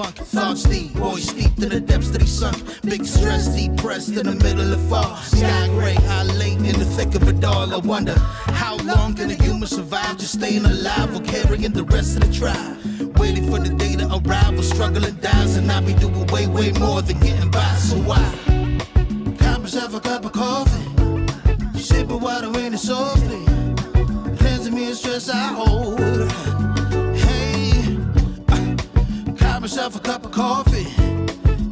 funk. Thoughts deep, boys steeped in the depths that he sunk. Big stress, depressed in the middle of fall. Sky gray, I late in the thick of it all. I wonder, how long can a human survive just staying alive or carrying the rest of the tribe? Waiting for the day to arrive or struggling dies, and I be doing way, way more than getting by. So why? Cop myself a cup of coffee, sipping water in it softly, cleansing me of stress I hold. Hey, cop myself a cup of coffee,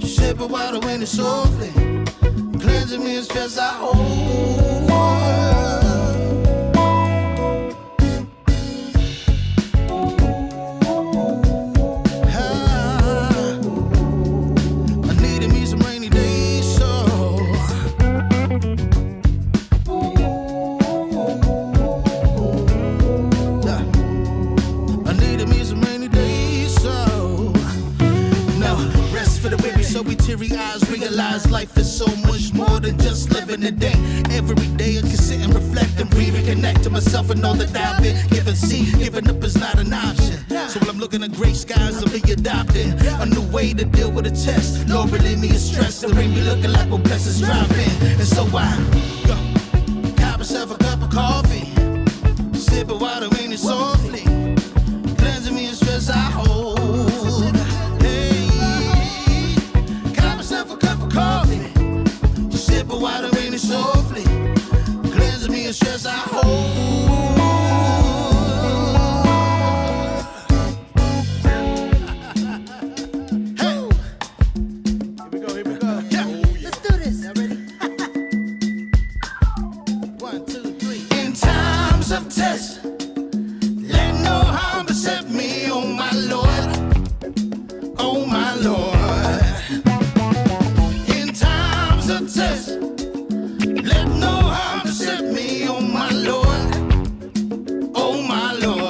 sipping water in it softly, cleansing me of stress I hold. Realize life is so much more than just living a day. Every day I can sit and reflect and reconnect to myself and all that I've been given. See, giving up is not an option. So when I'm looking at gray skies, I'll be adopting a new way to deal with a test. Lord, relieve me of stress. The rain be looking like when blessings drop in. And so I cop myself a cup of coffee, sipping water in it softly, cleansing me of stress I hold. Sipping water in it softly, cleansing me of stress I hold. Hey, here we go. Yeah, let's do this. Y'all ready? 1, 2, 3. In times of test, let no harm beset me, oh my Lord, oh my Lord. Test. Let no harm beset me, oh my Lord, oh my Lord.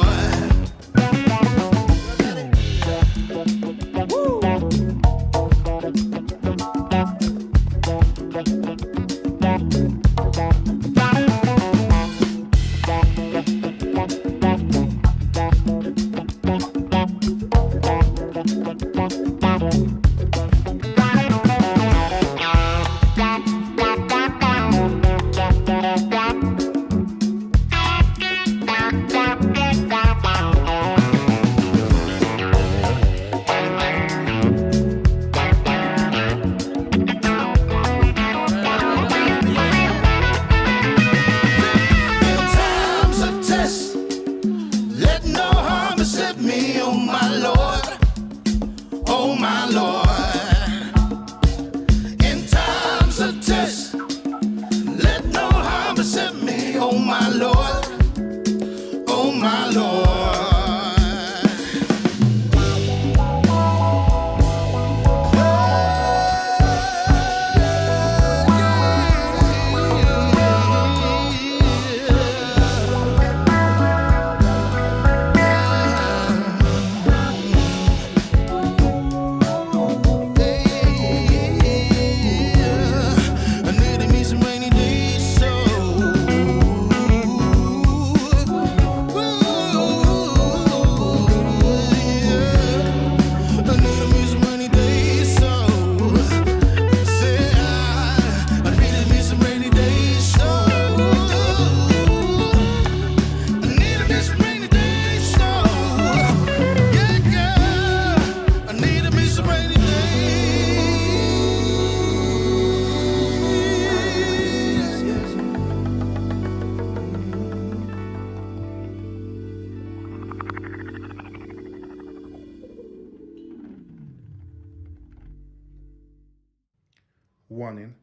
Warning,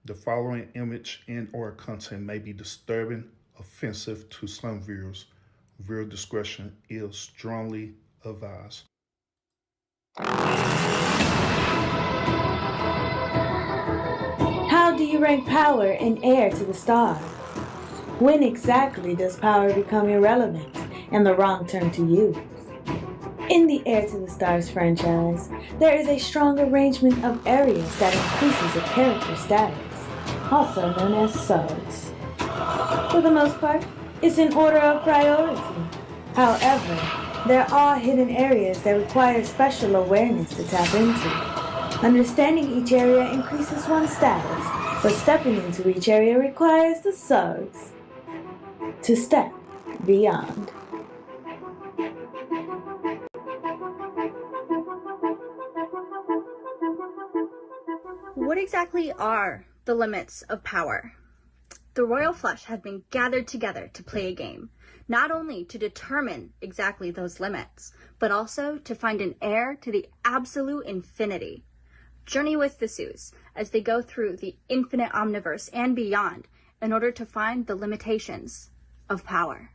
the following image and/or content may be disturbing, offensive to some viewers. Viewer discretion is strongly advised. How do you rank power in Heir to the Stars? When exactly does power become irrelevant and the wrong turn to use? In the Heir to the Stars franchise, there is a strong arrangement of areas that increases a character's status, also known as Suggs. For the most part, it's in order of priority. However, There are hidden areas that require special awareness to tap into. Understanding each area increases one's status, but stepping into each area requires the Suggs to step beyond. What exactly are the limits of power? The royal flush had been gathered together to play a game, not only to determine exactly those limits, but also to find an heir to the absolute infinity. Journey with the Sus as they go through the infinite omniverse and beyond in order to find the limitations of power.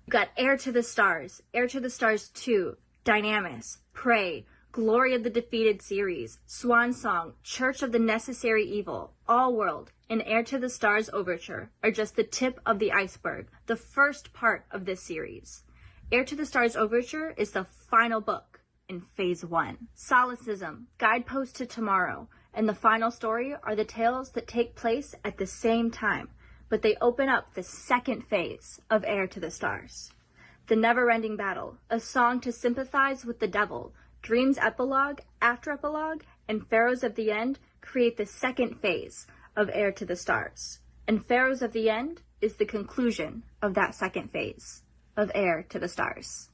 You've got Heir to the Stars, Heir to the Stars 2, Dynamis, Prey, Glory of the Defeated series, Swan Song, Church of the Necessary Evil, All World, and Heir to the Stars Overture are just the tip of the iceberg, the first part of this series. Heir to the Stars Overture is the final book in Phase 1. Solicism, Guidepost to Tomorrow, and the final story are the tales that take place at the same time, but they open up the second phase of Heir to the Stars. The Never-Ending Battle, a song to sympathize with the devil, Dreams Epilogue, After Epilogue, and Pharaohs of the End create the second phase of Heir to the Stars. And Pharaohs of the End is the conclusion of that second phase of Heir to the Stars.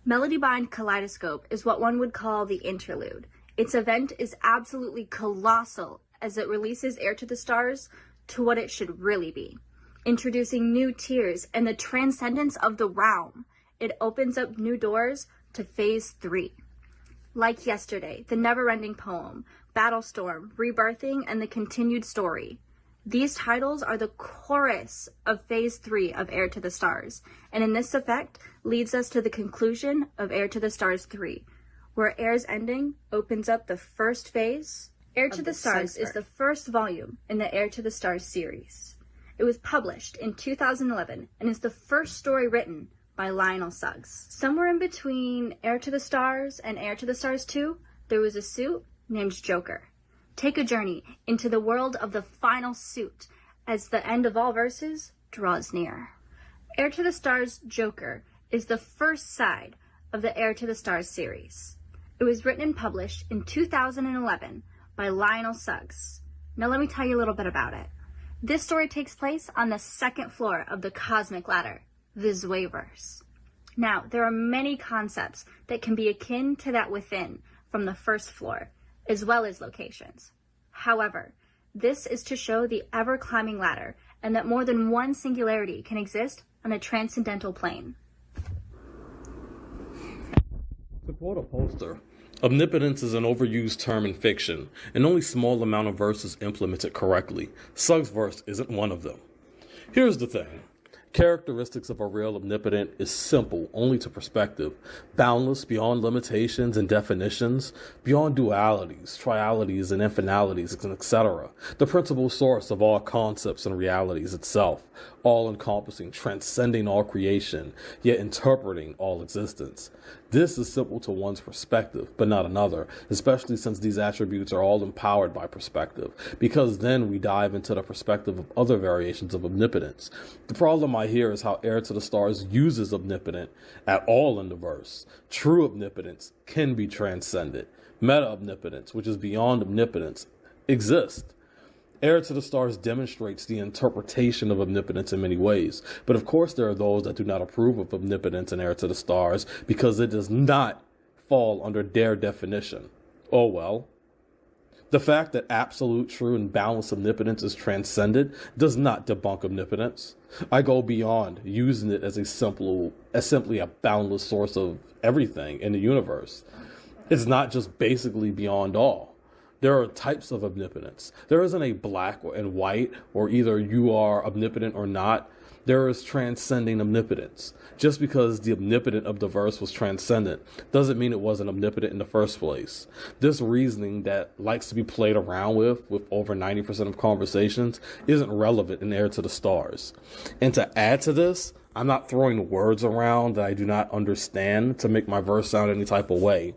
Melody-Bind Kaleidoscope is what one would call the interlude. Its event is absolutely colossal as it releases Heir to the Stars to what it should really be, introducing new tiers and the transcendence of the realm. It opens up new doors to Phase 3. Like Yesterday, The Never-Ending Poem, Battlestorm, Rebirthing, and The Continued Story. These titles are the chorus of Phase 3 of Heir to the Stars, and in this effect leads us to the conclusion of Heir to the Stars 3, where Heir's ending opens up the first phase. Heir to the Stars is the first volume in the Heir to the Stars series. It was published in 2011 and is the first story written by Lionel Suggs. Somewhere in between Heir to the Stars and Heir to the Stars 2, there was a suit named Joker. Take a journey into the world of the final suit as the end of all verses draws near. Heir to the Stars Joker is the first side of the Heir to the Stars series. It was written and published in 2011 by Lionel Suggs. Now let me tell you a little bit about it. This story takes place on the second floor of the cosmic ladder, the Suggsverse. Now, there are many concepts that can be akin to that within from the first floor, as well as locations. However, this is to show the ever-climbing ladder and that more than one singularity can exist on a transcendental plane. To quote a poster, omnipotence is an overused term in fiction, and only small amount of verses implement it correctly. Suggsverse isn't one of them. Here's the thing. Characteristics of a real omnipotent is simple only to perspective, boundless beyond limitations and definitions, beyond dualities, trialities, and infinalities, etc. The principal source of all concepts and realities itself, all-encompassing, transcending all creation, yet interpreting all existence. This is simple to one's perspective, but not another, especially since these attributes are all empowered by perspective, because then we dive into the perspective of other variations of omnipotence. The problem I hear is how Heir to the Stars uses omnipotent at all in the verse. True omnipotence can be transcended. Meta-omnipotence, which is beyond omnipotence, exists. Heir to the Stars demonstrates the interpretation of omnipotence in many ways, but of course there are those that do not approve of omnipotence in Heir to the Stars because it does not fall under their definition. Oh well. The fact that absolute, true, and boundless omnipotence is transcended does not debunk omnipotence. I go beyond using it as simply a boundless source of everything in the universe. It's not just basically beyond all. There are types of omnipotence. There isn't a black and white, or either you are omnipotent or not. There is transcending omnipotence. Just because the omnipotent of the verse was transcendent doesn't mean it wasn't omnipotent in the first place. This reasoning that likes to be played around with over 90% of conversations isn't relevant in Heir to the Stars. And to add to this, I'm not throwing words around that I do not understand to make my verse sound any type of way.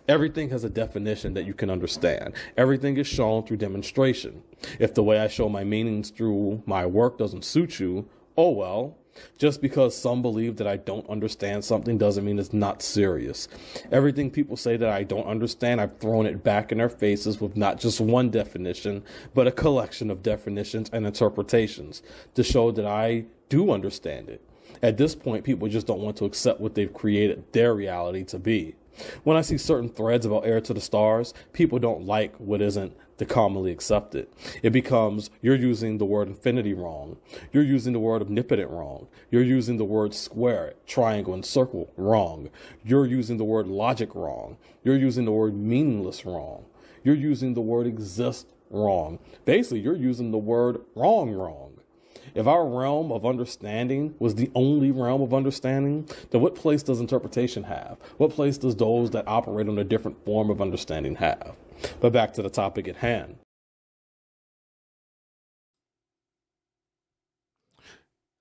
Everything has a definition that you can understand. Everything is shown through demonstration. If the way I show my meanings through my work doesn't suit you, oh well. Just because some believe that I don't understand something doesn't mean it's not serious. Everything people say that I don't understand, I've thrown it back in their faces with not just one definition, but a collection of definitions and interpretations to show that I do understand it. At this point, people just don't want to accept what they've created their reality to be. When I see certain threads about Heir to the Stars, people don't like what isn't the commonly accepted. It becomes, you're using the word infinity wrong. You're using the word omnipotent wrong. You're using the word square, triangle, and circle wrong. You're using the word logic wrong. You're using the word meaningless wrong. You're using the word exist wrong. Basically, you're using the word wrong. If our realm of understanding was the only realm of understanding, then what place does interpretation have? What place does those that operate on a different form of understanding have? But back to the topic at hand.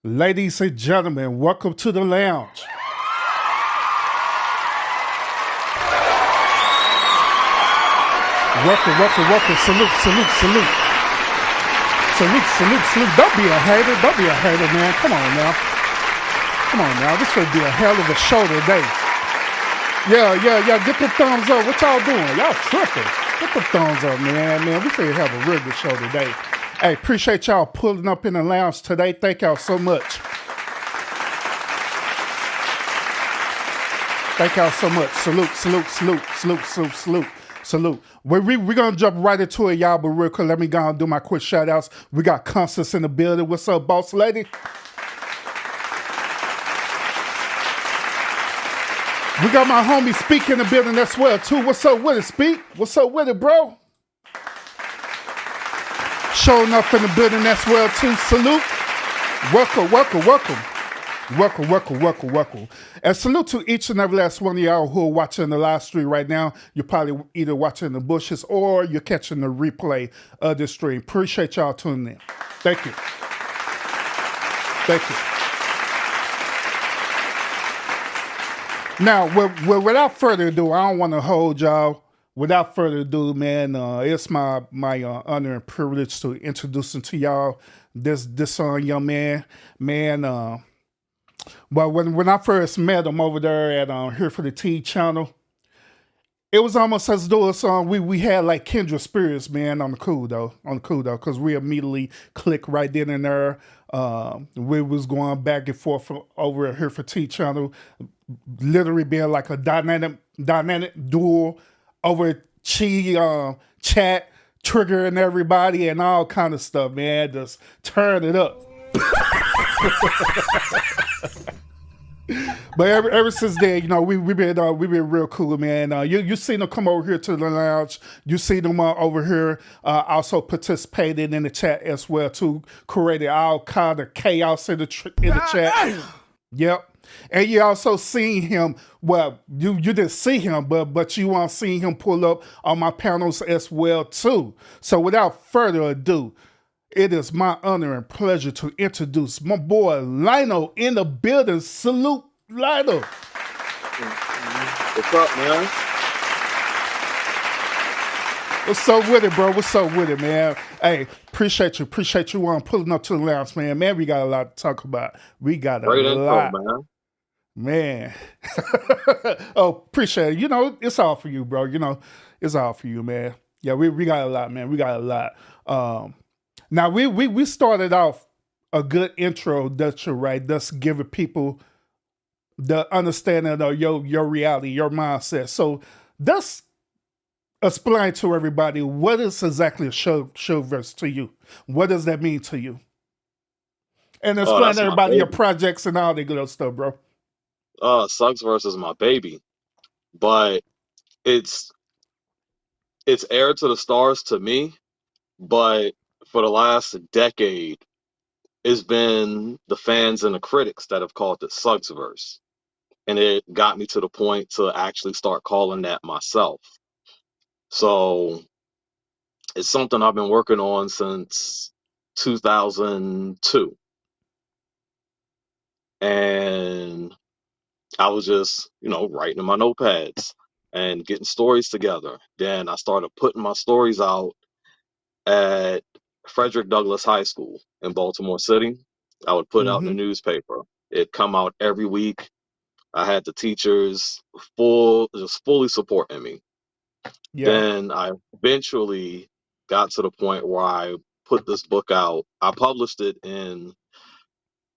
Ladies and gentlemen, welcome to the lounge. Welcome. Salute. Salute. Don't be a hater, man. Come on now. This would be a hell of a show today. Yeah. Get the thumbs up. What y'all doing? Y'all tripping. Get the thumbs up, man. We finna have a real good show today. Hey, appreciate y'all pulling up in the lounge today. Thank y'all so much. Salute. We're going to jump right into it, y'all, but real quick, let me go and do my quick shout outs. We got Constance in the building. What's up, boss lady? We got my homie Speak in the building as well, too. What's up with it, Speak? What's up with it, bro? Showing up in the building as well, too. Salute. Welcome. And salute to each and every last one of y'all who are watching the live stream right now. You're probably either watching the bushes or you're catching the replay of the stream. Appreciate y'all tuning in. Thank you. Now, without further ado, I don't want to hold y'all. Without further ado, man, it's my honor and privilege to introduce to y'all this young man. But when I first met him over there at Here for the Tea channel, it was almost as though we had like kindred spirits, man, on the cool though, because we immediately clicked right then and there. We was going back and forth over at Here for Tea channel, literally being like a dynamic duel over chat, triggering everybody and all kind of stuff, man. Just turn it up. But ever since then, we've been real cool, man. You seen them come over here to the lounge. You see them over here also participated in the chat as well too. Created all kind of chaos in the chat. Yep. And you also seen him. Well, you didn't see him, but you seen him pull up on my panels as well too. So without further ado, it is my honor and pleasure to introduce my boy Lionel in the building. Salute, Lionel. What's up, man? What's up with it, bro? What's up with it, man? Hey, appreciate you pulling up to the lounge, man. Man, we got a lot to talk about. We got a Great lot. Info, man. Oh, appreciate it. It's all for you, bro. It's all for you, man. Yeah, we got a lot, man. We got a lot. Now, we started off a good introduction, right? Just giving people the understanding of your reality, your mindset. So just explain to everybody, what is exactly a Suggsverse to you? What does that mean to you? And explain to everybody your projects and all that good stuff, bro. Suggsverse is my baby. But it's Heir to the Stars to me, but for the last decade, it's been the fans and the critics that have called it Suggsverse. And it got me to the point to actually start calling that myself. So it's something I've been working on since 2002. And I was just, writing in my notepads and getting stories together. Then I started putting my stories out at Frederick Douglass High School in Baltimore City. I would put out in the newspaper. It'd come out every week. I had the teachers just fully supporting me. Yeah. Then I eventually got to the point where I put this book out. I published it in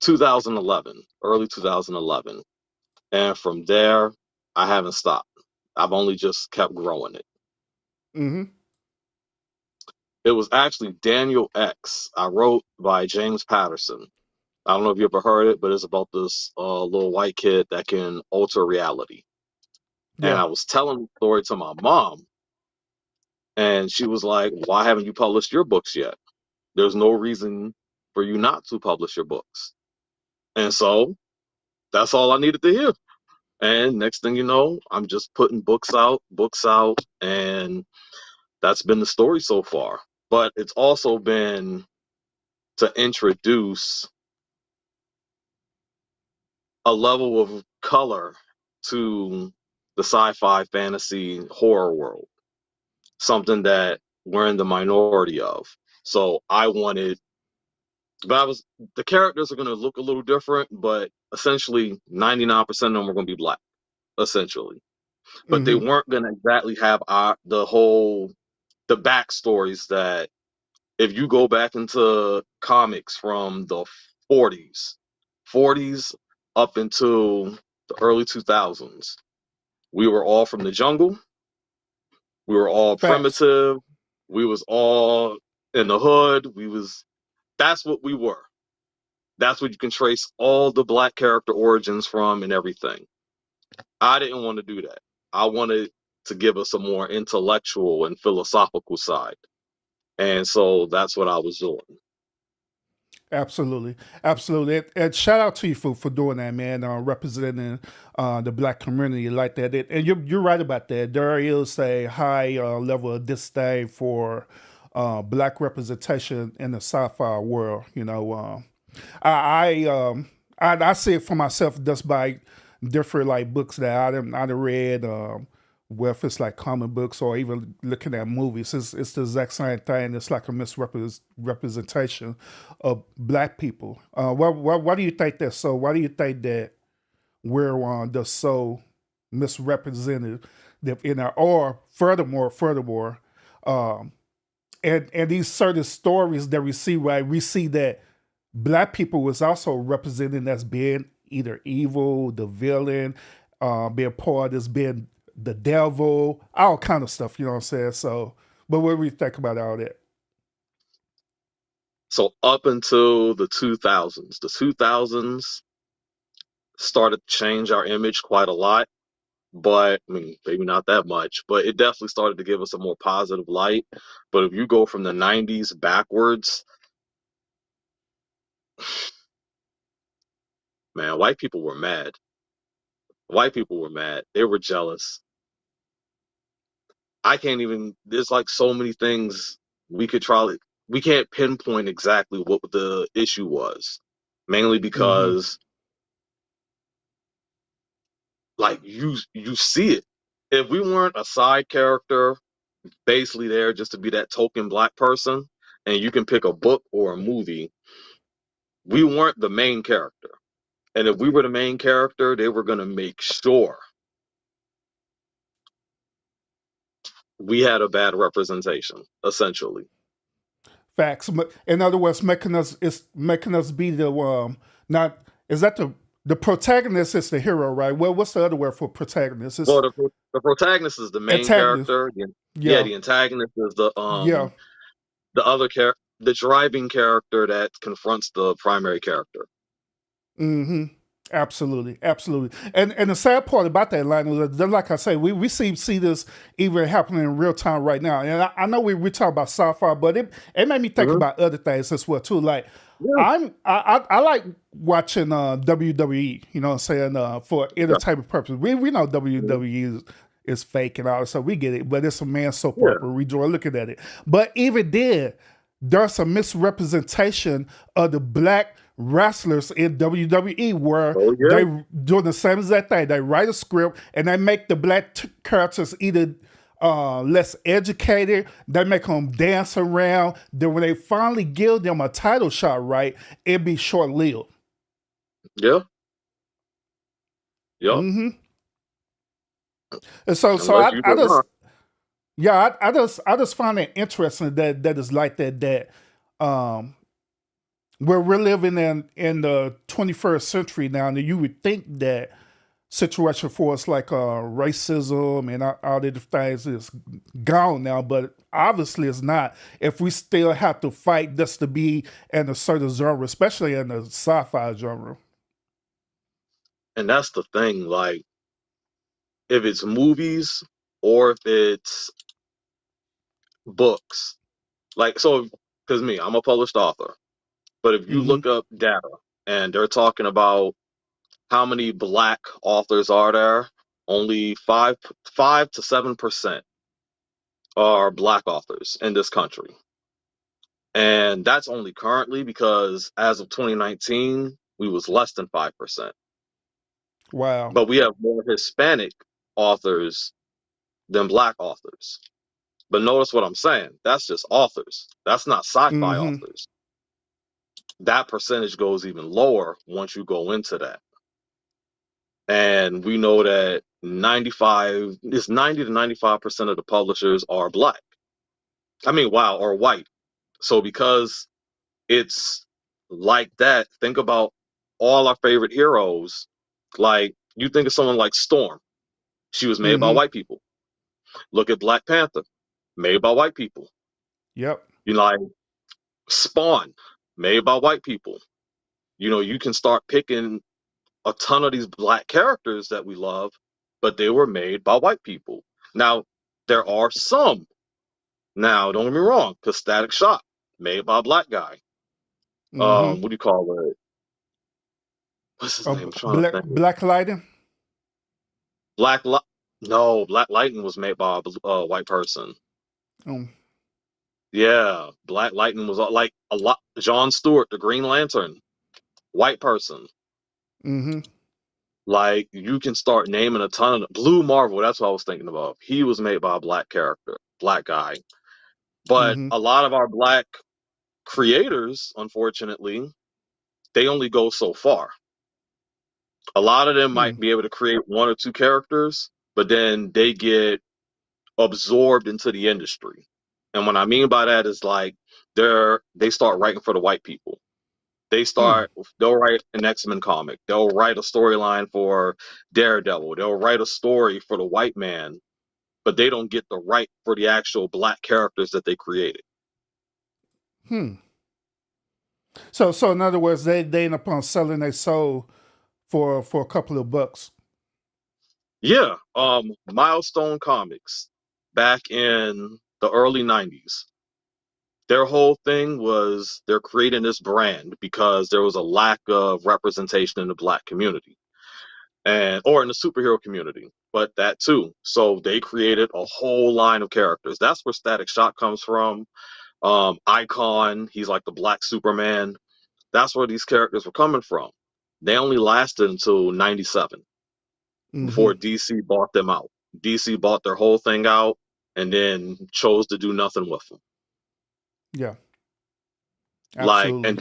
2011, early 2011. And from there, I haven't stopped. I've only just kept growing it. Mm-hmm. It was actually Daniel X. I wrote by James Patterson. I don't know if you ever heard it, but it's about this little white kid that can alter reality. And Yeah. I was telling the story to my mom, and she was like, "Why haven't you published your books yet? There's no reason for you not to publish your books." And so that's all I needed to hear. And next thing you know, I'm just putting books out, and that's been the story so far. But it's also been to introduce a level of color to the sci-fi fantasy horror world, something that we're in the minority of. So I wanted, but I was the characters are going to look a little different, but essentially 99% of them are going to be black, essentially. But they Mm-hmm. weren't going to exactly have the backstories that if you go back into comics from the 40s, 40s up until the early 2000s, we were all from the jungle. We were all Facts. primitive. We was all in the hood. That's what we were. That's what you can trace all the black character origins from and everything. I didn't want to do that. I wanted to give us a more intellectual and philosophical side. And so that's what I was doing. Absolutely, absolutely, and shout out to you for doing that, man. Representing the black community like that, and you're right about that. There is a high level of disdain for black representation in the sci-fi world. You know, I see it for myself just by different like books that I done read. Whether if it's like comic books or even looking at movies, it's the exact same thing. It's like a misrepresentation of black people. Why do you think that? So why do you think that we're just so misrepresented in our, or furthermore, um, and these certain stories that we see, right? We see that black people was also represented as being either evil, the villain, being part as being the devil, all kind of stuff. You know what I'm saying? So, but what do we think about all that? So up until the 2000s started to change our image quite a lot. But I mean, maybe not that much, but it definitely started to give us a more positive light. But if you go from the 90s backwards, man, white people were mad. White people were mad. They were jealous. I can't even, there's like so many things we could try. We can't pinpoint exactly what the issue was, mainly Mm-hmm. because like you see it. If we weren't a side character, basically there just to be that token black person, and you can pick a book or a movie, we weren't the main character. And if we were the main character, they were going to make sure we had a bad representation, essentially. Facts. In other words, making us be the not is that the protagonist is the hero, right? Well, what's the other word for protagonist? It's Well, the protagonist is the main antagonist. character. Yeah, Yeah, the antagonist is yeah. the other character, the driving character that confronts the primary character. Mm-hmm. Absolutely, absolutely. And the sad part about that line is that, like I say, we see this even happening in real time right now. And I know we talk about sci-fi, but it made me think Hmm. about other things as well too. Like Yeah, I like watching WWE. You know what I'm saying? For yeah, entertainment purposes. We know WWE is fake and all, so we get it. But it's a man soap yeah. opera. We enjoy looking at it. But even then, there's a misrepresentation of the black wrestlers in WWE where Oh yeah, they doing the same exact thing. They write a script and they make the black characters either less educated. They make them dance around. Then when they finally give them a title shot, right, it be short lived. Yeah. Yep. Mm-hmm. And so Unless you I did just not. yeah, I just find it interesting that is like that um we're living in the 21st century now, and you would think that situation for us like racism and all the things is gone now, but obviously it's not. If we still have to fight just to be in a certain genre, especially in the sci-fi genre. And that's the thing. Like, if it's movies or if it's books, like, so, because me, I'm a published author. But if you Mm-hmm. look up data and they're talking about how many black authors are there, only 5 to 7% are black authors in this country. And that's only currently because as of 2019, we was less than 5%. Wow. But we have more Hispanic authors than black authors. But notice what I'm saying. That's just authors. That's not sci-fi Mm-hmm. authors. That percentage goes even lower once you go into that. And we know that 90 to 95% of the publishers are black. I mean, wow, or white. So because it's like that, think about all our favorite heroes. Like, you think of someone like Storm. She was made by Mm-hmm. white people. Look at Black Panther, made by white people. Yep. You know, like Spawn, made by white people. You know, you can start picking a ton of these black characters that we love, but they were made by white people. Now, there are some. Now, don't get me wrong, because Static Shock, made by a black guy. Mm-hmm. What do you call it? What's his name? I'm trying to think. Black Lightning. Black Li- No, Black Lightning was made by a white person. Um, Yeah, Black Lightning was like a lot. John Stewart, the Green Lantern, white person. mm-hmm. Like, you can start naming a ton of Blue Marvel. That's what I was thinking about. He was made by a black character, black guy. But Mm-hmm. a lot of our black creators, unfortunately, they only go so far. A lot of them Hmm. might be able to create one or two characters, but then they get absorbed into the industry. And what I mean by that is, like, they start writing for the white people. Hmm. They'll write an X-Men comic. They'll write a storyline for Daredevil. They'll write a story for the white man, but they don't get the right for the actual black characters that they created. Hmm. So in other words, they end up on selling their soul for a couple of bucks. Yeah, Milestone Comics back in the early 90s. Their whole thing was they're creating this brand because there was a lack of representation in the black community and or in the superhero community, but that too. So they created a whole line of characters. That's where Static Shock comes from. Icon, he's like the black Superman. That's where these characters were coming from. They only lasted until 97 Mm-hmm. before DC bought them out. DC bought their whole thing out and then chose to do nothing with them. Yeah. Like, Absolutely. and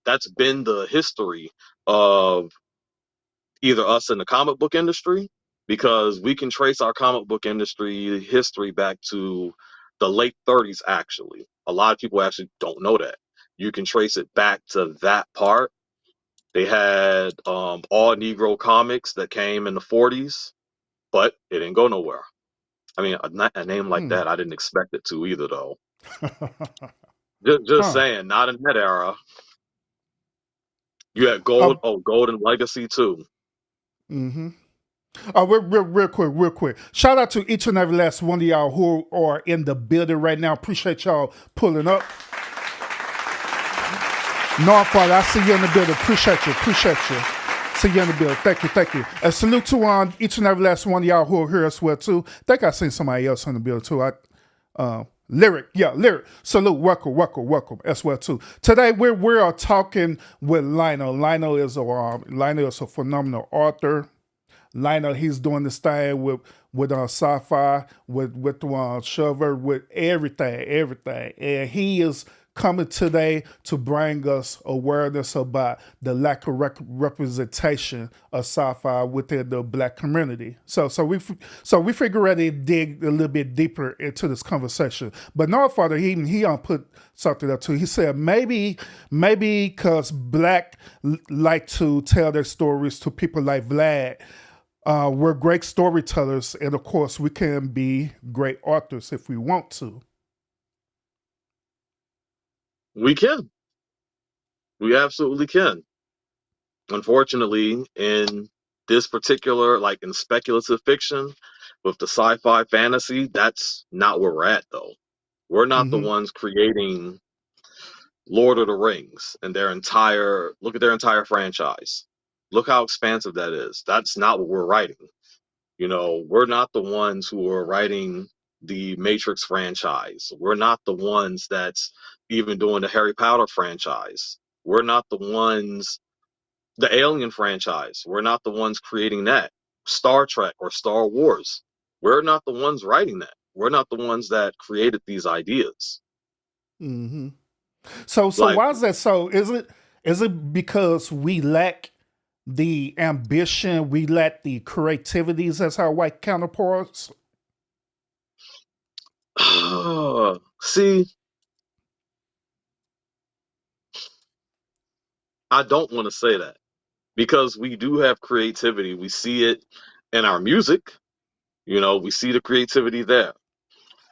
that's been the history of either us in the comic book industry, because we can trace our comic book industry history back to the late 30s. Actually, a lot of people actually don't know that. You can trace it back to that part. They had all Negro comics that came in the 40s, but it didn't go nowhere. I mean, a name like Hmm. that, I didn't expect it to either, though. Just Huh. saying, not in that era. You had Uh, Golden Legacy too. mm-hmm. Real quick. Shout out to each and every last one of y'all who are in the building right now. Appreciate y'all pulling up. Northfall, I see you in the building. Appreciate you. See you in the building. Thank you. And salute to each and every last one of y'all who are here as well too. Think I seen somebody else in the building too. Lyric. Salute, welcome as well too. Today we're talking with Lionel. Lionel is a phenomenal author. Lionel, he's doing this thing with sci-fi, with Suggsverse, with everything, and he is coming today to bring us awareness about the lack of representation of sci-fi within the Black community. So we figure out to dig a little bit deeper into this conversation. But no further, he put something up too. He said maybe because Black like to tell their stories to people like Vlad. We're great storytellers, and of course, we can be great authors if we want to. We can. We absolutely can. Unfortunately, in this particular, like in speculative fiction, with the sci-fi fantasy, that's not where we're at though. We're not the Mm-hmm. ones creating Lord of the Rings and look at their entire franchise. Look how expansive that is. That's not what we're writing. We're not the ones who are writing the Matrix franchise. We're not the ones that's even doing the Harry Potter franchise. We're not the ones, the Alien franchise. We're not the ones creating that. Star Trek or Star Wars. We're not the ones writing that. We're not the ones that created these ideas. Mm-hmm. So Like, why is that so? Is it because we lack the ambition, we lack the creativities as our white counterparts? see, I don't want to say that because we do have creativity. We see it in our music. We see the creativity there.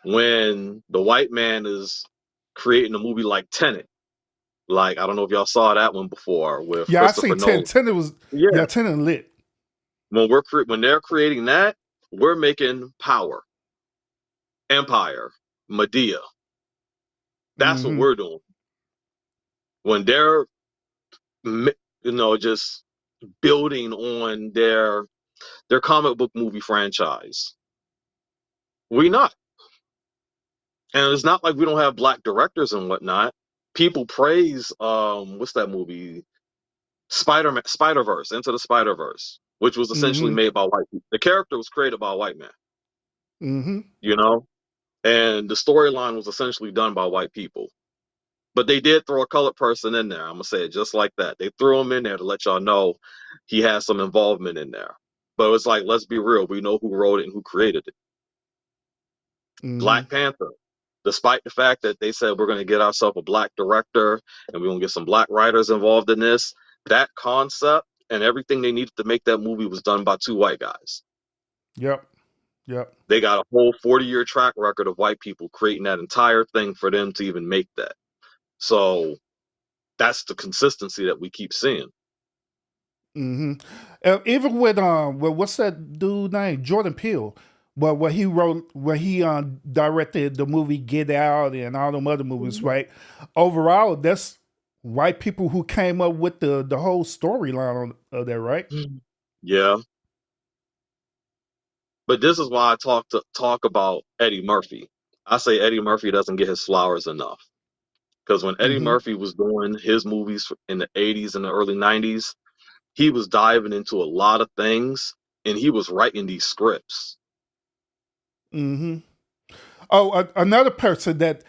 When the white man is creating a movie like Tenet, like I don't know if y'all saw that one before with Yeah, I Christopher seen ten. Nolan. Ten was Yeah, yeah, ten lit. when they're creating that, we're making Power, Empire, Medea. That's what Mm-hmm. we're doing. When they're just building on their comic book movie franchise, we not. And it's not like we don't have Black directors and whatnot. People praise what's that movie? Spider-Verse, Into the Spider-Verse, which was essentially Mm-hmm. made by white people. The character was created by a white man, Mm-hmm. you know? And the storyline was essentially done by white people. But they did throw a colored person in there. I'm gonna say it just like that. They threw him in there to let y'all know he has some involvement in there. But it's like, let's be real, we know who wrote it and who created it. Mm-hmm. Black Panther. Despite the fact that they said we're going to get ourselves a Black director and we're going to get some Black writers involved in this, that concept and everything they needed to make that movie was done by two white guys. Yep. Yep. They got a whole 40-year track record of white people creating that entire thing for them to even make that. So that's the consistency that we keep seeing. Mm-hmm. Even with what's that dude name? Jordan Peele. But when he directed the movie Get Out and all them other movies, right? Overall, that's white people who came up with the whole storyline of that, right? Yeah. But this is why I talk about Eddie Murphy. I say Eddie Murphy doesn't get his flowers enough. Because when Eddie Mm-hmm. Murphy was doing his movies in the 80s and the early 90s, he was diving into a lot of things and he was writing these scripts. Mm-hmm. Oh, another person that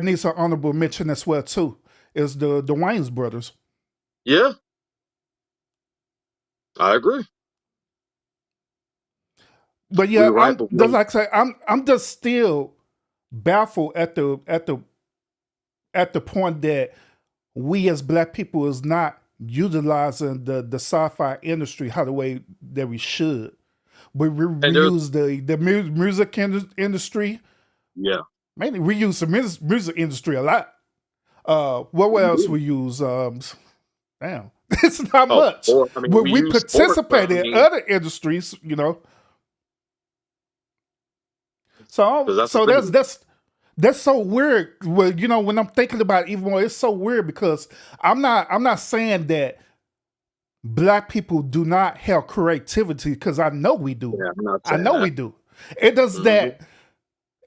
needs an honorable mention as well too is the Wayans brothers. Yeah, I agree. But We yeah, right, but we don't. like I say, I'm just still baffled at the point that we as Black people is not utilizing the sci-fi industry how the way that we should. We And there's, use the music industry. yeah, Mainly, we use the music industry a lot. What we else do. we use? Damn, it's not Oh, much. or I mean, we We use sports, but participate I in mean, other industries, So because that's the so thing. that's so weird. Well, when I'm thinking about it even more, it's so weird because I'm not saying that Black people do not have creativity because I know we do. Yeah, I'm not I saying know that. we do. It does Hmm. that.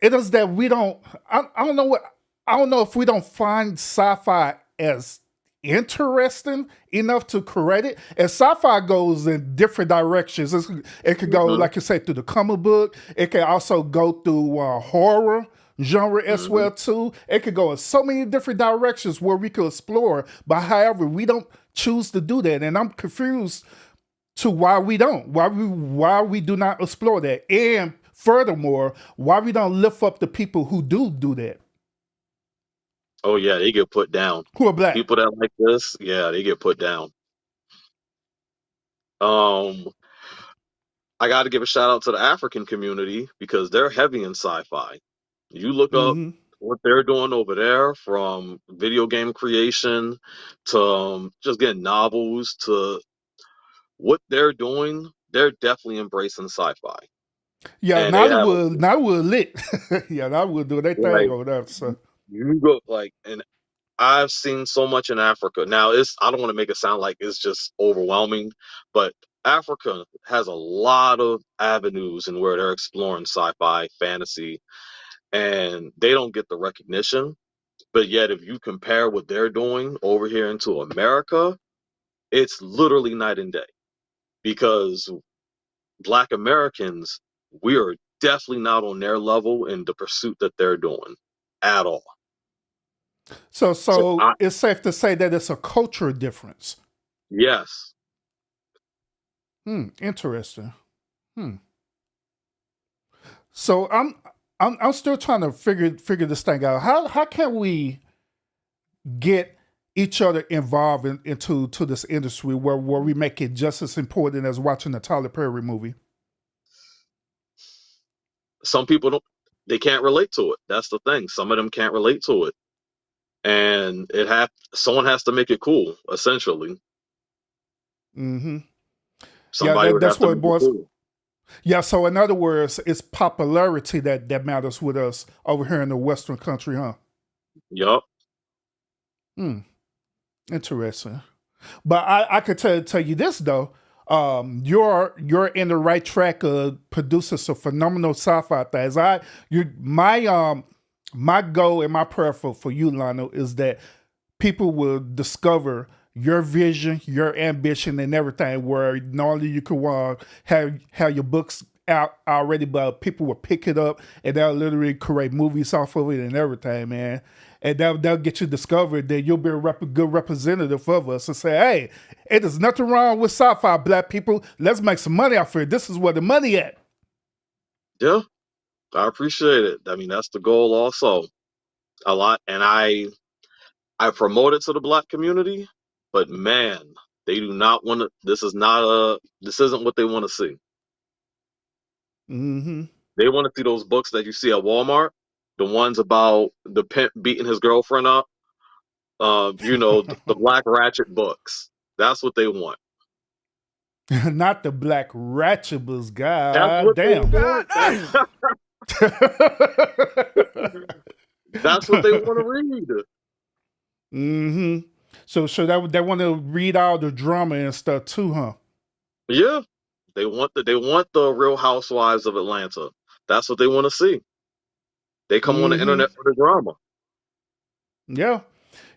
It is that we don't. I don't know what. I don't know if we don't find sci-fi as interesting enough to create it. And sci-fi goes in different directions. It could go, Hmm. like you say, through the comic book. It can also go through horror genre as Hmm. well too. It could go in so many different directions where we could explore. But however, we don't choose to do that, and I'm confused to why we don't, why we do not explore that, and furthermore, why we don't lift up the people who do that, Oh yeah, they get put down. who are black. People that like this, yeah, they get put down. Um, I got to give a shout out to the African community because they're heavy in sci-fi. You look up Hmm. what they're doing over there, from video game creation to just getting novels to what they're doing. They're definitely embracing sci-fi, Yeah, and they have Nollywood lit. Yeah, Nollywood do their thing like over there. So, you go like, and I've seen so much in Africa. Now, I don't want to make it sound like it's just overwhelming, but Africa has a lot of avenues in where they're exploring sci-fi, fantasy, and they don't get the recognition. But yet, if you compare what they're doing over here into America, it's literally night and day. Because Black Americans, we are definitely not on their level in the pursuit that they're doing at all. so, So, so it's safe to say that it's a cultural difference. yes, Interesting. Hmm. So I'm still trying to figure this thing out. How can we get each other involved into this industry where we make it just as important as watching a Tyler Perry movie? some people don't, they can't relate to it. That's the thing. Some of them can't relate to it, and someone has to make it cool. Essentially, Hmm. Yeah, somebody would that's have to what it make it boils. cool. Yeah, so in other words, it's popularity that matters with us over here in the Western country, huh? Yup. Hmm, interesting. But I could tell you this though. You're in the right track of producing some phenomenal sci-fi things. My goal and my prayer for you, Lionel, is that people will discover your vision, your ambition, and everything. Where normally you could have your books out already, but people will pick it up and they'll literally create movies off of it and everything, man. And they'll get you discovered. Then you'll be a good representative of us and say, "Hey, it is nothing wrong with sci-fi, black people. Let's make some money off it. This is where the money at." Yeah, I appreciate it. I mean, that's the goal also. A lot, and I promote it to the Black community, but man, they do not want to. This isn't what they want to see. Hmm. They want to see those books that you see at Walmart, the ones about the pimp beating his girlfriend up. The Black Ratchet books. That's what they want. Not the black ratchables, That's god what they damn. want. That's what they want to read. Hmm. So that they want to read all the drama and stuff too, huh? Yeah, they want the Real Housewives of Atlanta. That's what they want to see. They come on the Hmm. internet for the drama. Yeah,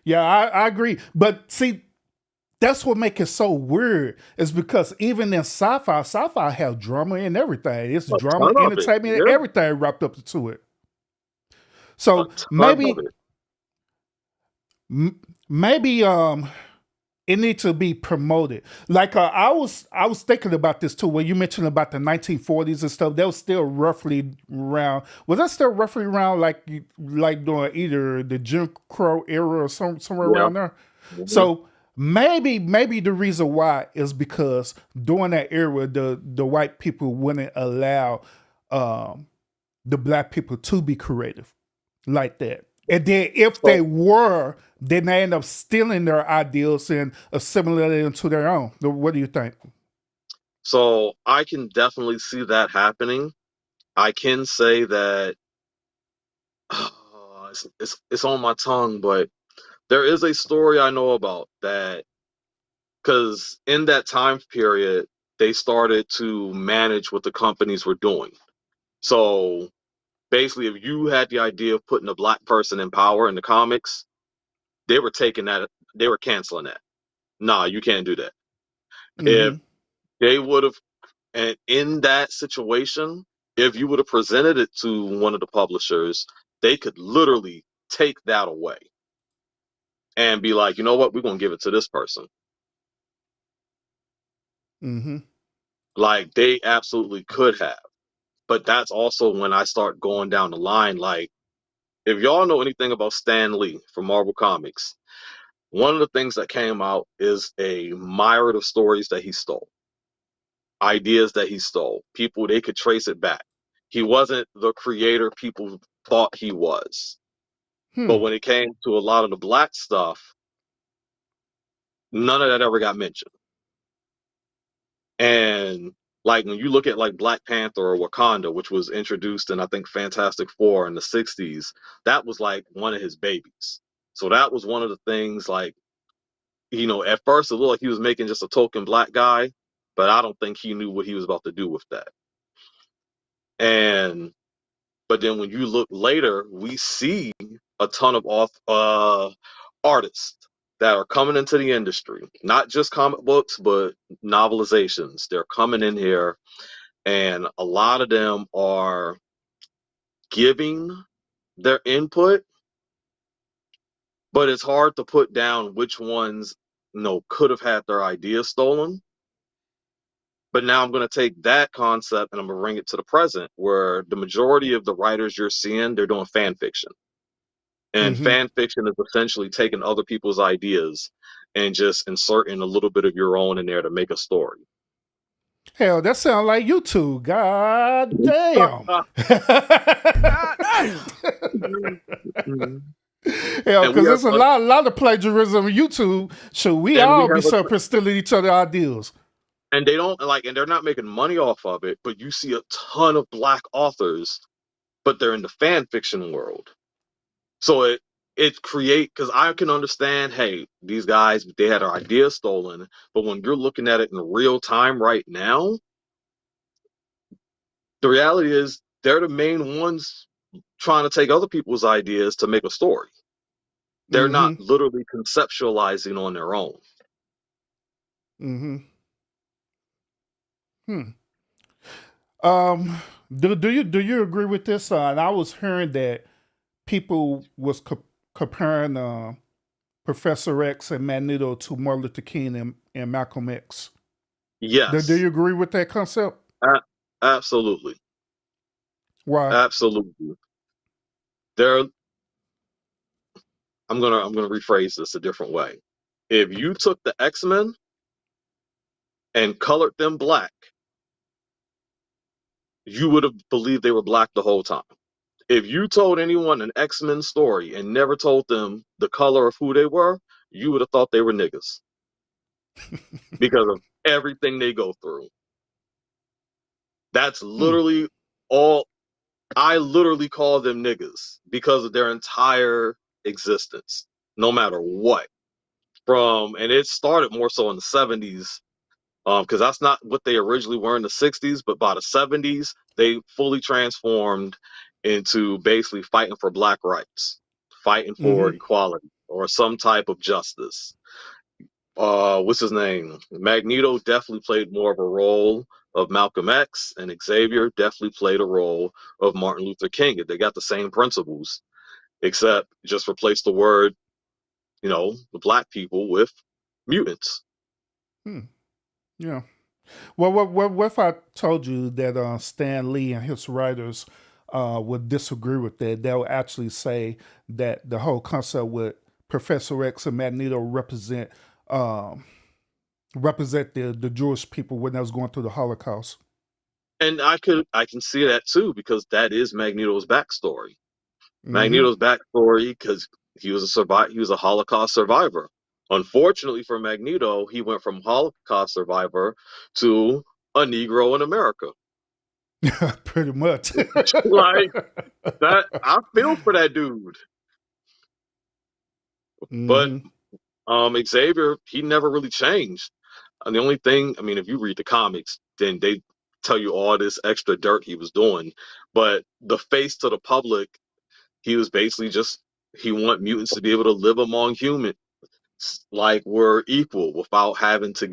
yeah, I agree. But see, that's what makes it so weird. Is because even in sci-fi have drama and everything. It's A drama, ton of it. entertainment, and Yeah, everything wrapped up into it. a So ton of it. maybe it needs to be promoted. Like I was thinking about this too. When you mentioned about the 1940s and stuff, that was still roughly around. Was that still roughly around like during either the Jim Crow era or somewhere Yeah. around there? Mhm. So maybe the reason why is because during that era, the white people wouldn't allow um, the black people to be creative like that. And then if they So, were, then they end up stealing their ideals and assimilating them to their own. What do you think? so I can definitely see that happening. I can say that it's on my tongue, but there is a story I know about that, because in that time period, they started to manage what the companies were doing. So basically, if you had the idea of putting a black person in power in the comics, they were taking that. they were canceling that. Nah, you can't do that. If Mm-hmm. they would have, and in that situation, if you would have presented it to one of the publishers, they could literally take that away and be like, you know what, we're gonna give it to this person. Mm-hmm. Like they absolutely could have. But that's also when I start going down the line. Like, if y'all know anything about Stan Lee from Marvel Comics, one of the things that came out is a myriad of stories that he stole, ideas that he stole. People, they could trace it back. He wasn't the creator people thought he was. But Hmm. when it came to a lot of the black stuff, none of that ever got mentioned. And like when you look at like Black Panther or Wakanda, which was introduced in I think Fantastic Four in the 60s, that was like one of his babies. So that was one of the things like, at first it looked like he was making just a token black guy, but I don't think he knew what he was about to do with that. And but then when you look later, we see a ton of artists that are coming into the industry, not just comic books, but novelizations. They're coming in here, and a lot of them are giving their input, but it's hard to put down which ones could have had their ideas stolen. But now I'm going to take that concept and I'm going to bring it to the present, where the majority of the writers you're seeing, they're doing fan fiction. And Mm-hmm. fan fiction is essentially taking other people's ideas and just inserting a little bit of your own in there to make a story. Hell, that sounds like YouTube. God damn. Hell, And we because have there's a lot of plagiarism on YouTube. Should we and we all be have a surfing stealing each other ideas? and they don't like and they're not making money off of it, but you see a ton of black authors, but they're in the fan fiction world. So it create, because I can understand, hey, these guys, they had our ideas stolen, but when you're looking at it in real time right now, the reality is they're the main ones trying to take other people's ideas to make a story. They're not Mm-hmm. literally conceptualizing on their own. Mm-hmm. Hmm. Um, do you agree with this? And I was hearing that people was comparing Professor X and Magneto to Martin Luther King and Malcolm X. Do Yes, you agree with that concept? a- absolutely, Why? absolutely. There, I'm gonna rephrase this a different way. If you took the X-Men and colored them black, you would have believed they were black the whole time. If you told anyone an X-Men story and never told them the color of who they were, you would have thought they were niggas because of everything they go through. That's Hmm. literally all. I literally call them niggas because of their entire existence, no matter what. And it started more so in the 70s, because that's not what they originally were in the 60s, but by the 70s, they fully transformed into basically fighting for black rights, fighting for Mm-hmm. equality or some type of justice. What's his name? Magneto definitely played more of a role of Malcolm X, and Xavier definitely played a role of Martin Luther King. They got the same principles, except just replace the word, the black people with mutants. Hmm. Yeah. Well, what if I told you that Stan Lee and his writers would disagree with that? They'll actually say that the whole concept with Professor X and Magneto um, represent the Jewish people when they was going through the Holocaust. And I can see that too, because that is Magneto's backstory. Mm-hmm. Magneto's backstory, because he was a Holocaust survivor. Unfortunately for Magneto, he went from Holocaust survivor to a Negro in America. Pretty much. Like that, I feel for that dude. But Mm-hmm. Xavier, he never really changed. And the only thing, I mean, if you read the comics, then they tell you all this extra dirt he was doing. But the face to the public, he was basically just, he want mutants to be able to live among humans, roommates like were equal without having to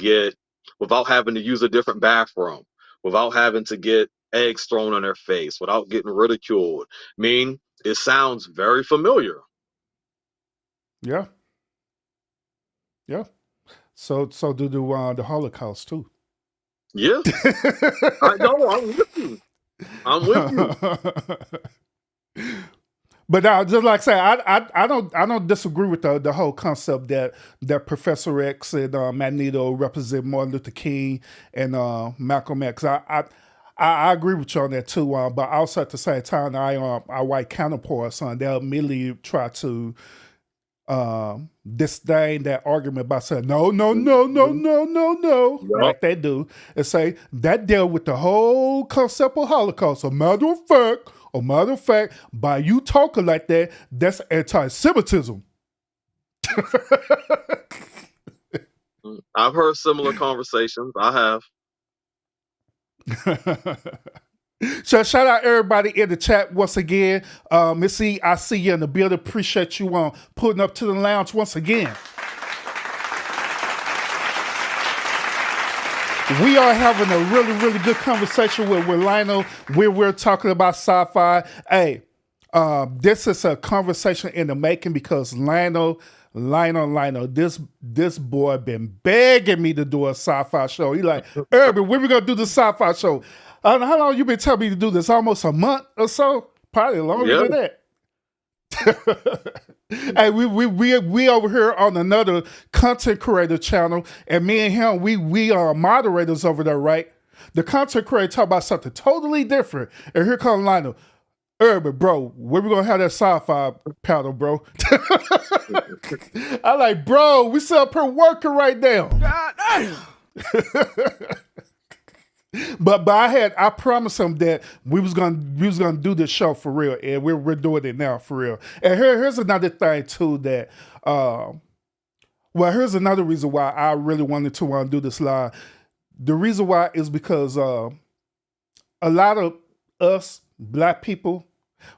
use a different bathroom, without having to get eggs thrown in their face, without getting ridiculed. I mean, it sounds very familiar. Yeah, yeah. So do the Holocaust too. Yeah, I know. I'm with you. I'm with you. But just like I say, I don't disagree with the whole concept that Professor X and Magneto represent Martin Luther King and Malcolm X. I agree with you on that too. But also at the same time, our white counterparts, they'll immediately try to disdain that argument by saying no, no, no, no, no, no, no, Yup. like they do, and say that dealt with the whole concept of Holocaust. A matter of fact, by you talking like that, that's anti-Semitism. I've heard similar conversations. I have. So shout out everybody in the chat once again. Missy, I see you in the building. Appreciate you putting up to the lounge once again. We are having a really, really good conversation with Lionel. We're talking about sci-fi. Hey, this is a conversation in the making because Lionel, this boy been begging me to do a sci-fi show. He like, Irby, when we gonna do the sci-fi show? How long you been telling me to do this? Almost a month or so? Probably longer than that. Hey, we over here on another content creator channel, and me and him, we are moderators over there, right? The content creator talk about something totally different, and here comes Lionel. Urban, bro, when we gonna have that sci-fi panel, bro? I like, bro, we still up here working right now. God damn. But I promised him that we was gonna do this show for real, and we're doing it now for real. And here's another thing too that here's another reason why I really wanted to do this live. The reason why is because a lot of us Black people,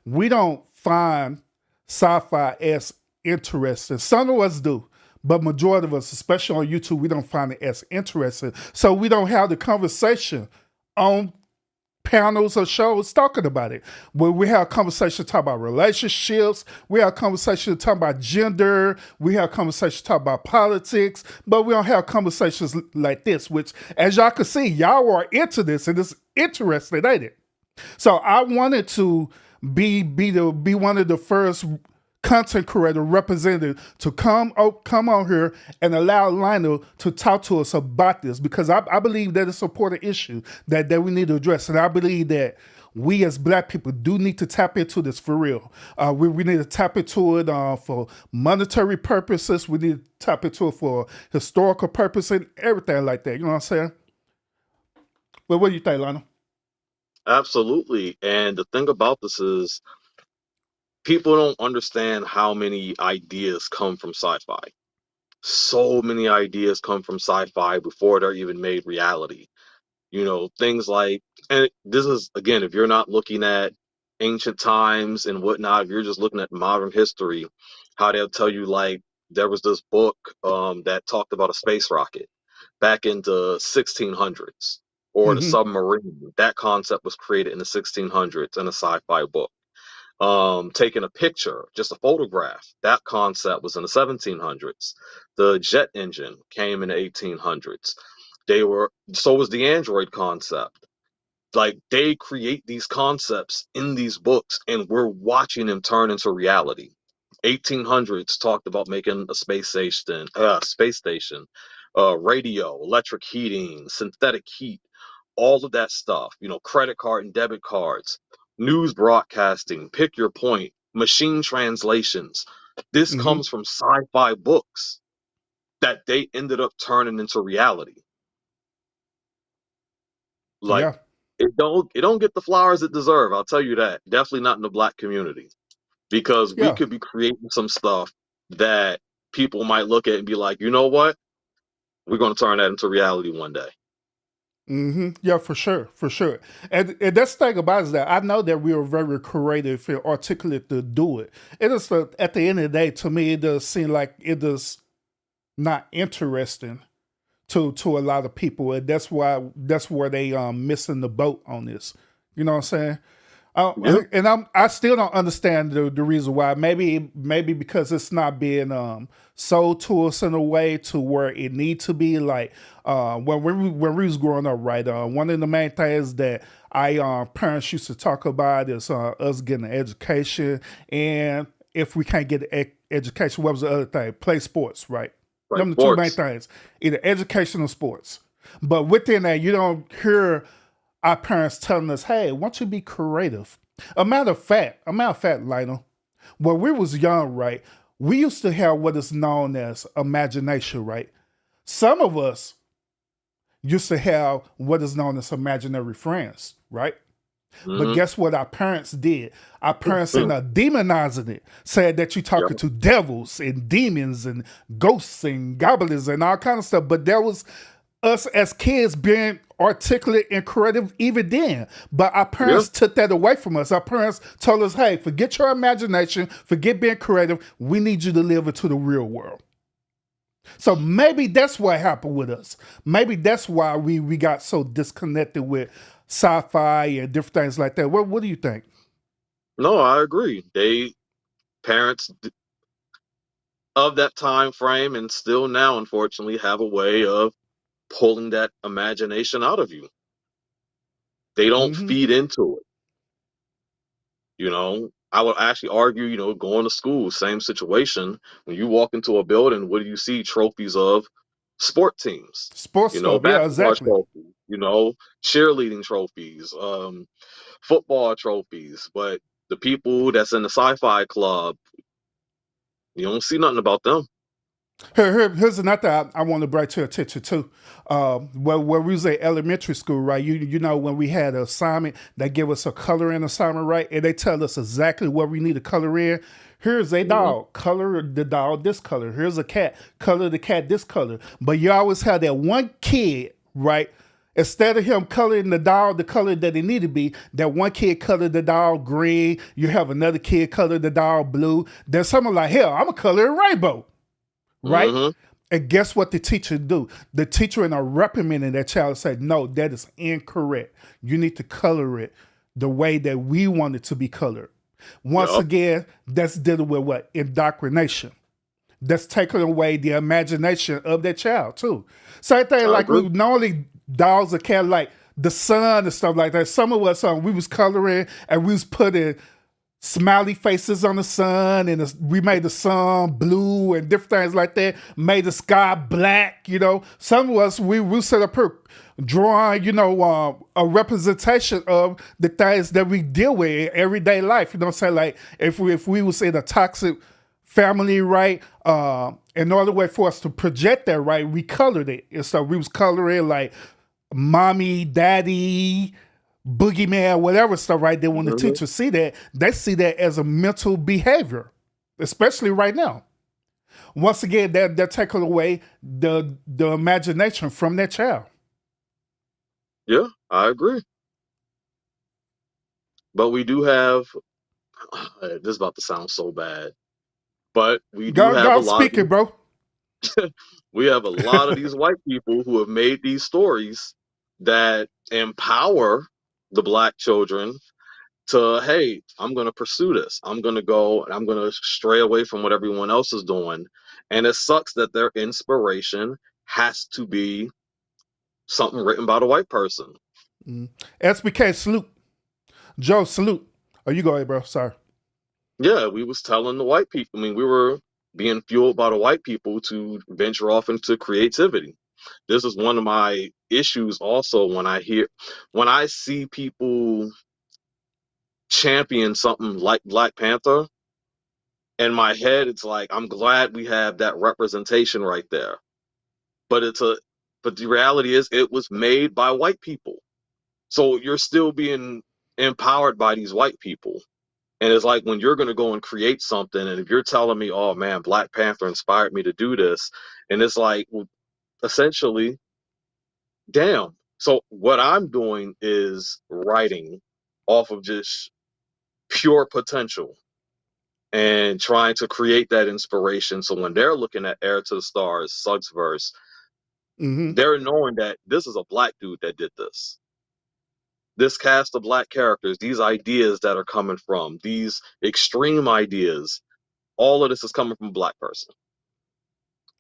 we don't find sci-fi as interesting. Some of us do. But majority of us, especially on YouTube, we don't find it as interesting. So we don't have the conversation on panels or shows talking about it. Where we have conversations talking about relationships, we have conversations talking about gender, we have conversations talking about politics, but we don't have conversations like this, which, as y'all can see, y'all are into this and it's interesting, ain't it? So I wanted to be one of the first content creator representative to come on here and allow Lionel to talk to us about this, because I believe that it's an important issue that we need to address. And I believe that we as Black people do need to tap into this for real. We need to tap into it for monetary purposes. We need to tap into it for historical purposes and everything like that. You know what I'm saying? Well, what do you think, Lionel? Absolutely. And the thing about this is people don't understand how many ideas come from sci-fi. So many ideas come from sci-fi before they're even made reality. Things like, and this is, again, if you're not looking at ancient times and whatnot, if you're just looking at modern history, how they'll tell you, like, there was this book that talked about a space rocket back in the 1600s, or the Mm-hmm. submarine. That concept was created in the 1600s in a sci-fi book. Taking a picture, just a photograph, that concept was in the 1700s. The jet engine came in the 1800s. So was the Android concept. Like, they create these concepts in these books and we're watching them turn into reality. 1800s talked about making a space station, radio, electric heating, synthetic heat, all of that stuff, credit card and debit cards, news broadcasting, pick your point, machine translations. This Mm-hmm. comes from sci-fi books that they ended up turning into reality. Like, Yeah. it don't get the flowers it deserve, I'll tell you that. Definitely not in the Black community. Because we Yeah. could be creating some stuff that people might look at and be like, you know what? We're going to turn that into reality one day. Mm-hmm. Yeah, for sure. And that's the thing about it is that I know that we are very creative and articulate to do it. It is at the end of the day, to me, it does seem like it does. not interesting to a lot of people, and that's where they missing the boat on this. You know what I'm saying? Yeah. And I still don't understand the reason why. Maybe because it's not being sold to us in a way to where it need to be. Like when we was growing up, right? One of the main things that I parents used to talk about is us getting an education, and if we can't get an education, what was the other thing? Play sports, right? Like Them the two main sports. things, either education or sports. But within that, you don't hear our parents telling us, "Hey, why don't you be creative?" A matter of fact, Lionel, when we was young, right, we used to have what is known as imagination, right? Some of us used to have what is known as imaginary friends, right? But Hmm. guess what our parents did? Our parents ended up demonizing it, said that you're Yeah. talking to devils and demons and ghosts and goblins and all kind of stuff. But there was us as kids being articulate and creative even then. But our Yeah. parents took that away from us. Our parents told us, hey, forget your imagination, forget being creative. We need you to live into the real world. So maybe that's what happened with us. Maybe that's why we got so disconnected with sci-fi and different things like that. What do you think? No, I agree. Parents of that time frame and still now, unfortunately, have a way of pulling that imagination out of you. They don't Hmm. feed into it. I would actually argue, going to school, same situation. When you walk into a building, what do you see? Trophies of sport teams, Sports stuff, yeah, basketball exactly. trophies, cheerleading trophies, football trophies. But the people that's in the sci-fi club, you don't see nothing about them. Here's another I want to bring to your attention too. Where we was at elementary school, right? You know when we had an assignment, they give us a coloring assignment, right? And they tell us exactly what we need to color in. Here's a Hmm. dog, color the dog this color. Here's a cat, color the cat this color. But you always have that one kid, right? Instead of him coloring the dog the color that it need to be, that one kid colored the dog green. You have another kid color the dog blue. Then someone like, hell, I'm gonna color it rainbow, right? Hmm. And guess what the teacher do? The teacher in a reprimanding that child said, no, that is incorrect. You need to color it the way that we want it to be colored. Once Yep. again, that's dealing with what? Indoctrination. That's taking away the imagination of that child too. Same thing I like we agree. normally dogs or cat like the sun and stuff like that. Some of us we was coloring and we was putting smiley faces on the sun, and we made the sun blue and different things like that. Made the sky black. Some of us we set up here drawing, a representation of the things that we deal with in everyday life. You know what I'm saying? Like if we was in a toxic family, right? In order way for us to project that, right, we colored it, and so we was coloring like mommy, daddy, boogeyman, whatever stuff, right there. When the Hmm. teachers see that, they see that as a mental behavior, especially right now. Once again, they're taking away the imagination from that child. Yeah, I agree. But we do have, this is about to sound so bad, but we do God, have a God lot of speaking, bro. we have a lot of these white people who have made these stories that empower the black children to, hey, I'm going to pursue this. I'm going to go and I'm going to stray away from what everyone else is doing. And it sucks that their inspiration has to be something written by the white person. Mm. SBK, salute. Joe, salute. Oh, you go ahead, bro. Sorry. Yeah, we was telling the white people. I mean, we were being fueled by the white people to venture off into creativity. This is one of my issues also when I see people champion something like Black Panther, in my head it's like I'm glad we have that representation right there. But but the reality is it was made by white people. So you're still being empowered by these white people. And it's like when you're going to go and create something, and if you're telling me, oh man, Black Panther inspired me to do this, and it's like, well, essentially, damn. So what I'm doing is writing off of just pure potential. and trying to create that inspiration. So when they're looking at Heir to the Stars, Suggsverse, Mm-hmm. they're knowing that this is a black dude that did this. This cast of black characters, these ideas that are coming from, these extreme ideas, all of this is coming from a black person.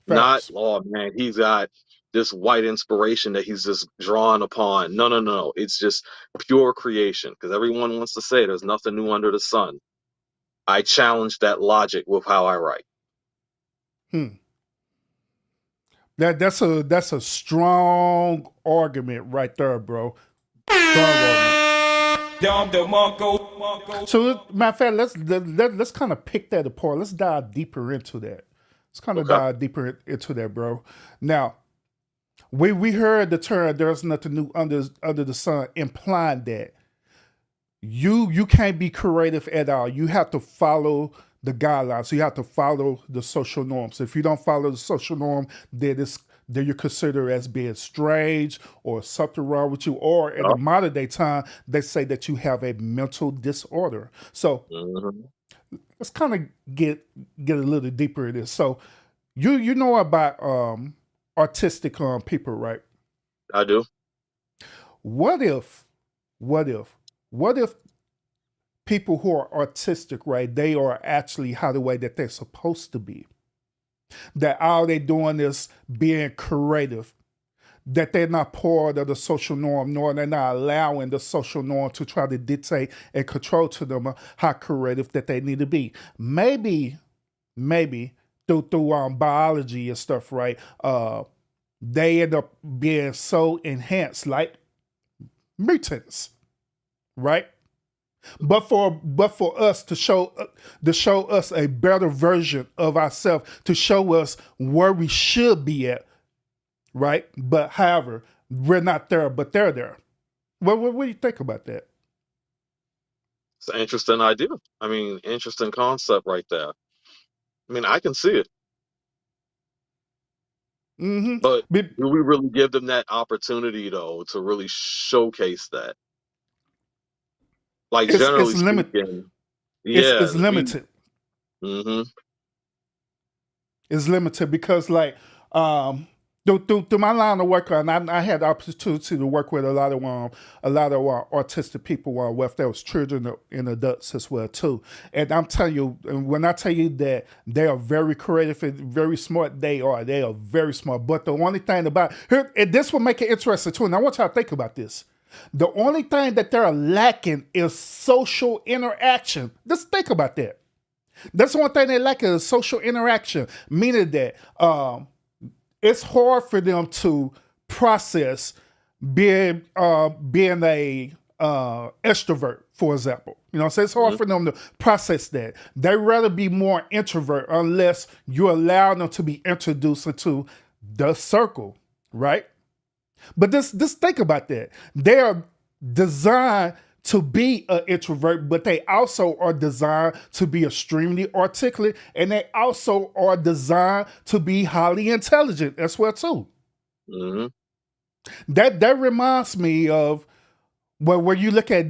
Not, Facts. oh man, he's got this white inspiration that he's just drawn upon. No, no, no. It's just pure creation because everyone wants to say there's nothing new under the sun. I challenge that logic with how I write. Hmm. That's a strong argument right there, bro. Strong argument. So, matter of fact, let's kind of pick that apart. Let's dive deeper into that. Let's kind of Okay. dive deeper into that, bro. Now, we heard the term "there's nothing new under the sun," implying that you can't be creative at all. You have to follow the guidelines. You have to follow the social norms. If you don't follow the social norm, then you're considered as being strange or something wrong with you. Or in the modern day time, they say that you have a mental disorder. So Mm-hmm. let's kind of get a little deeper in this. So you know about artistic people, right? I do. What if what if what if people who are artistic, right, they are actually how the way that they're supposed to be, that all they're doing is being creative, that they're not part of the social norm, nor they're not allowing the social norm to try to dictate and control to them how creative that they need to be. Maybe through biology and stuff, right, they end up being so enhanced like mutants, right? But for us to show us a better version of ourselves, to show us where we should be at, right? But however, we're not there, but they're there. What do you think about that? It's an interesting idea. I mean, interesting concept right there. I mean, I can see it, but Mm-hmm. do we really give them that opportunity though to really showcase that? Like It's generally limit. speaking, yeah, It's we. limited. Mm-hmm. Is limited because through my line of work, and I had the opportunity to work with a lot of autistic people with there was children and adults as well too. And I'm telling you, and when I tell you that they are very creative and very smart, they are very smart. But the only thing about here, and this will make it interesting too, and I want y'all to think about this. The only thing that they're lacking is social interaction. Just think about that. That's one thing they lack is social interaction, meaning that it's hard for them to process being a extrovert, for example. You know, so it's hard for them to process that. They rather be more introvert unless you allow them to be introduced into the circle, right? But just think about that. They are designed to be an introvert, but they also are designed to be extremely articulate, and they also are designed to be highly intelligent as well too. Mm-hmm. That reminds me of where you look at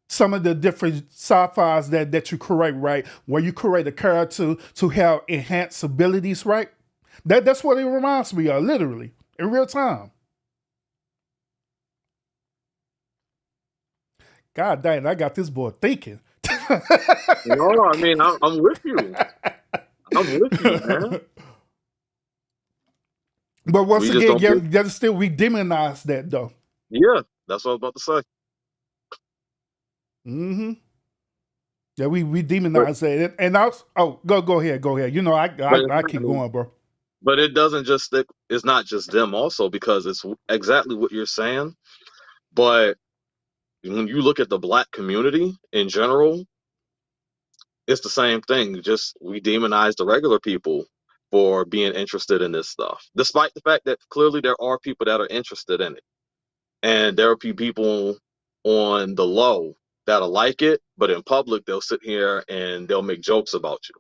some of the different sci-fis that you create, right? Where you create a character to have enhanced abilities, right? That's what it reminds me of, literally, in real time. God dang, I got this boy thinking. No, I mean, I'm with you. I'm with you, man. But once We just again, don't yeah, get. still we demonize that though. Yeah, that's what I was about to say. Mm-hmm. Yeah, we But demonize that, and also, go ahead. You know, but it's I not, I keep mean, going, bro. but it doesn't just stick. It's not just them also because it's exactly what you're saying. But when you look at the black community in general, it's the same thing. Just we demonize the regular people for being interested in this stuff, despite the fact that clearly there are people that are interested in it, and there are people on the low that'll like it, but in public they'll sit here and they'll make jokes about you.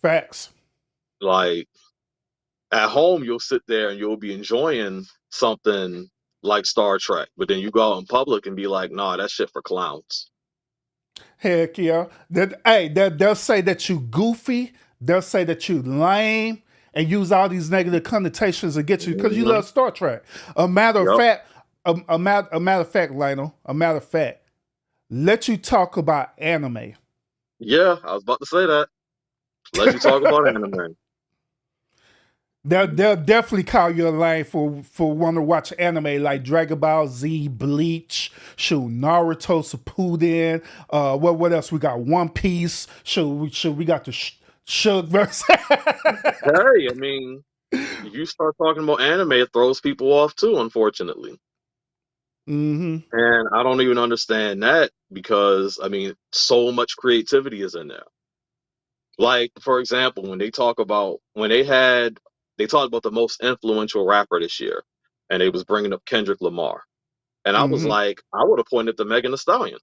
Facts. Like at home, you'll sit there and you'll be enjoying something like Star Trek, but then you go out in public and be like, "Nah, that shit for clowns." Heck yeah. They'll say that you goofy. They'll say that you lame, and use all these negative connotations against you because you Hmm. love Star Trek. A matter of Yep. fact, a matter of fact, Lionel. A matter of fact, let you talk about anime. Yeah, I was about to say that. Let you talk about anime. They'll definitely call you a lame for wanting to watch anime like Dragon Ball Z, Bleach, shoot Naruto, Shippuden. What else we got? One Piece. We got the Suggsverse. Hey, I mean, if you start talking about anime, it throws people off too, unfortunately. Mm-hmm. And I don't even understand that because I mean, so much creativity is in there. Like, for example, they talked about the most influential rapper this year, and they was bringing up Kendrick Lamar, and I was Mm-hmm. like, I would have pointed to Megan Thee Stallion,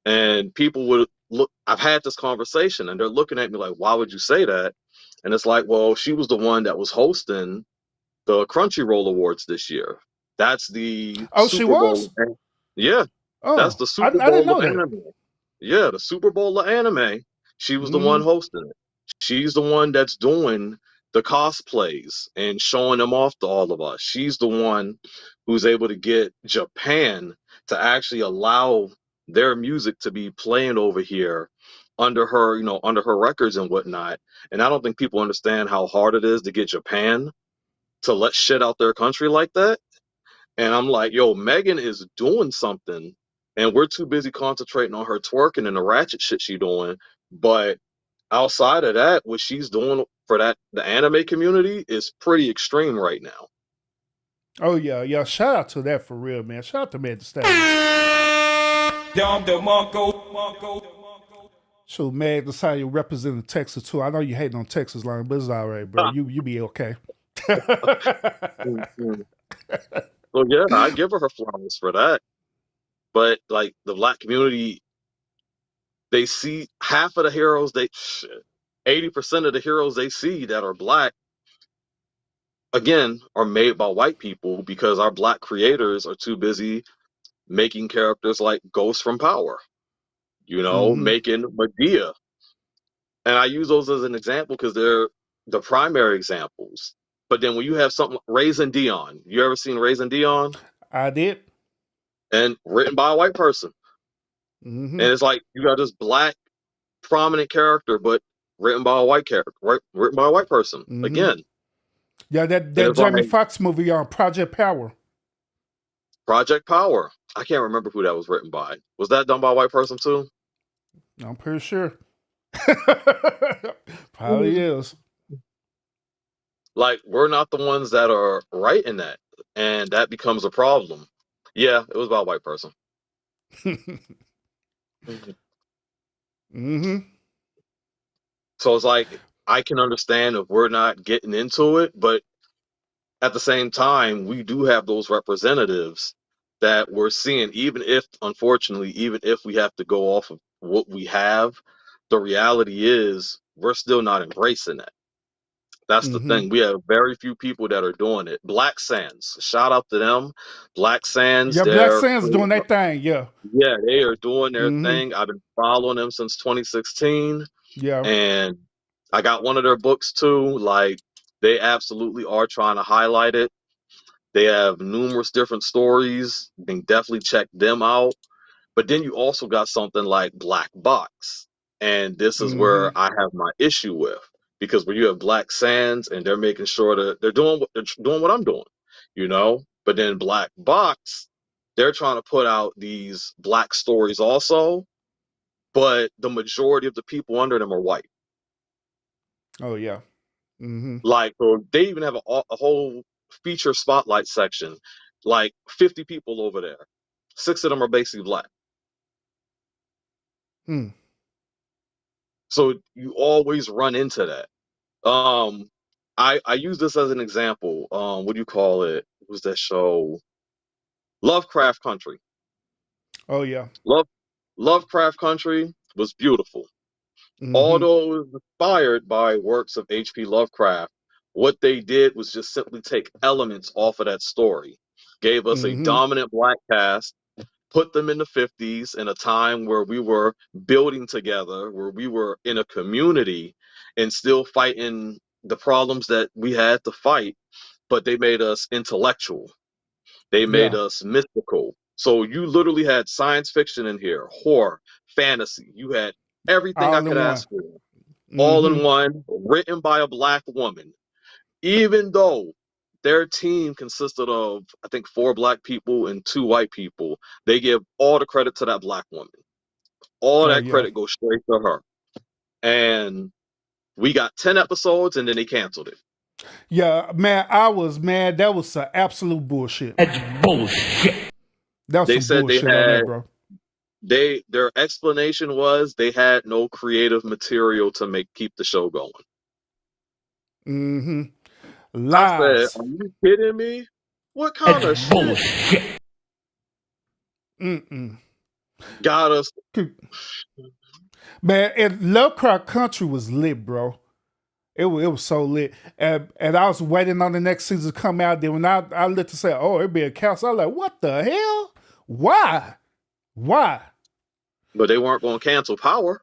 and people would look. I've had this conversation, and they're looking at me like, why would you say that? And it's like, well, she was the one that was hosting the Crunchyroll Awards this year. That's the Oh, she Super Bowl. was? Yeah, that's Oh, the I Super didn't Bowl know of that. anime. Yeah, the Super Bowl of anime. She was the one Mm-hmm. hosting it. She's the one that's doing the cosplays and showing them off to all of us. She's the one who's able to get Japan to actually allow their music to be playing over here under her, under her records and whatnot. And I don't think people understand how hard it is to get Japan to let shit out their country like that. And I'm like, yo, Megan is doing something, and we're too busy concentrating on her twerking and the ratchet shit she doing. But outside of that, what she's doing for the anime community is pretty extreme right now. Oh yeah, yeah. Shout out to that for real, man. Shout out to Megan Thee Stallion. So Meg decided you representing Texas too. I know you hating on Texas line, but it's all right, bro. You be okay. Mhm. So yeah, I give her flowers for that. But like the black community, they see half of the heroes 80% of the heroes they see that are black again are made by white people because our black creators are too busy making characters like Ghost from Power, Mm-hmm. making Medea. And I use those as an example because they're the primary examples. But then when you have something like Raisin Dion, you ever seen Raisin Dion? I did. And written by a white person. Mm-hmm. And it's like you got this black prominent character, but written by a white character, right? Written by a white person Mm-hmm. again. Yeah, that And that it's like Jamie Foxx movie on Project Power. Project Power. I can't remember who that was written by. Was that done by a white person too? I'm pretty sure. Probably Mhm. is. Like we're not the ones that are right in that, and that becomes a problem. Yeah, it was about a white person. Mhm. Mm-hmm. So it's like I can understand if we're not getting into it, but at the same time, we do have those representatives that we're seeing, even if, unfortunately, even if we have to go off of what we have, the reality is we're still not embracing that. That's the Mm-hmm. thing. We have very few people that are doing it. Black Sands, shout out to them. Black Sands, Yeah, Black Sands doing that thing. Yeah. yeah, they are doing their Mm-hmm. thing. I've been following them since 2016, Yeah. and I got one of their books too. Like, they absolutely are trying to highlight it. They have numerous different stories. You can definitely check them out. But then you also got something like Black Box. And this is Mm-hmm. where I have my issue with. Because when you have Black Sands and they're making sure that they're doing what I'm doing, But then Black Box, they're trying to put out these black stories also, but the majority of the people under them are white. Oh yeah. Mm-hmm. Like, so they even have a whole feature spotlight section, like 50 people over there. Six of them are basically black. Hmm. So you always run into that. Um, I use this as an example. What do you call it? What was that show? Lovecraft Country. Oh yeah. Love Lovecraft Country was beautiful. Mm-hmm. Although it was inspired by works of H.P. Lovecraft, what they did was just simply take elements off of that story. Gave us a Mm-hmm. dominant black cast, put them in the 50s in a time where we were building together, where we were in a community and still fighting the problems that we had to fight, but they made us intellectual. They made Yeah. us mystical. So you literally had science fiction in here, horror, fantasy. You had everything I All could in one. ask for, all Mm-hmm. in one, written by a black woman. Even though their team consisted of, I think, 4 black people and 2 white people, they give all the credit to that black woman. All Oh that yeah. credit goes straight to her. And we got 10 episodes and then they canceled it. Yeah, man, I was mad. That was some absolute bullshit. That's bullshit. That was They some said they bullshit on had that, bro. their explanation was they had no creative material to keep the show going. Mm-hmm. I said, Lies. are you kidding me? What kind of That's shit bullshit. Mm-mm. got us? Man, and Lovecraft Country was lit, bro. It was so lit. And I was waiting on the next season to come out. Then when I looked to say, oh, it'd be a council, I was like, what the hell? Why? Why? But they weren't going to cancel Power.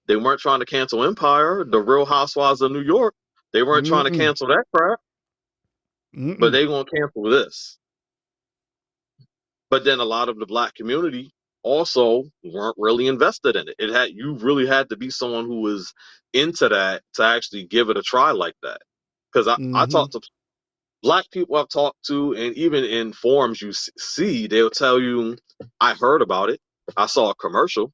They weren't trying to cancel Empire, The Real Housewives of New York. They weren't trying to Mm-mm. cancel that crap. But Mm-mm. they going to cancel this. But then a lot of the black community also weren't really invested in it. You really had to be someone who was into that to actually give it a try like that. Because I Mm-hmm. talked to black people I've talked to, and even in forums you see, they'll tell you, I heard about it. I saw a commercial.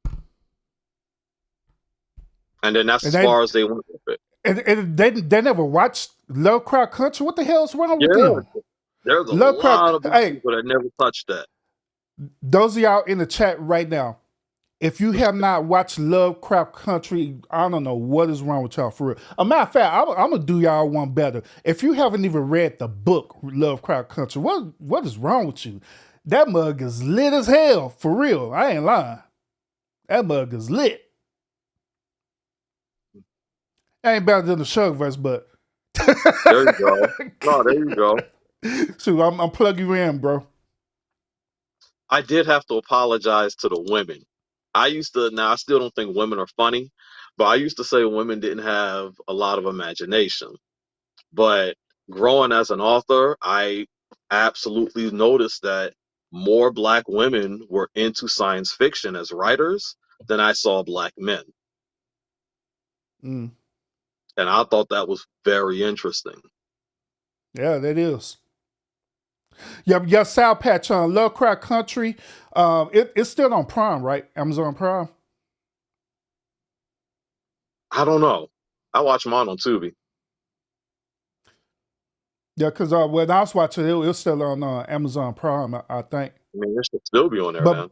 And then that's And as they far as they went with it. and they never watched Lovecraft Country. What the hell's wrong with Yeah, them? there's a lot Lovecraft. of black Hey, people that never touched that. those of y'all in the chat right now, if you have not watched Lovecraft Country, I don't know what is wrong with y'all for real. A matter of fact, I'm gonna do y'all one better. If you haven't even read the book Lovecraft Country, what is wrong with you? That mug is lit as hell, for real. I ain't lying. That mug is lit. Ain't better than the Suggsverse, but There you go. No, there you go. so I'm plugging you in, bro. I did have to apologize to the women. Now I still don't think women are funny, but I used to say women didn't have a lot of imagination. But growing as an author, I absolutely noticed that more black women were into science fiction as writers than I saw black men. Mm. And I thought that was very interesting. Yeah, that is. Yeah, Sour Patch on Lovecraft Country. It's still on Prime, right? Amazon Prime. I don't know. I watch mine on Tubi. Yeah, because when I was watching it, it was still on Amazon Prime, I think. I mean, it should still be on there, But man.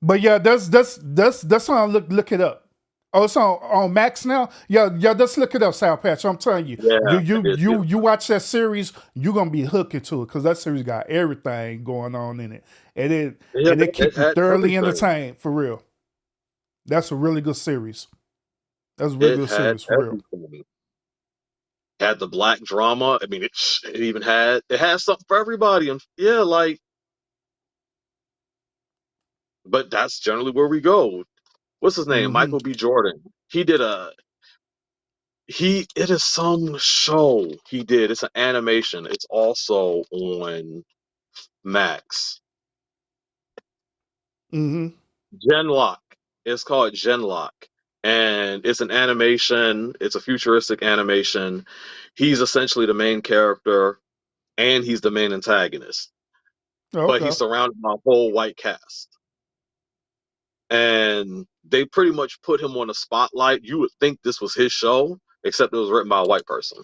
but yeah, that's on. Look it up. Oh, it's on Max now. Yeah, let's look it up, Sour Patch. I'm telling you, Yeah, you I you did you too. you watch that series, you're gonna be hooked into it because that series got everything going on in it, and Yeah, it it keep you had thoroughly everything. entertained for real. That's a really good series. That's a really It good had series for real. everything. It had the black drama. I mean, it even had something for everybody. And yeah, but that's generally where we go. What's his name? Mm-hmm. Michael B. Jordan. It is some show he did. It's an animation. It's also on Max. Mm-hmm. Genlock. It's called Genlock. And it's an animation. It's a futuristic animation. He's essentially the main character and he's the main antagonist. But Okay. he's surrounded by a whole white cast. And they pretty much put him on a spotlight. You would think this was his show, except it was written by a white person.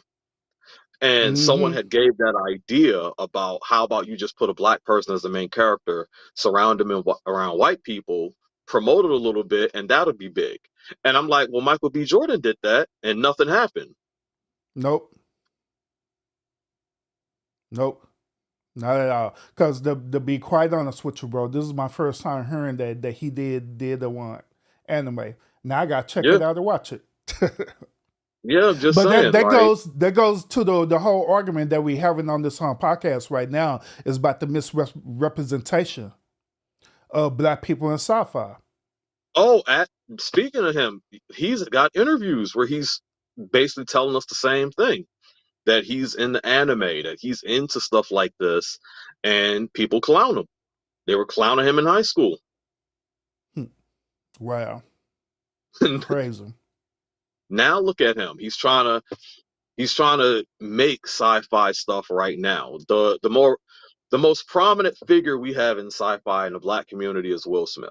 And someone Mm-hmm. had gave that idea about how about you just put a black person as the main character, surround him around white people, promote it a little bit, and that'll be big. And I'm like, well, Michael B. Jordan did that, and nothing happened. Nope. Nope. Not at all. Because to be quite honest with you, bro, this is my first time hearing that he did the one anime. Now I gotta check Yeah, it out and watch it. yeah, I'm just But saying, that like, goes to the whole argument that we having on this podcast right now is about the misrepresentation black people in sci-fi. Oh, speaking of him, he's got interviews where he's basically telling us the same thing, that he's in the anime, that he's into stuff like this, and people clown him. They were clowning him in high school. Wow, crazy. Now look at him. He's trying to make sci-fi stuff right now. The most prominent figure we have in sci-fi in the black community is Will Smith.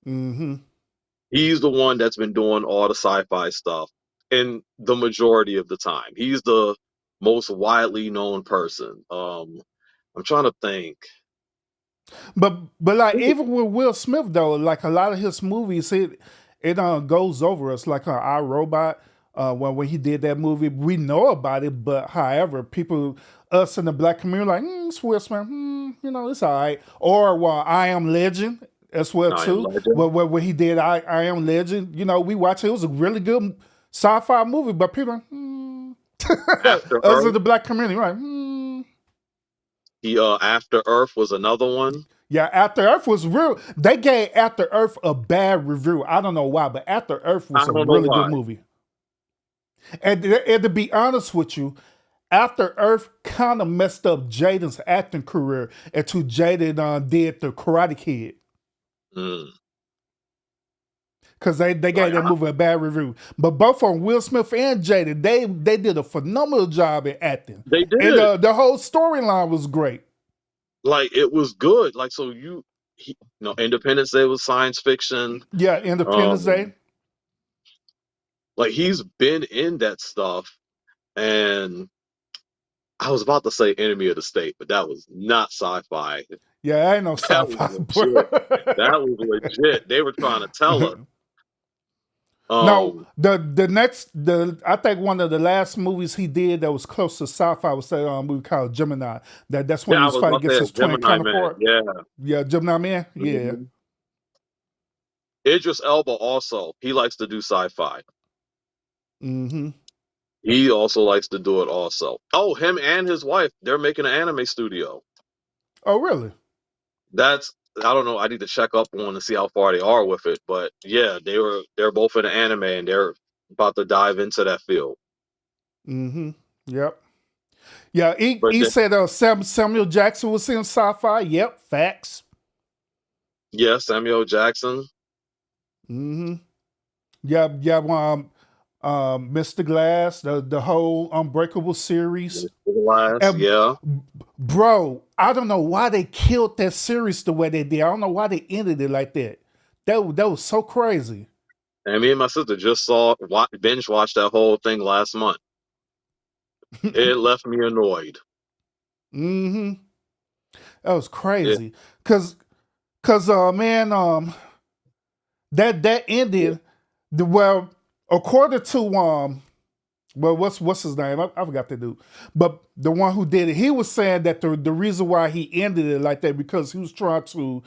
Mm-hmm. He's the one that's been doing all the sci-fi stuff in the majority of the time. He's the most widely known person. I'm trying to think. But like even with Will Smith though, like a lot of his movies, it goes over us. Like I Robot, when he did that movie, we know about it. But however, people, us in the black community, like it's Will Smith, it's all right. Or well, I Am Legend as well I Am too. Legend. Well, when he did I Am Legend, we watched it. It was a really good sci-fi movie, but people, After us in Earth. the black community, right? After Earth was another one. Yeah, After Earth was real. They gave After Earth a bad review. I don't know why, but After Earth was I a don't know really why. good movie. And to be honest with you, After Earth kind of messed up Jaden's acting career until Jaden did the Karate Kid. Mm. Because they gave that movie a bad review. But both on Will Smith and Jaden, they did a phenomenal job in acting. They did. And the whole storyline was great. Like it was good. Like so Independence Day was science fiction. Yeah, Independence Day. Like he's been in that stuff, and I was about to say Enemy of the State, but that was not sci-fi. Yeah, I ain't no That was sci-fi. legit. That was legit. They were trying to tell us. No, I think one of the last movies he did that was close to sci-fi was that movie called Gemini. That's when he was fighting against his twin counterpart. Yeah, Gemini Man. Yeah. Mm-hmm. Idris Elba also, he likes to do sci-fi. Mm-hmm. He also likes to do it also. Oh, him and his wife, they're making an anime studio. Oh, really? I don't know. I need to check up on and see how far they are with it. But yeah, they're both in the anime and they're about to dive into that field. Mm-hmm. Yep. Yeah, he said Samuel Jackson was in sci-fi. Yep, facts. Yeah, Samuel Jackson. Mm-hmm. Yeah, Mr. Glass, the whole Unbreakable series. Yeah. Bro, I don't know why they killed that series the way they did. I don't know why they ended it like that. That was so crazy. And me and my sister just binge watched that whole thing last month. It left me annoyed. Mm-hmm. That was crazy. Cause man, that ended according to what's his name? I forgot the dude. But the one who did it, he was saying that the reason why he ended it like that because he was trying to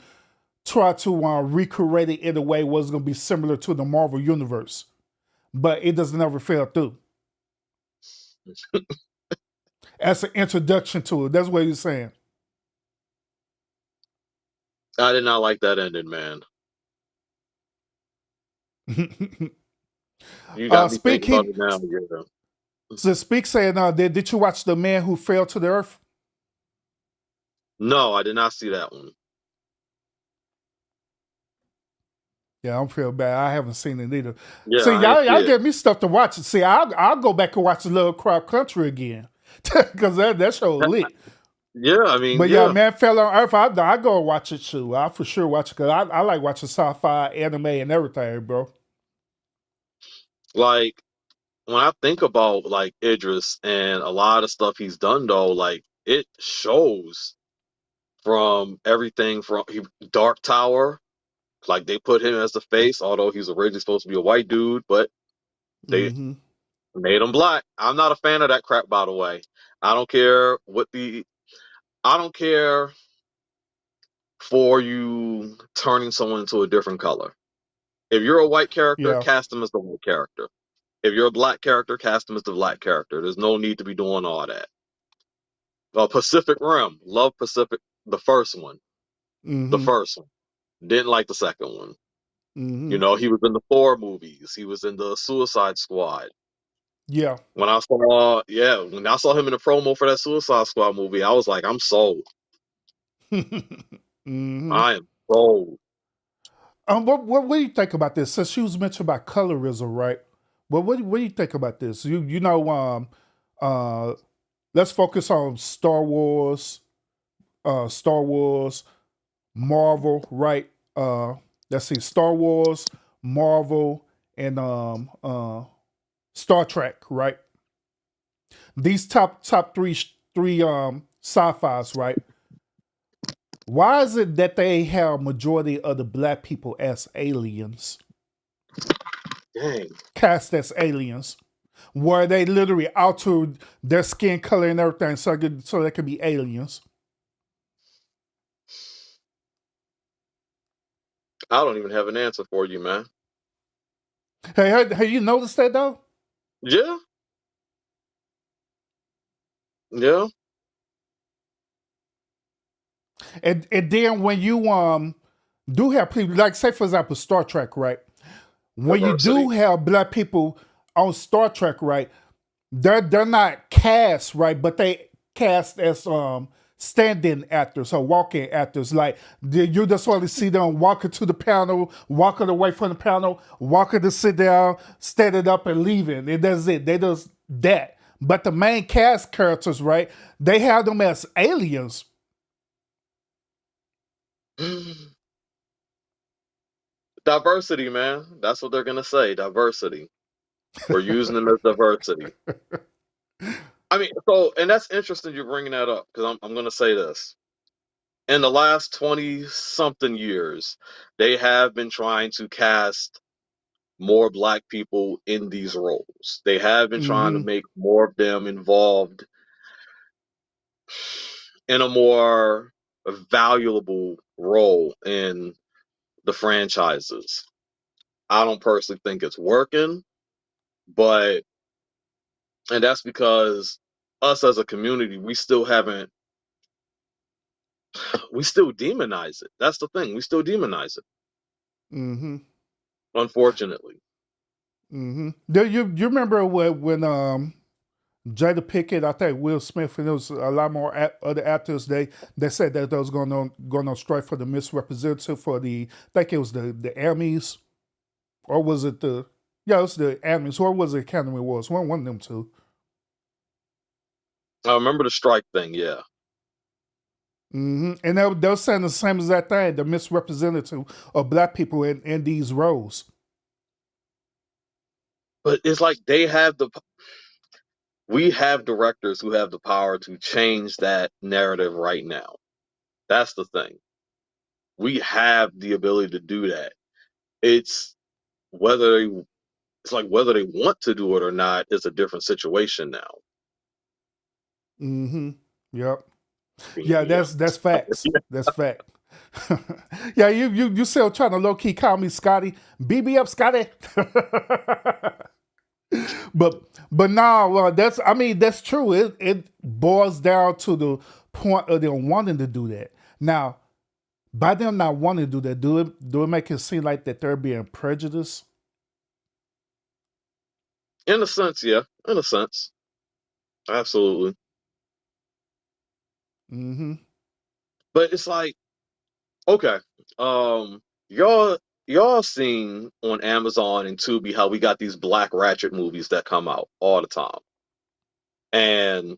recreate it in a way was going to be similar to the Marvel universe, but it doesn't ever fell through. As an introduction to it, that's what he was saying. I did not like that ending, man. You got me thinking about it now. Yeah. So Speak saying, did you watch The Man Who Fell to the Earth? No, I did not see that one. Yeah, I'm feeling bad. I haven't seen it either. Yeah, see, y'all get me stuff to watch. See, I'll go back and watch Little Crowd Country again because that show lit. Yeah, I mean, but yeah, Man Fell on Earth. I go and watch it too. I for sure watch it because I like watching sci-fi, anime, and everything, bro. Like when I think about like Idris and a lot of stuff he's done, though, like it shows from everything from Dark Tower. Like they put him as the face, although he's originally supposed to be a white dude, but they made him black. I'm not a fan of that crap, by the way. I don't care for you turning someone into a different color. If you're a white character, cast him as the white character. If you're a black character, cast him as the black character. There's no need to be doing all that. Pacific Rim, love Pacific, the first one. The first one. Didn't like the second one. Mm-hmm. You know, he was in the Thor movies. He was in the Suicide Squad. Yeah. When I saw him in the promo for that Suicide Squad movie, I was like, I'm sold. Mm-hmm. I am sold. What do you think about this? Since you was mentioned about colorism, right? Well, what do you think about this? Uh, let's focus on Star Wars, Marvel, right? Let's see, Star Wars, Marvel, and Star Trek, right? These top three sci-fi's, right? Why is it that they have majority of the black people as aliens, Dang. cast as aliens, where they literally altered their skin color and everything so they could be aliens? I don't even have an answer for you, man. Hey, have you noticed that though? Yeah. Yeah. And then when you do have people like, say for example, Star Trek, right? When you do Diversity. have black people on Star Trek, right? They're not cast, right, but they cast as stand-in actors or walk-in actors. Like you just want to see them walking to the panel, walking away from the panel, walking to sit down, standing up and leaving. And that's it. They just that. But the main cast characters, right? They have them as aliens. Diversity, man. That's what they're gonna say. Diversity. We're using them as diversity. I mean, and that's interesting you're bringing that up because I'm gonna say this. In the last 20 something years, they have been trying to cast more black people in these roles. They have been trying to Mm-hmm. make more of them involved in a more valuable role in the franchises. I don't personally think it's working, but and that's because us as a community, we still demonize it. That's the thing. We still demonize it, Mm-hmm. unfortunately. Mm-hmm. Do you remember when Jada Pickett, I think Will Smith, and there was a lot more other actors. They said that they was going on strike for the misrepresentative for I think it was the Emmys, or was it it was the Emmys, or was it Academy Awards? One of them two. I remember the strike thing, yeah. Mm-hmm. And they were saying the same exact thing, the misrepresentative of black people in these roles. But it's like we have directors who have the power to change that narrative right now. That's the thing. We have the ability to do that. It's whether they, it's like whether they want to do it or not is a different situation now. Mm-hmm. Yep. Yeah, Yeah. that's facts. That's fact. Yeah, you still trying to low key call me Scotty. BB up, Scotty. but no, well, that's true. It boils down to the point of them wanting to do that. Now, by them not wanting to do that, do it make it seem like that they're being prejudiced? In a sense, yeah. In a sense. Absolutely. Mm-hmm. But it's like, okay. Um y'all seen on Amazon and Tubi how we got these Black Ratchet movies that come out all the time. And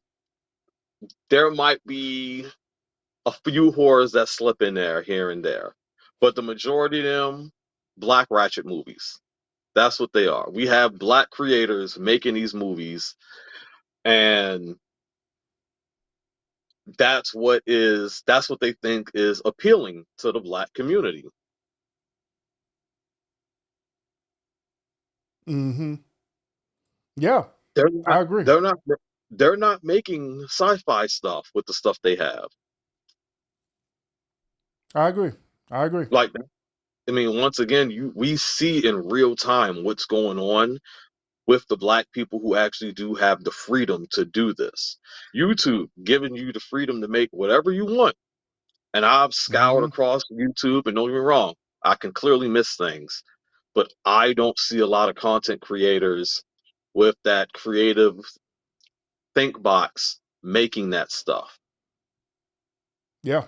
there might be a few horrors that slip in there here and there. But the majority of them, Black Ratchet movies. That's what they are. We have black creators making these movies, and that's what they think is appealing to the black community. Mm-hmm. Yeah, They're I not agree. they're not they're not making sci-fi stuff with the stuff they have. I agree. I agree. Like, I mean, once again, we see in real time what's going on with the black people who actually do have the freedom to do this. YouTube giving you the freedom to make whatever you want, And I've scoured Mm-hmm. across YouTube, and don't get me wrong, I can clearly miss things, but I don't see a lot of content creators with that creative think box making that stuff. Yeah.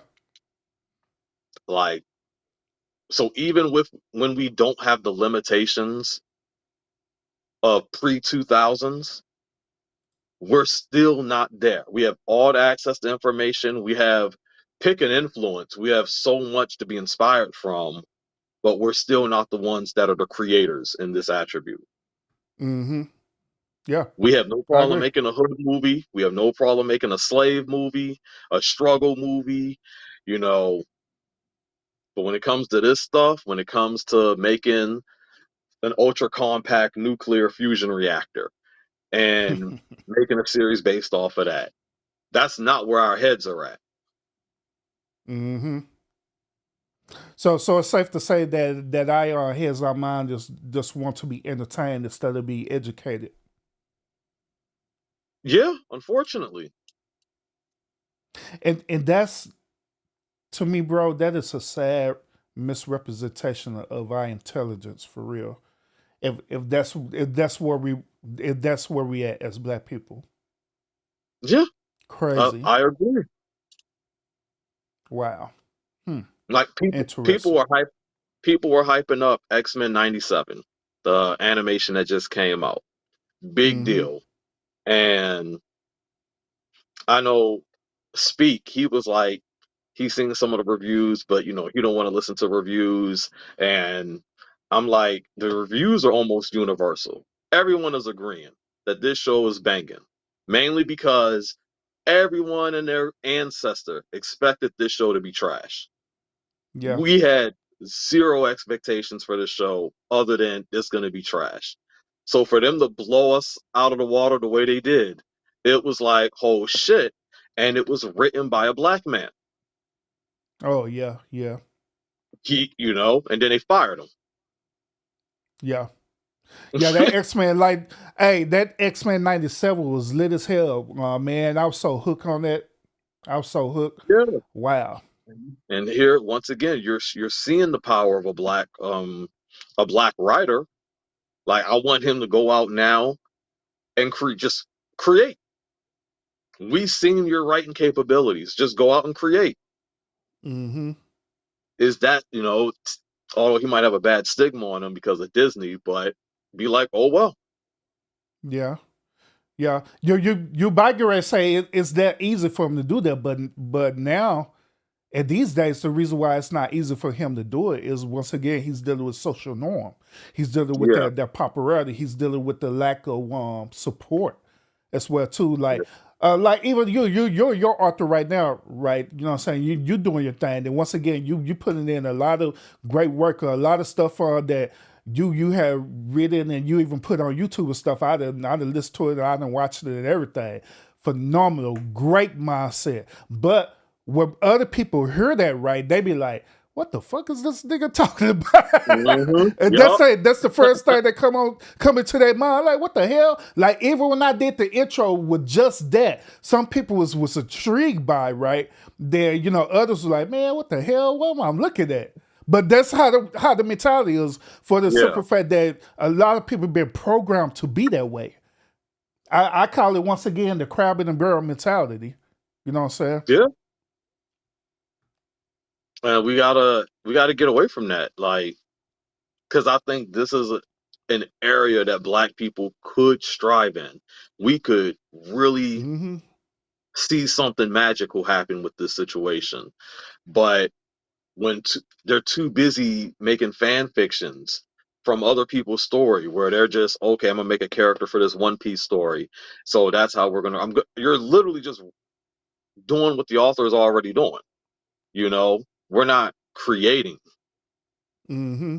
Like, so even with when we don't have the limitations of pre 2000s, we're still not there. We have all the access to information. We have pick and influence. We have so much to be inspired from, but we're still not the ones that are the creators in this attribute. Mm-hmm. Yeah. We have no I problem agree. making a hood movie. We have no problem making a slave movie, a struggle movie, you know. But when it comes to this stuff, when it comes to making an ultra compact nuclear fusion reactor and making a series based off of that, that's not where our heads are at. Mm-hmm. So it's safe to say that our heads, our mind just want to be entertained instead of be educated. Yeah, unfortunately. And that's, to me, bro, that is a sad misrepresentation of our intelligence for real. If that's where we at as black people. Yeah, Crazy. I agree. Wow. Hmm. Like people Interesting. were people were hyping up X-Men 97, the animation that just came out. Big Mm-hmm. deal. And I know Speak, he was like, he's seen some of the reviews, but he don't want to listen to reviews. And I'm like, the reviews are almost universal. Everyone is agreeing that this show is banging, mainly because everyone and their ancestor expected this show to be trash. Yeah. We had zero expectations for this show other than it's going to be trash. So for them to blow us out of the water the way they did, it was like, oh shit. And it was written by a black man. Oh yeah. Yeah. And then they fired him. Yeah. Yeah, that X-Men, like, hey, that X-Men 97 was lit as hell. Man, I was so hooked on that. I was so hooked. Yeah. Wow. And here, once again, you're seeing the power of a black writer. Like, I want him to go out now and just create. We've seen your writing capabilities. Just go out and create. Mm-hmm. Is that, although he might have a bad stigma on him because of Disney, but be like, oh well. Yeah. Yeah. You by your say it's that easy for him to do that, but now, and these days, the reason why it's not easy for him to do it is, once again, he's dealing with social norm. He's dealing with Yeah. that popularity. He's dealing with the lack of support as well too. Yeah. Like even you're your author right now, right? You know what I'm saying? You doing your thing, and once again, you putting in a lot of great work, a lot of stuff that you have written and you even put on YouTube and stuff. I done listened to it, I done watched it and everything. Phenomenal, great mindset, but when other people hear that, right, they be like, "What the fuck is this nigga talking about?" And Yup. that's the first thing that come into their mind. Like, what the hell? Like, even when I did the intro with just that, some people was intrigued by, right. There, others were like, "Man, what the hell? What am I looking at?" But that's how the mentality is, for the Yeah. simple fact that a lot of people been programmed to be that way. I call it, once again, the crab in the barrel mentality. You know what I'm saying? Yeah. And we gotta get away from that. Like, because I think this is an area that black people could strive in. We could really Mm-hmm. see something magical happen with this situation. But when they're too busy making fan fictions from other people's story, where they're just, okay, I'm gonna make a character for this One Piece story, so that's how we're gonna. You're literally just doing what the author is already doing. We're not creating. Mm-hmm.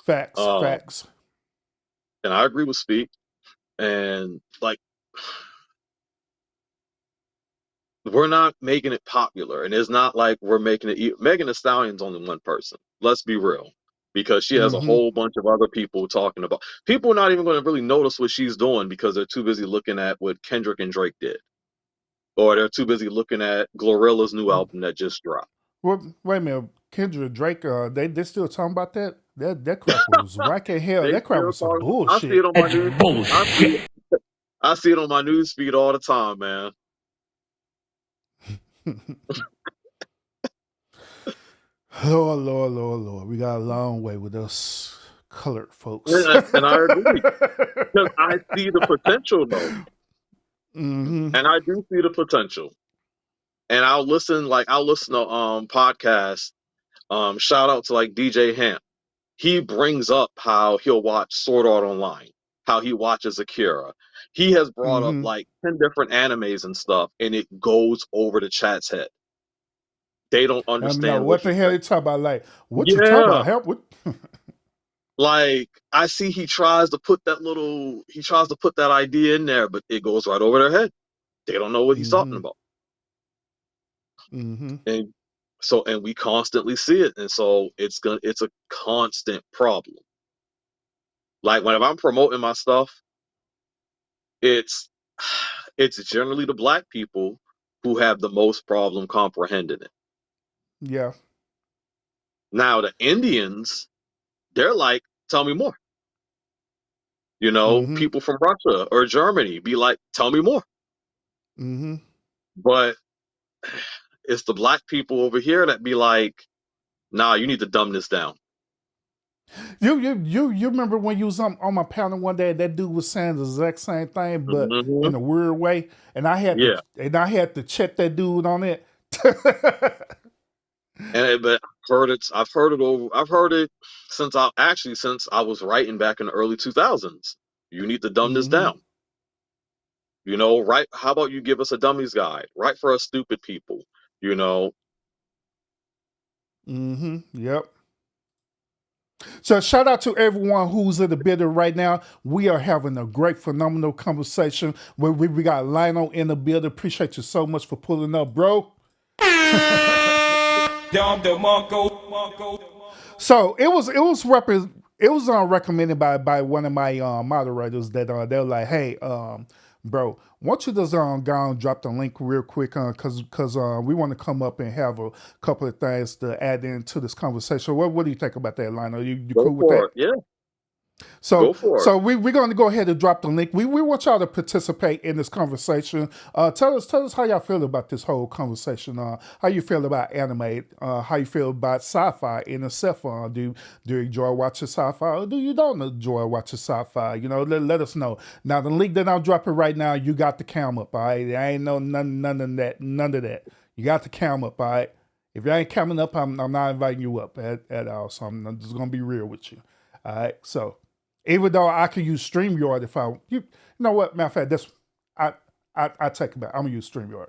Facts, Um, facts. and I agree with Speak. And like, we're not making it popular, and it's not like we're making it. Megan Thee Stallion's only one person. Let's be real, because she has a Mm-hmm. whole bunch of other people talking about. People are not even going to really notice what she's doing because they're too busy looking at what Kendrick and Drake did. or they're too busy looking at Glorilla's new album that just dropped. Well, wait a minute, Kendra Drake. They still talking about that? That crap was whack as hell. They That crap still was some talking. I see it bullshit. on my news. I see it on my news feed all the time, man. Lord, Lord, Lord, Lord. We got a long way with us colored folks. And I agree because I see the potential though, Mm-hmm. and I do see the potential. And I'll listen to podcasts. Shout out to like DJ Hamp. He brings up how he'll watch Sword Art Online, how he watches Akira. He has brought up Mm-hmm. like 10 different animes and stuff, and it goes over the chat's head. They don't No, understand what what the he's hell saying. you talking about? Like, what you talking Yeah. about? Help with Like I see he tries to put that idea in there, but it goes right over their head. They don't know what he's talking Mm-hmm. about. Mm-hmm. And we constantly see it. And so it's a constant problem. Like whenever I'm promoting my stuff, it's it's generally the black people who have the most problem comprehending it. Yeah. Now the Indians, they're like, tell me more. Mm-hmm. People from Russia or Germany be like, tell me more. Mm-hmm. But it's the black people over here that be like, nah, you need to dumb this down. You remember when you was on my panel one day? That dude was saying the exact same thing, but Hmm. in a weird way, and I had Yeah. to check that dude on it. But I've heard it since I was writing back in the early 2000s. You need to dumb this Mm-hmm. down. Right? How about you give us a dummies guide? Right for us stupid people, you know? Mm-hmm. Yep. So shout out to everyone who's in the building right now. We are having a great, phenomenal conversation. We got Lionel in the building. Appreciate you so much for pulling up, bro. So it was recommended by one of my moderators that they're like, hey, bro, why don't you just go and drop the link real quick because we want to come up and have a couple of things to add into this conversation. What do you think about that, Lionel? You Go cool with for that? it. Yeah, go So, for it. so we're going to go ahead and drop the link. We want y'all to participate in this conversation. Tell us how y'all feel about this whole conversation. How you feel about anime? How you feel about sci-fi in itself? Do you enjoy watching sci-fi, or do you don't enjoy watching sci-fi? Let us know. Now, the link that I'm dropping right now, you got the cam up. All right, I ain't none of that. You got the cam up. All right. If you ain't coming up, I'm not inviting you up at all. So I'm just gonna be real with you. All right. So even though I could use StreamYard if you know what, matter of fact, that's I take it back. I'm gonna use StreamYard.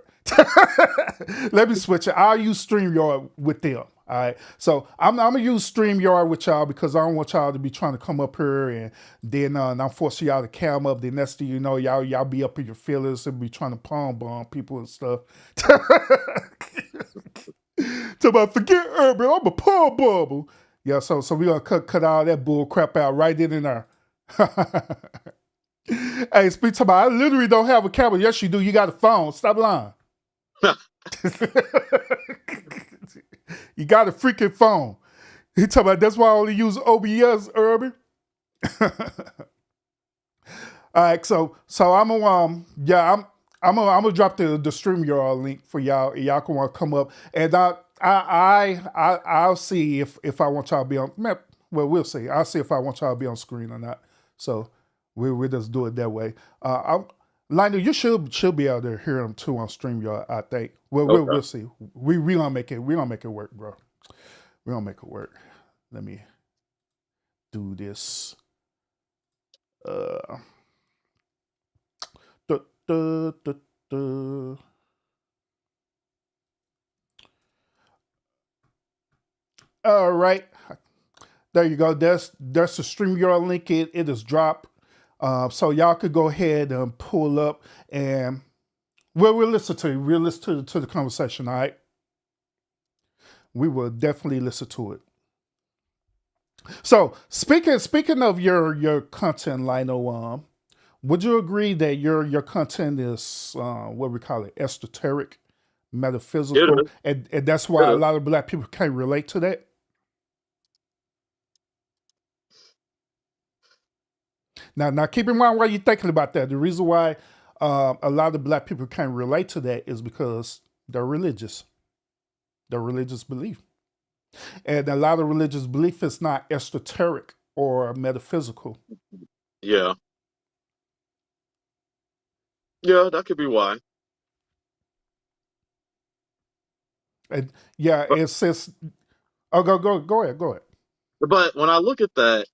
Let me switch it. I'll use StreamYard with them. All right. So I'm gonna use StreamYard with y'all because I don't want y'all to be trying to come up here and then I'm forcing y'all to cam up. The next thing you know, y'all be up in your feelings and be trying to palm bomb people and stuff. Talk about forget urban, I'm a palm bubble. Yeah, so we gonna cut all that bull crap out right then and there. Hey, speak to me. I literally don't have a camera. Yes, you do. You got a phone. Stop lying. You got a freaking phone. He talking about that's why I only use OBS, Urban. All right, so I'm gonna I'm gonna drop the StreamYard link for y'all. Y'all can want to come up, and I'll see if I want y'all to be on. Well, we'll see. I'll see if I want y'all to be on screen or not. So we'll just do it that way. Lionel, you should be able to hear them too on StreamYard. I think. Well, Okay. we'll see. We gonna make it. We gonna make it work, bro. We gonna make it work. Let me do this. Duh, duh, duh. All right, there you go. There's the StreamYard link. It is dropped, so y'all could go ahead and pull up, and we'll listen to you. We'll listen to the conversation. All right, we will definitely listen to it. So speaking of your content, Lionel, Would you agree that your content is what we call it, esoteric, It metaphysical, is. and that's It why a is. lot of black people can't relate to that? Now, keep in mind while you're thinking about that. The reason why a lot of black people can't relate to that is because they're religious. Their religious belief, and a lot of religious belief is not esoteric or metaphysical. Yeah. Yeah, that could be why. And yeah, But it says, oh, go ahead. but when I look at that,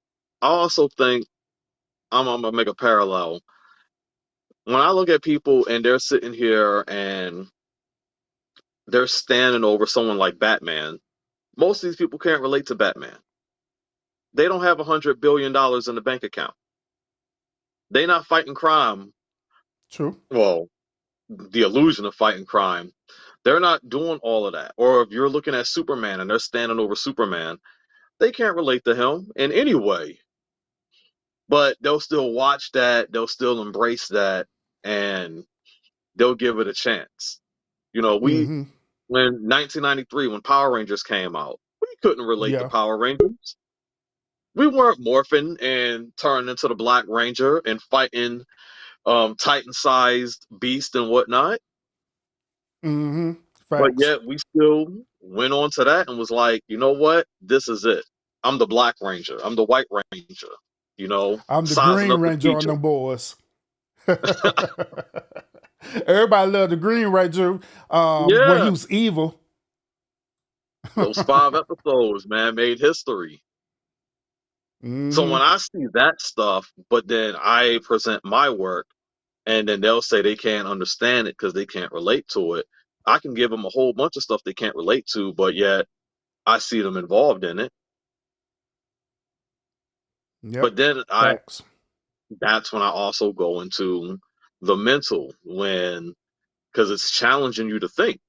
I also think I'm gonna make a parallel. When I look at people and they're sitting here and they're standing over someone like Batman, most of these people can't relate to Batman. They don't have $100 billion in the bank account. They're not fighting crime. True. Well, the illusion of fighting crime. They're not doing all of that. Or if you're looking at Superman and they're standing over Superman, they can't relate to him in any way. But they'll still watch that, they'll still embrace that, and they'll give it a chance. You know, we Mm-hmm. when 1993, when Power Rangers came out, we couldn't relate to Yeah. Power Rangers. We weren't morphing and turning into the Black Ranger and fighting Titan-sized beast and whatnot. Mm-hmm. But Facts. yet we still went on to that and was like, you know what? This is it. I'm the Black Ranger. I'm the White Ranger. You know, I'm the sizing Green up the Ranger on feature. them boys. Everybody loved the Green Ranger when he Yeah, was evil. those 5 episodes, man, made history. So Mm-hmm. when I see that stuff, but then I present my work, and then they'll say they can't understand it because they can't relate to it. I can give them a whole bunch of stuff they can't relate to, but yet I see them involved in it. Yep. But then Facts. that's when I also go into the mental when because it's challenging you to think.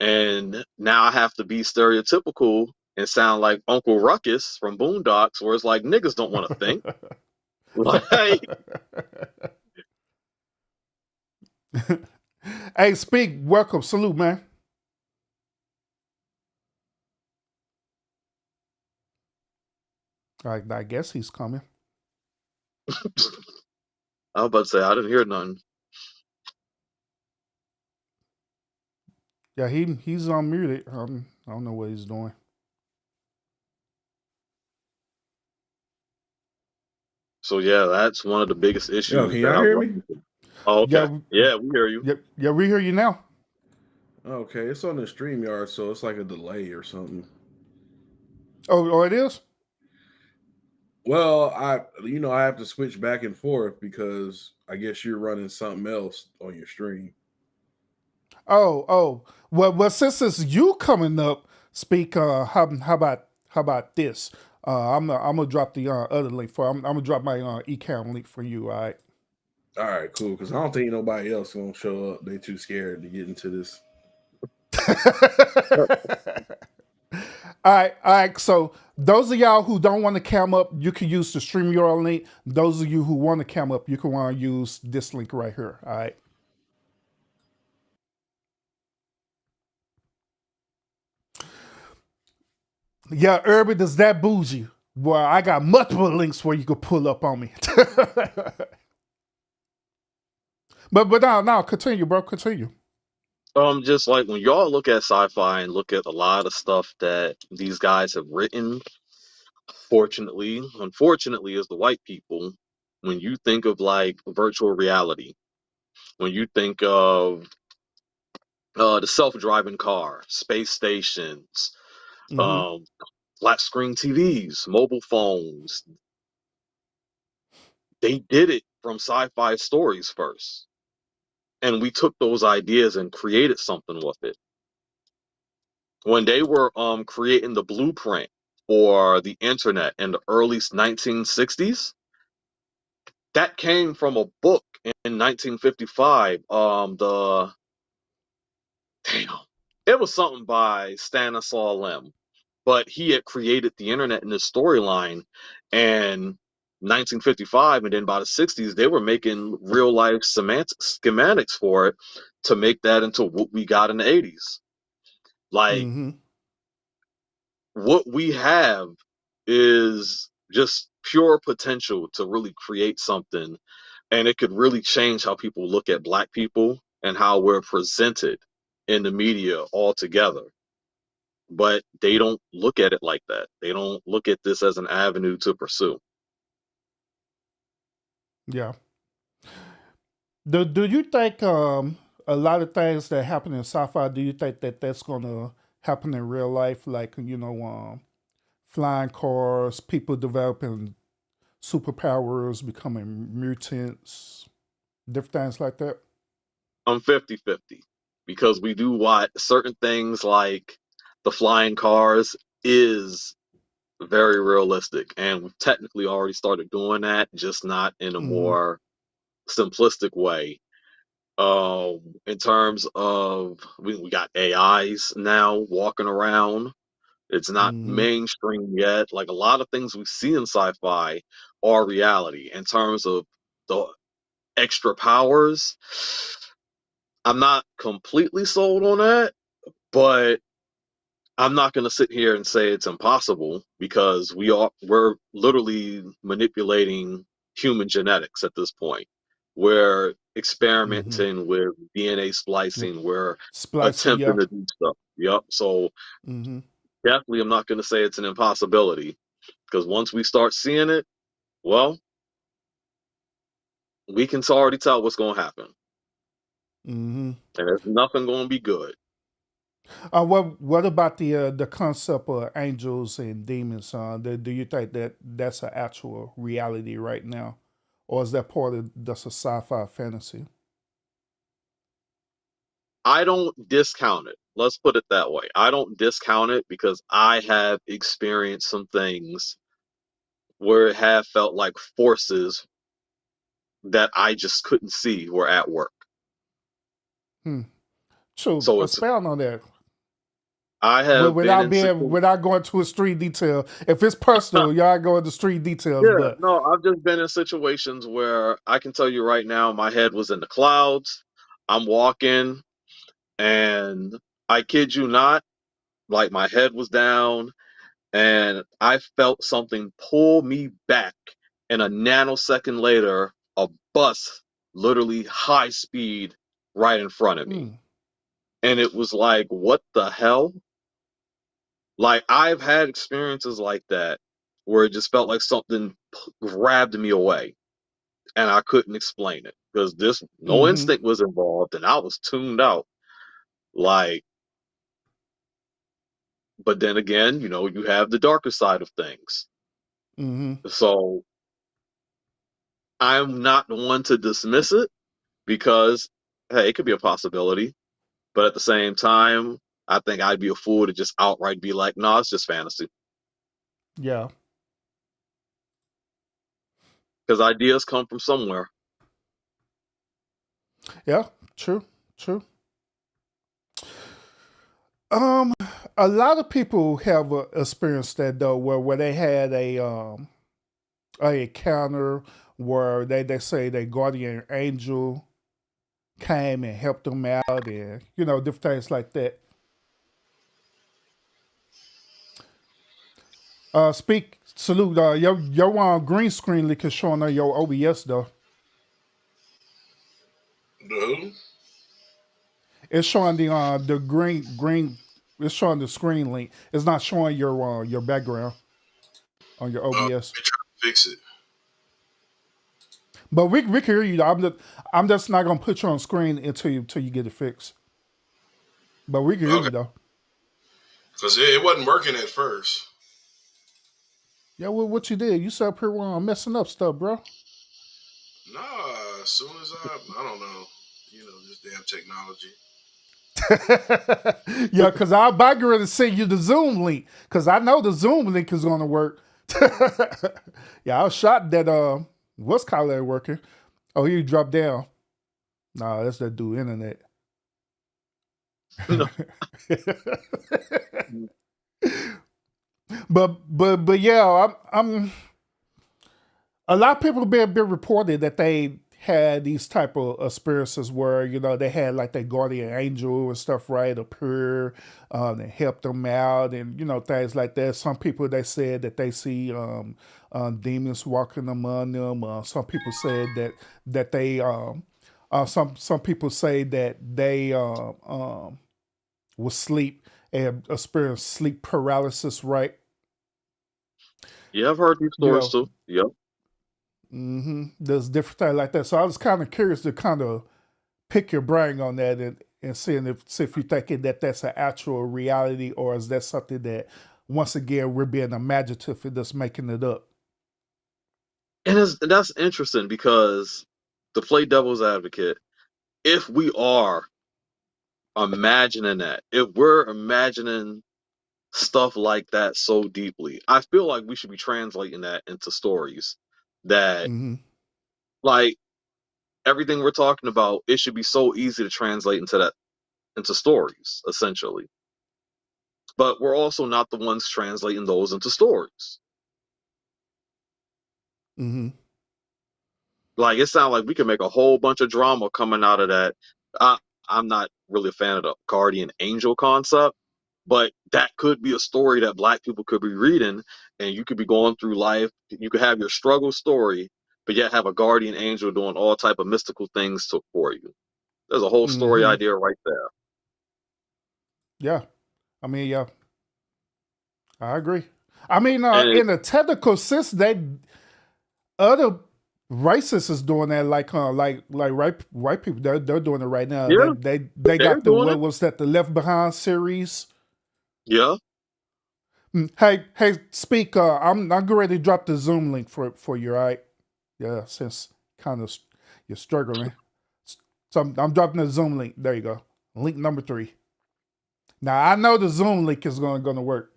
And now I have to be stereotypical and sound like Uncle Ruckus from Boondocks, where it's like niggas don't want to think. Like, Hey, speak. Welcome. Salute, man. I guess he's coming. I was about to say I didn't hear nothing. Yeah, he's unmuted. I don't know what he's doing. So yeah, that's one of the biggest Yo, issues can that y'all I hear run me? into. Oh, Yeah, okay. Yeah, we hear you. yeah, we hear you now. Okay, it's on the StreamYard, so it's like a delay or something. Oh, it is. Well, I have to switch back and forth because I guess you're running something else on your stream. Oh. Well, since it's you coming up, speak. How about this? I'm gonna drop the other link for. I'm gonna drop my ecam link for you. All right. All right, cool. Because I don't think nobody else gonna show up. They too scared to get into this. All right. So those of y'all who don't want to cam up, you can use the stream URL link. Those of you who want to cam up, you can want to use this link right here. All right. Yeah, Urban, does that bougie? Boy, I got multiple links where you could pull up on me. but now, continue, bro. Continue. Just like when y'all look at sci-fi and look at a lot of stuff that these guys have written, fortunately, unfortunately, as the white people, when you think of like virtual reality, when you think of the self-driving car, space stations, Mm-hmm. um, flat screen TVs, mobile phones, they did it from sci-fi stories first. And we took those ideas and created something with it. When they were creating the blueprint for the internet in the early 1960s, that came from a book in 1955. The damn, it was something by Stanislaw Lem, but he had created the internet in this storyline, and 1955, and then by the 60s, they were making real life schematics for it to make that into what we got in the 80s. Like, Mm-hmm. what we have is just pure potential to really create something, and it could really change how people look at Black people and how we're presented in the media altogether. But they don't look at it like that. They don't look at this as an avenue to pursue. Yeah. Do you think a lot of things that happen in sci-fi? Do you think that that's gonna happen in real life? Like flying cars, people developing superpowers, becoming mutants, different things like that. I'm 50-50 because we do watch certain things like the flying cars is very realistic, and we've technically already started doing that, just not in a Mm-hmm. more simplistic way. In terms of we got AIs now walking around. It's not Mm-hmm. mainstream yet. Like a lot of things we see in sci-fi are reality. In terms of the extra powers, I'm not completely sold on that, but I'm not going to sit here and say it's impossible because we're literally manipulating human genetics at this point. We're Mm-hmm. experimenting with DNA Yep. splicing. We're Splicing, attempting yeah. to do stuff. Yep. So Mm-hmm. definitely, I'm not going to say it's an impossibility because once we start seeing it, well, we can already tell what's going to happen, Mm-hmm. and there's nothing going to be good. What about the concept of angels and demons? Do you think that that's an actual reality right now, or is that part of that's a sci-fi fantasy? I don't discount it. Let's put it that way. I don't discount it because I have experienced some things where it have felt like forces that I just couldn't see were at work. Hmm. So So it's expound on that. I have been in situations. Without going to a street detail. If it's personal, y'all go into street details. Yeah, But no, I've just been in situations where I can tell you right now, my head was in the clouds. I'm walking, and I kid you not, like my head was down, and I felt something pull me back. And a nanosecond later, a bus literally high speed right in front of me. hmm, And it was like, what the hell? Like, I've had experiences like that where it just felt like something grabbed me away and I couldn't explain it because this no mm-hmm, instinct was involved and I was tuned out. Like, but then again, you have the darker side of things. mm-hmm, So I'm not one to dismiss it because, hey, it could be a possibility. But at the same time, I think I'd be a fool to just outright be like, no, it's just fantasy. yeah, Because ideas come from somewhere. yeah, true, true. Um, a lot of people have experienced that though, where they had a encounter where they say their guardian angel came and helped them out, and different things like that. Speak salute. Your green screen link is showing on your OBS though. The who? It's showing the green. It's showing the screen link. It's not showing your background on your OBS. They trying to fix it. But we can hear you. I'm just not gonna put you on screen until you get it fixed. But we can hear Okay. you though. Because it wasn't working at first. Yeah, what you did? You sat up here messing up stuff, bro. Nah, as soon as I don't know, this damn technology. Yeah, because I'm about to send you the Zoom link because I know the Zoom link is going to work. Yeah, I was shocked that what's called that working. Oh, he dropped down. Nah, that's that dude internet. but yeah, a lot of people been reported that they had these type of experiences where they had like their guardian angel and stuff right appear and help them out and things like that. Some people they said that they see demons walking among them. Some people said that they some people say that they will sleep and experience sleep paralysis, right? Yeah, I've heard these You stories know, too. Yep. there's different things like that. So I was kind of curious to kind of pick your brain on that and see if you're thinking that that's an actual reality or is that something that once again we're being imaginative and just making it up. And that's interesting because to play devil's advocate, if we are imagining that, if we're imagining stuff like that so deeply, I feel like we should be translating that into stories that, Mm-hmm. like, everything we're talking about, it should be so easy to translate into stories, essentially. But we're also not the ones translating those into stories. Mm-hmm. Like, it sounds like we can make a whole bunch of drama coming out of that. I, I'm not really a fan of the guardian angel concept, but that could be a story that Black people could be reading, and you could be going through life. You could have your struggle story, but yet have a guardian angel doing all type of mystical things for you. There's a whole story Mm-hmm. idea right there. Yeah. I mean, yeah, I agree. I mean, And in a technical sense, they other racists is doing that, like white people. They're doing it right now. yeah, They they're got the doing what it. was that the Left Behind series. Yeah. Hey, speak. I'm getting ready to drop the Zoom link for you. All right? Yeah, since kind of you're struggling. So I'm dropping the Zoom link. There you go. Link number 3. Now I know the Zoom link is gonna work,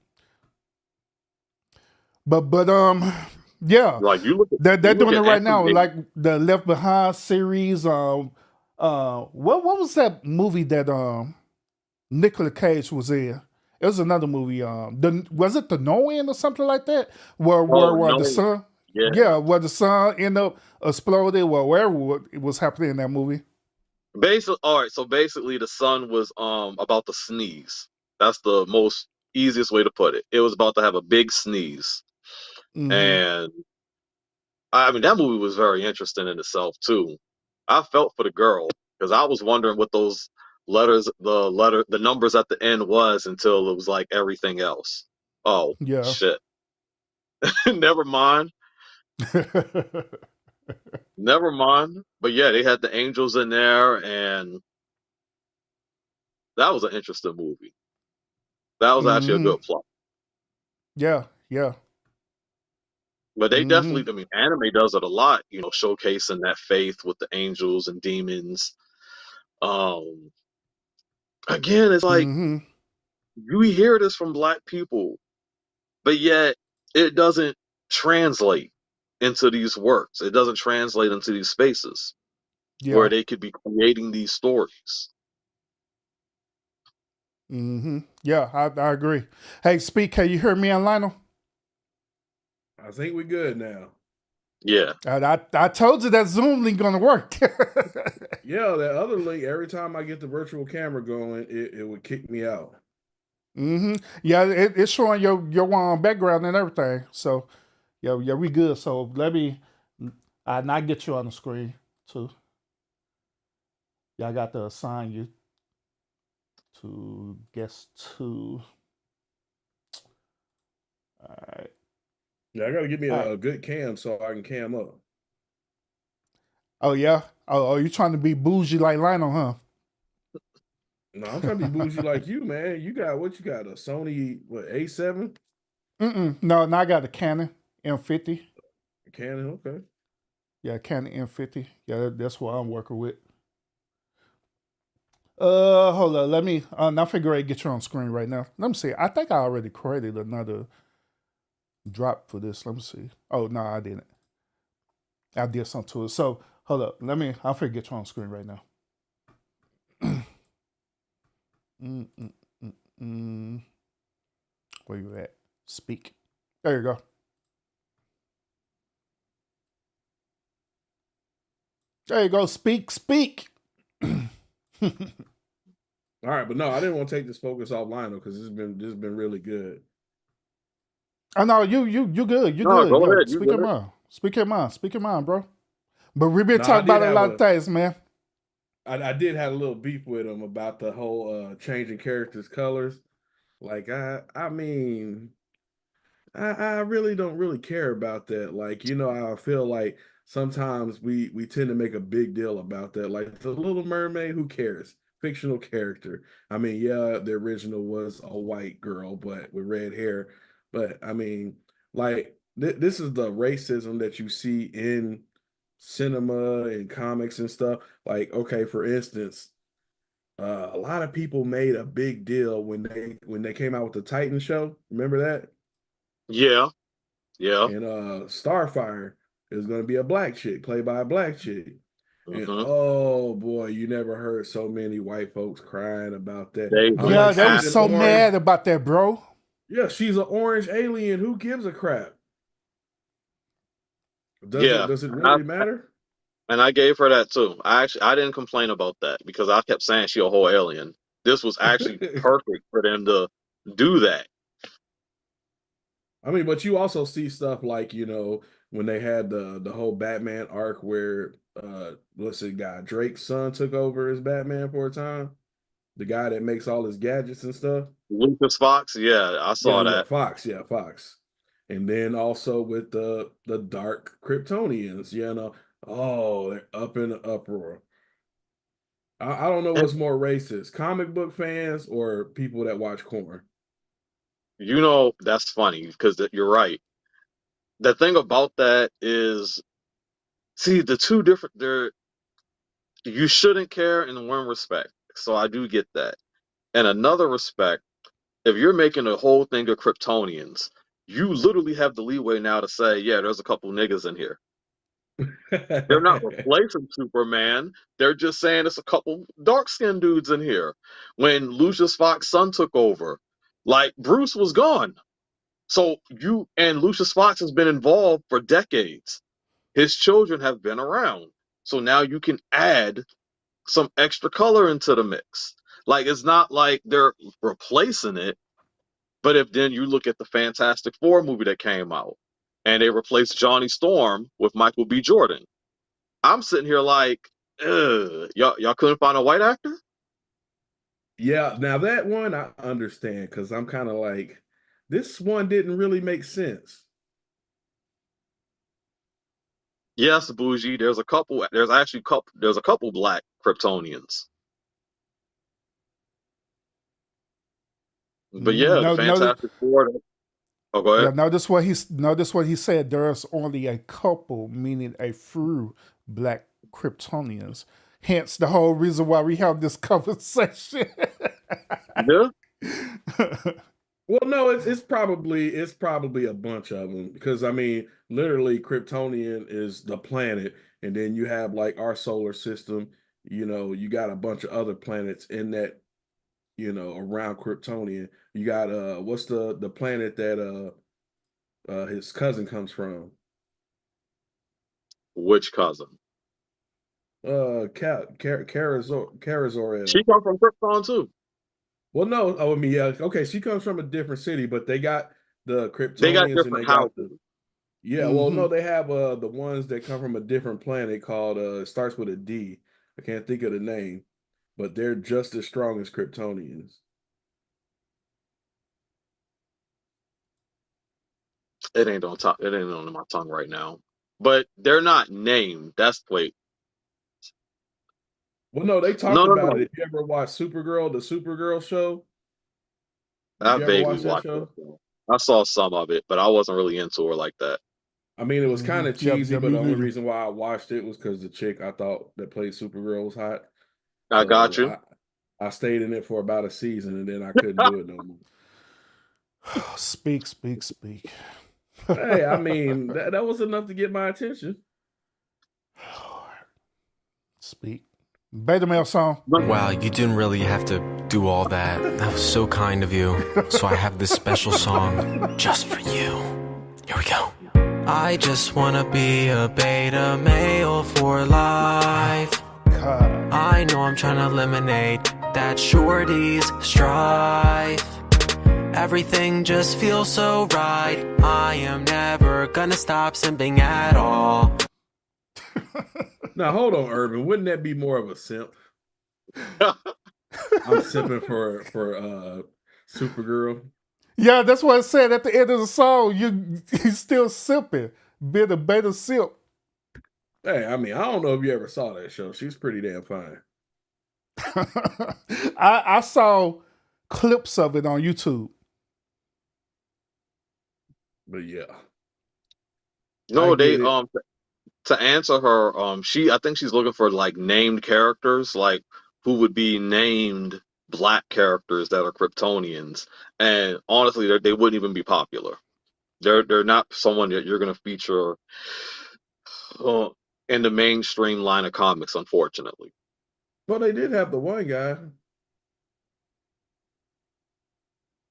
but yeah, Like they're you look doing it at right now. anime. Like the Left Behind series. What was that movie that Nicolas Cage was in? It was another movie. Was it the No End or something like that? Oh Where the no. sun, Yeah. yeah, where the sun ended up exploded. Well, wherever it was happening in that movie. Basically, all right. So basically, the sun was about to sneeze. That's the most easiest way to put it. It was about to have a big sneeze, Mm-hmm. and I mean that movie was very interesting in itself too. I felt for the girl because I was wondering what those the numbers at the end was until it was like everything else. Oh Yeah. shit! Never mind. Never mind. But yeah, they had the angels in there, and that was an interesting movie. That was actually a Mm-hmm. good plot. Yeah. Yeah. But they Mm-hmm. definitely, I mean, anime does it a lot, showcasing that faith with the angels and demons. Um, Again, it's like Mm-hmm. we hear this from Black people, but yet it doesn't translate into these works. It doesn't translate into these spaces where Yeah. they could be creating these stories. Mm-hmm. Yeah. I agree. Hey, speak. Can you hear me and Lionel? I think we're good now. Yeah. I told you that Zoom link gonna work. Yeah, that other link, every time I get the virtual camera going, it would kick me out. Yeah, it's showing your background and everything. So yeah, we good. So let me I not get you on the screen too. Yeah, I got to assign you to guest 2. All right. Yeah, I got to give me All right. a good cam so I can cam up. Oh yeah. Oh, you trying to be bougie like Lionel, huh? No, I'm trying to be bougie like you, man. You got what? You got a Sony A7 No, I got a Canon M50. Canon? Okay. Yeah, Canon M50. Yeah, that's what I'm working with. Hold on. Let me. Now figure out get you on screen right now. Let me see. I think I already created another drop for this. Let me see. Oh no, I didn't. I did something to it. So hold up. I'll figure get you on screen right now. mm, mm, mm, mm. Where you at? Speak. There you go. There you go. Speak. All right, but no, I didn't want to take this focus off Lionel because this has been really good. I know you good. You No, good. go Yo, ahead. You speak your good? mind. Speak your mind, bro. But we've been No, I talking did about a have lot of things, man. I did have a little beef with him about the whole changing characters' colors. Like I mean, I really don't really care about that. Like, you know, I feel like sometimes we tend to make a big deal about that. Like the Little Mermaid, who cares? Fictional character. I mean, yeah, the original was a white girl, but with red hair. But I mean, like this is the racism that you see in cinema and comics and stuff. Like, okay, for instance, a lot of people made a big deal when they came out with the Titan show. Remember that? Yeah, yeah. And Starfire is going to be a black chick, played by a black chick. And hmm oh boy, you never heard so many white folks crying about that. They went Yeah, they She's was an so orange. mad about that, bro. Yeah, she's an orange alien. Who gives a crap? yeah. Does it And I, really matter? and I gave her that too. I didn't complain about that because I kept saying she a whole alien. This was actually perfect for them to do that. I mean, but you also see stuff like, you know, when they had the whole Batman arc where what's the guy, Drake's son took over as Batman for a time. The guy that makes all his gadgets and stuff. Lucas Fox, yeah, I saw that. Fox, Fox. And then also with the dark Kryptonians, you know, oh, they're up in the uproar. I don't know And what's more racist, comic book fans or people that watch corn. you know that's funny because you're right. The thing about that is, see, the two different. There, you shouldn't care in one respect. So I do get that. In another respect, if you're making a whole thing of Kryptonians, you literally have the leeway now to say, yeah, there's a couple niggas in here. They're not replacing Superman. They're just saying it's a couple dark-skinned dudes in here. When Lucius Fox's son took over, like Bruce was gone. So you and Lucius Fox has been involved for decades. His children have been around. So now you can add some extra color into the mix. Like it's not like they're replacing it, but if then you look at the Fantastic Four movie that came out and they replaced Johnny Storm with Michael B. Jordan. I'm sitting here like, y'all couldn't find a white actor? Yeah, now that one I understand because I'm kind of like, this one didn't really make sense. Yes, bougie. There's a couple. There's actually There's a couple black Kryptonians. But yeah, the No, Fantastic Four. Oh, go yeah. ahead. Notice what he said. There's only a couple, meaning a few black Kryptonians. Hence the whole reason why we have this conversation. Yeah. Well, no, it's probably a bunch of them because I mean, literally, Kryptonian is the planet, and then you have like our solar system. You know, you got a bunch of other planets in that, you know, around Kryptonian. You got what's the planet that his cousin comes from? Which cousin? Karazor. She come from Krypton too. Well, no, oh, I mean, yeah, okay, she comes from a different city, but they got the They got Kryptonians and different they got the houses. yeah. Well, no, they have the ones that come from a different planet called it starts with a D. I can't think of the name, but they're just as strong as Kryptonians. It ain't on top. It ain't on my tongue right now. But they're not named. That's wait. Well, no, they talked No, no, about it. no. If you ever watch Supergirl, the Supergirl show, did I you ever vaguely watch that watched show? that show. I saw some of it, but I wasn't really into her like that. I mean, it was kind of Yep, cheesy, yeah, but me the only neither. reason why I watched it was because the chick I thought that played Supergirl was hot. I got So you. I stayed in it for about a season and then I couldn't do it no more. Speak. Hey, I mean, that was enough to get my attention. Speak. Beta male song. Wow, you didn't really have to do all that. That was so kind of you. So I have this special song just for you. Here we go. I just wanna be a beta male for life. God. I know I'm trying to eliminate that shorty's strife. Everything just feels so right. I am never gonna stop simping at all. Now hold on, Urban. Wouldn't that be more of a simp? I'm simping for Supergirl. Yeah, that's what it said at the end of the song. He's still simping. Been a beta simp. Hey, I mean, I don't know if you ever saw that show. She's pretty damn fine. I saw clips of it on YouTube. But yeah, I No, they get it. to answer her, I think she's looking for like named characters, like who would be named black characters that are Kryptonians, and honestly, they wouldn't even be popular. They're not someone that you're going to feature uh, in the mainstream line of comics, unfortunately. Well, they did have the one guy.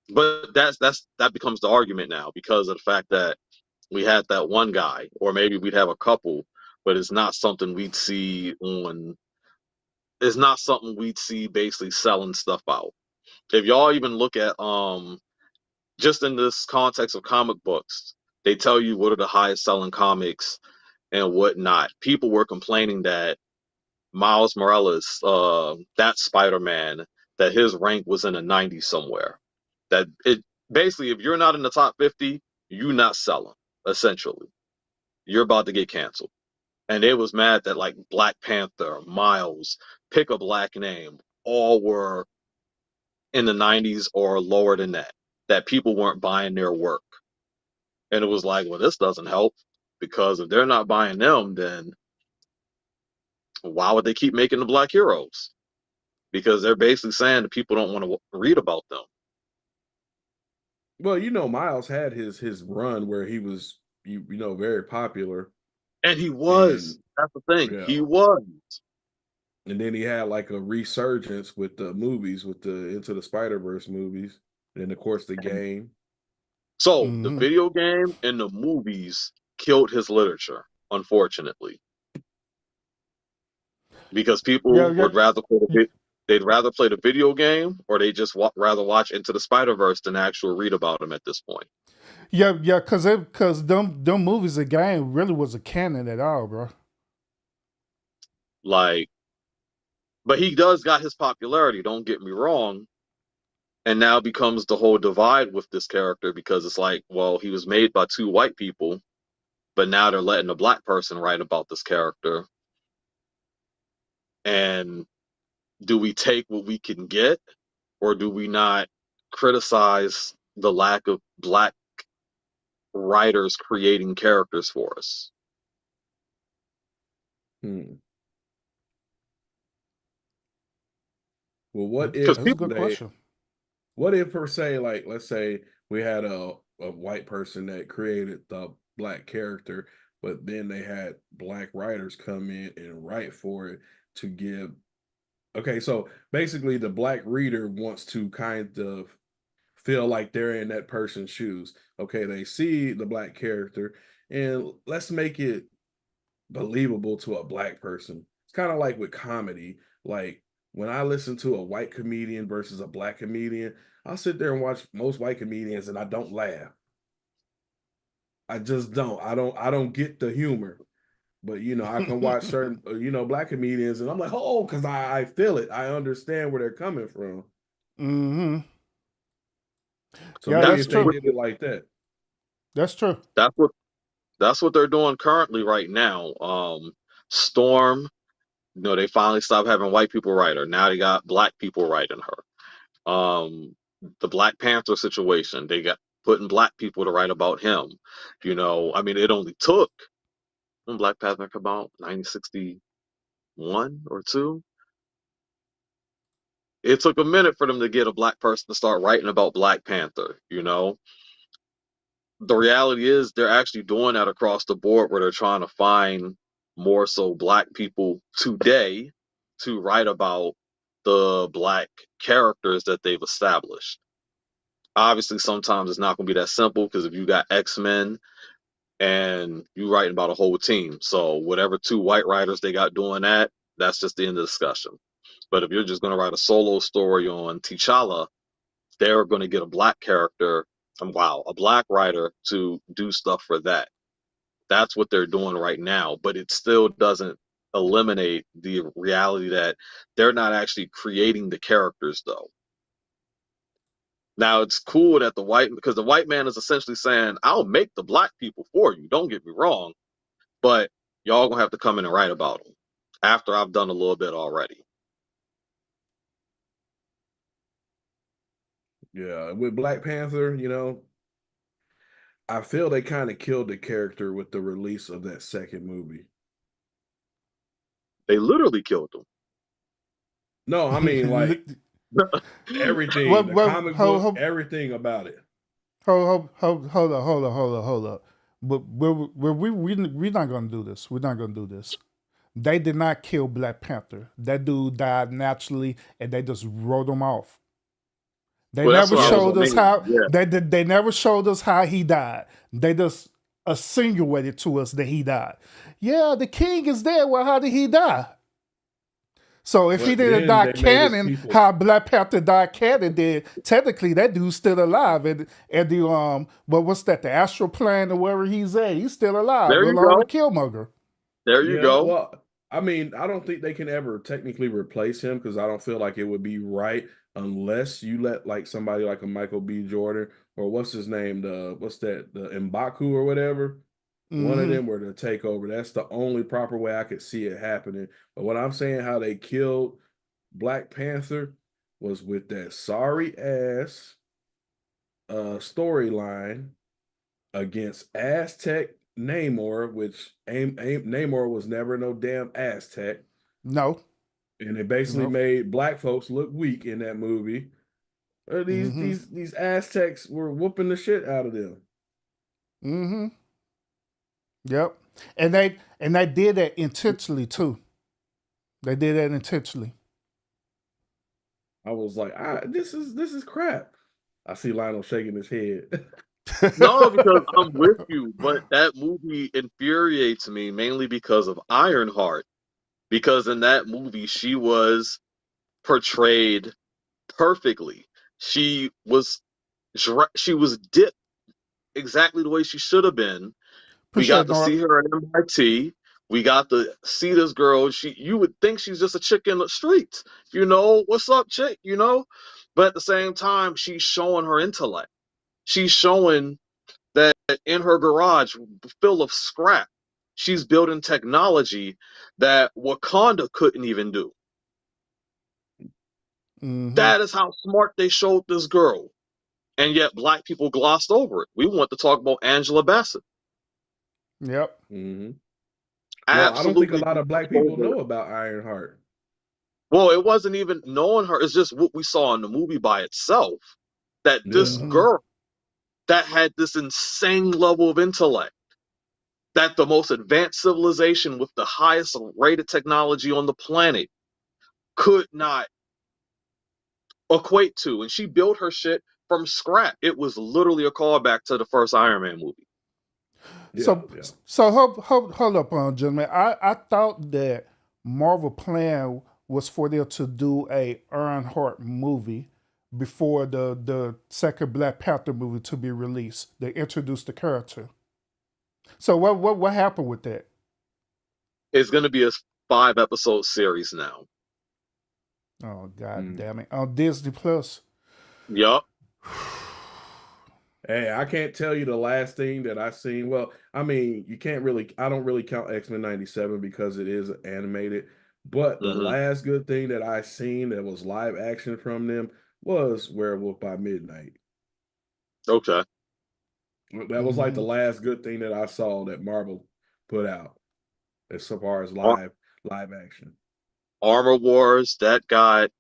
But that becomes the argument now because of the fact that we had that one guy, or maybe we'd have a couple, but it's not something we'd see on. It's not something we'd see basically selling stuff out. If y'all even look at just in this context of comic books, they tell you what are the highest selling comics and whatnot. People were complaining that Miles Morales, that Spider-Man, that his rank was in the 90s somewhere. That it basically, if you're not in the top 50, you're not selling. Essentially, you're about to get canceled. And it was mad that like Black Panther, Miles, pick a black name, all were in the 90s or lower than that. That people weren't buying their work, and it was like, well, this doesn't help because if they're not buying them, then why would they keep making the black heroes? Because they're basically saying that people don't want to read about them. Well, Miles had his run where he was very popular, And he and was. That's the thing. yeah, He was. and then he had like a resurgence with the movies, with the Into the Spider-Verse movies, and then of course the game. So the Mm-hmm. video game and the movies killed his literature, unfortunately, because Yeah, people yeah, would rather they'd rather play the video game or they just rather watch Into the Spider Verse than actually read about him at this point. yeah. Because them movies and game really was a canon at all, bro. Like, but he does got his popularity. Don't get me wrong. And now becomes the whole divide with this character because it's like, well, he was made by two white people, but now they're letting a black person write about this character. And do we take what we can get, or do we not criticize the lack of black writers creating characters for us? Hmm. Well, Because That's a people, good question. what if per se, like, let's say we had a white person that created the black character, but then they had black writers come in and write for it to give. Okay, so basically the black reader wants to kind of feel like they're in that person's shoes. Okay, they see the black character, and let's make it believable to a black person. It's kind of like with comedy. Like when I listen to a white comedian versus a black comedian, I'll sit there and watch most white comedians and I don't laugh. I just don't. I don't get the humor. But I can watch certain black comedians and I'm like, oh, because I feel it. I understand where they're coming from. Mm-hmm. So Yeah, maybe that's if they true. did it like that. That's true. that's what that's what they're doing currently right now. Storm, they finally stopped having white people write her. Now they got black people writing her. The Black Panther situation, they got putting black people to write about him. I mean, it only took when Black Panther came out, 1961 or two. It took a minute for them to get a black person to start writing about Black Panther. The reality is they're actually doing that across the board where they're trying to find more so black people today to write about the black characters that they've established. Obviously, sometimes it's not going to be that simple because if you got X-Men, and you writing about a whole team. So whatever two white writers they got doing that, that's just the end of the discussion. But if you're just going to write a solo story on T'Challa, they're going to get a black character, and wow, a black writer to do stuff for that. That's what they're doing right now, but it still doesn't eliminate the reality that they're not actually creating the characters though. Now it's cool that because the white man is essentially saying, I'll make the black people for you. Don't get me wrong, but y'all gonna have to come in and write about them after I've done a little bit already. Yeah, with Black Panther, I feel they kind of killed the character with the release of that second movie. They literally killed them. No, I mean like everything, the comic book, everything about it. Hold up. But we're not gonna do this. We're not gonna do this. They did not kill Black Panther. That dude died naturally, and they just wrote him off. They never showed us how. Yeah. They never showed us how he died. They just insinuated to us that he died. Yeah, the king is dead. Well, how did he die? So if he didn't die canon, how Black Panther died canon, then technically that dude's still alive. And the but what's that? The astral plane or wherever he's at, he's still alive. There you go. Killmonger. There you go. Well, I mean, I don't think they can ever technically replace him because I don't feel like it would be right unless you let like somebody like a Michael B. Jordan or what's his name, the M'Baku or whatever. One of them were to take over. That's the only proper way I could see it happening. But what I'm saying, how they killed Black Panther was with that sorry ass storyline against Aztec Namor, which Namor was never no damn Aztec. No. And it basically made black folks look weak in that movie. These Aztecs were whooping the shit out of them. Mm-hmm. Yep. And they did that intentionally too. They did that intentionally. I was like, this is crap. I see Lionel shaking his head. No, because I'm with you, but that movie infuriates me mainly because of Ironheart. Because in that movie, she was portrayed perfectly. She was dipped exactly the way she should have been. We got to see her at MIT. We got to see this girl. You would think she's just a chick in the streets. What's up, chick? But at the same time, she's showing her intellect. She's showing that in her garage, full of scrap, she's building technology that Wakanda couldn't even do. Mm-hmm. That is how smart they showed this girl. And yet black people glossed over it. We want to talk about Angela Bassett. Yep. Mm-hmm. Well, I don't think a lot of black people know about Ironheart. Well, it wasn't even knowing her. It's just what we saw in the movie by itself. That this girl that had this insane level of intellect, that the most advanced civilization with the highest rated technology on the planet could not equate to. And she built her shit from scrap. It was literally a callback to the first Iron Man movie. So hold up, gentlemen. I thought that Marvel plan was for them to do a Ironheart movie before the second Black Panther movie to be released. They introduced the character. So what happened with that? It's going to be a 5-episode series now. Oh God damn it! On Disney Plus. Yup. Hey, I can't tell you the last thing that I seen. Well, I mean, I don't really count X-Men 97 because it is animated. But the last good thing that I seen that was live action from them was Werewolf by Midnight. Okay. That was like the last good thing that I saw that Marvel put out as far as live action. Armor Wars, that got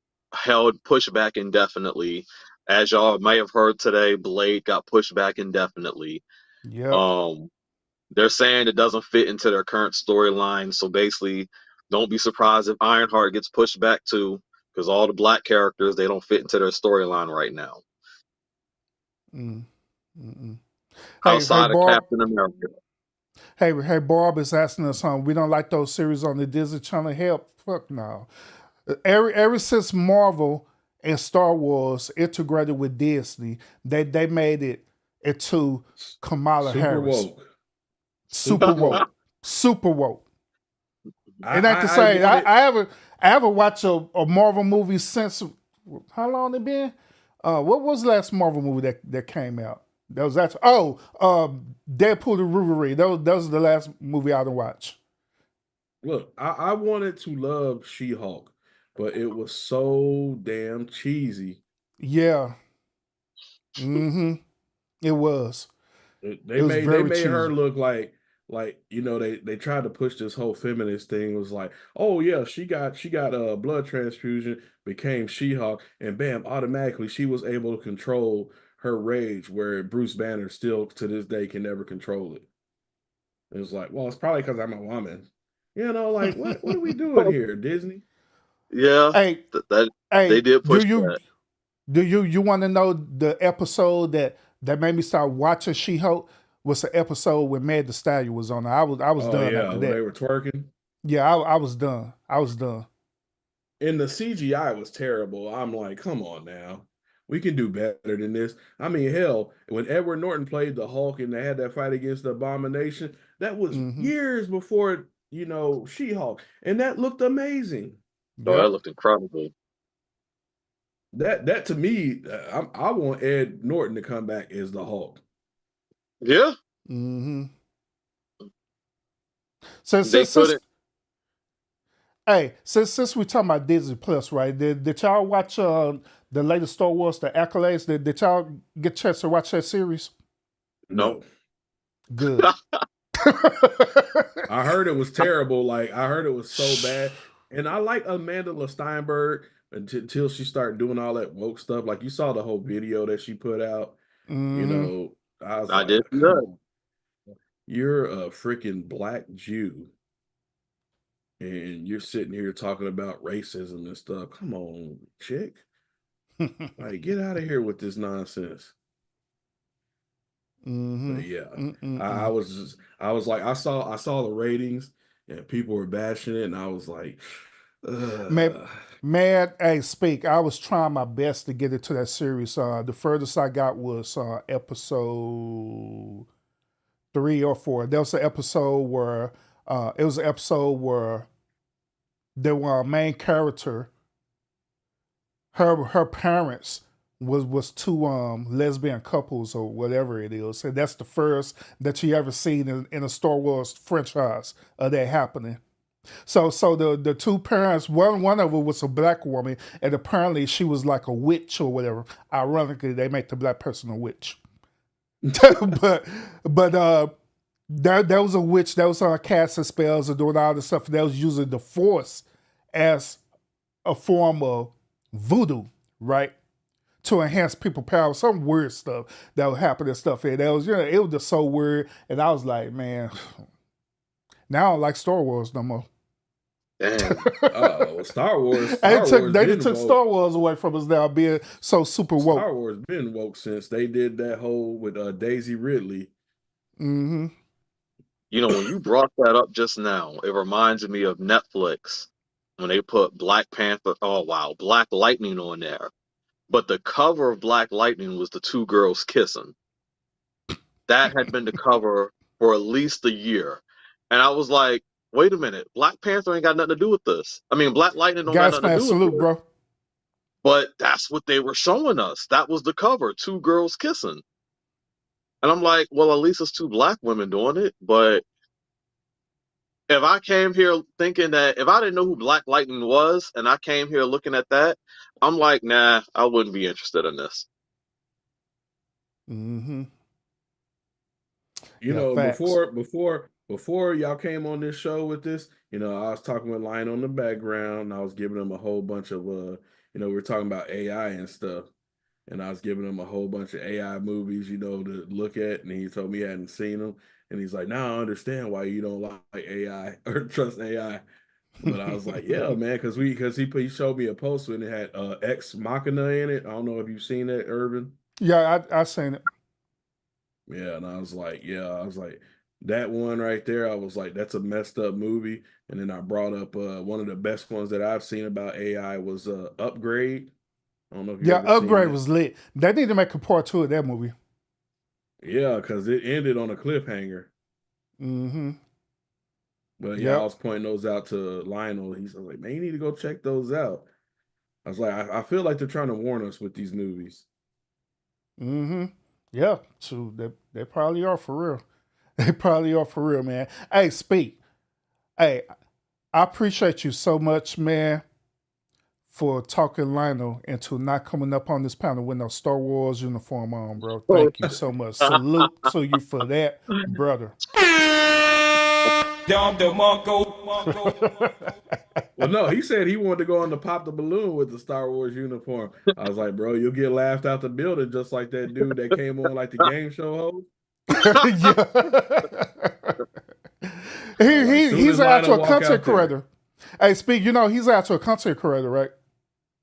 pushed back indefinitely. As y'all may have heard today, Blade got pushed back indefinitely. Yeah. They're saying it doesn't fit into their current storyline. So basically, don't be surprised if Ironheart gets pushed back too, because all the black characters, they don't fit into their storyline right now. Outside of Captain America. Hey, Barb is asking us, we don't like those series on the Disney Channel. Help, fuck no. Ever since Marvel and Star Wars integrated with Disney, they made it into Kamala Super Harris. woke. Super woke. Super woke. And like to I say, wanted. I haven't watched a Marvel movie since, how long it been? What was the last Marvel movie that came out? That was that. Deadpool and Wolverine. That was the last movie I didn't watch. Look, I wanted to love She-Hulk, but it was so damn cheesy. Yeah. Mm-hmm. It was. They It was made very her cheesy. look like they tried to push this whole feminist thing. It was like, oh yeah, she got a blood transfusion, became She-Hulk, and bam, automatically she was able to control her rage, where Bruce Banner still to this day can never control it. It was like, well, it's probably because I'm a woman. Like what are we doing here, Disney? Yeah, Hey, that they hey, did push that. do you want to know the episode that made me start watching She-Hulk? Was the episode when Meg Thee Stallion was on. I was Oh done yeah, after when they that. were twerking. Yeah, I was done. I was done. And the CGI was terrible. I'm like, come on now. We can do better than this. I mean, hell, when Edward Norton played the Hulk and they had that fight against the Abomination, that was Mm-hmm. years before, She-Hulk. And that looked amazing. Oh, that Yep. looked incredible. That to me, I want Ed Norton to come back as the Hulk. Yeah, Mm-hmm. So they since couldn't. hey, since we talking about Disney Plus, right? Did y'all watch the latest Star Wars, the Accolades? Did y'all get a chance to watch that series? No. No. Good. I heard it was terrible. Like I heard it was so bad. And I like Amanda Steinberg until she started doing all that woke stuff. Like you saw the whole video that she put out. Mm-hmm. I was I like, did see come that. on. You're a freaking black Jew. And you're sitting here talking about racism and stuff. Come on, chick. Like, get out of here with this nonsense. Mm-hmm. But yeah, I Mm-mm-mm. was I was like, I saw the ratings and people were bashing it, and I was like, Man, Ugh. man, hey, speak. I was trying my best to get into that series. The furthest I got was episode 3 or 4. There was an episode where the main character, her parents was two lesbian couples or whatever it is. And that's the first that you ever seen in a Star Wars franchise of that happening. So the two parents, one of them was a black woman, and apparently she was like a witch or whatever. Ironically, they make the black person a witch. but there was a witch that was casting spells and doing all this stuff. That was using the force as a form of voodoo, right? To enhance people's power, some weird stuff that would happen and stuff. And that was, it was just so weird. And I was like, man, now I don't like Star Wars no more. Damn. Star Wars. They Wars been took woke. Star Wars away from us now, being so super woke. Star Wars been woke since they did that whole with Daisy Ridley. Mm-hmm. When you brought that up just now, it reminds me of Netflix when they put Black Panther, oh wow, Black Lightning on there. But the cover of Black Lightning was the two girls kissing. That had been the cover for at least a year. And I was like, wait a minute, Black Panther ain't got nothing to do with this. I mean, Black Lightning don't got Gas nothing to man, do with salute, this. bro. But that's what they were showing us. That was the cover, two girls kissing. And I'm like, well, at least it's two black women doing it. But if I came here thinking that, if I didn't know who Black Lightning was and I came here looking at that, I'm like, nah, I wouldn't be interested in this. Mm-hmm. You Yeah, know, facts. before y'all came on this show with this, I was talking with Lionel in the background. And I was giving him a whole bunch of we were talking about AI and stuff. And I was giving him a whole bunch of AI movies, to look at, and he told me he hadn't seen them. And he's like, now I understand why you don't like AI or trust AI. But I was like, yeah, man, because he showed me a post and it had Ex Machina in it. I don't know if you've seen that, Urban. Yeah, I seen it. Yeah, and I was like, That one right there, I was like, that's a messed up movie. And then I brought up one of the best ones that I've seen about AI was Upgrade. I don't know if you Yeah, ever seen Upgrade that. was lit. They need to make a part 2 of that movie. Yeah, because it ended on a cliffhanger. Mm-hmm. But yeah, I Yep. was pointing those out to Lionel. He's like, man, you need to go check those out. I was like, I feel like they're trying to warn us with these movies. Mm-hmm. Yeah. So they probably are for real. They probably are for real, man. Hey, Speak. Hey, I appreciate you so much, man, for talking Lionel into not coming up on this panel with no Star Wars uniform on, bro. Thank you so much. Salute to you for that, brother. Well, no, he said he wanted to go on to pop the balloon with the Star Wars uniform. I was like, bro, you'll get laughed out the building just like that dude that came on like the game show host. Yeah. Like, soon He's as out to Lionel a walk content out there, creator. Hey, Speak, you know he's out to a content creator, right?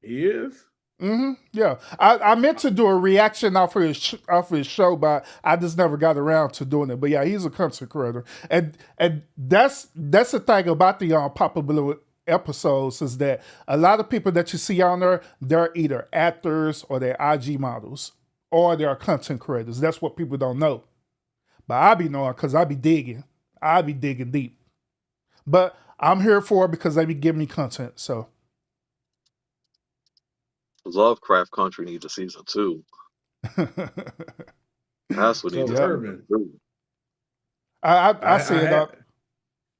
he is. Mm-hmm. Yeah, I meant to do a reaction off of his show, but I just never got around to doing it. But yeah, he's a content creator, and that's the thing about the popular episodes is that a lot of people that you see on there, they're either actors or they're IG models or they're content creators. That's what people don't know, but I be knowing because I be digging deep. But I'm here for it because they be giving me content. So. Lovecraft Country needs a season 2. That's what needs So a season Urban, 2. I see I it had up.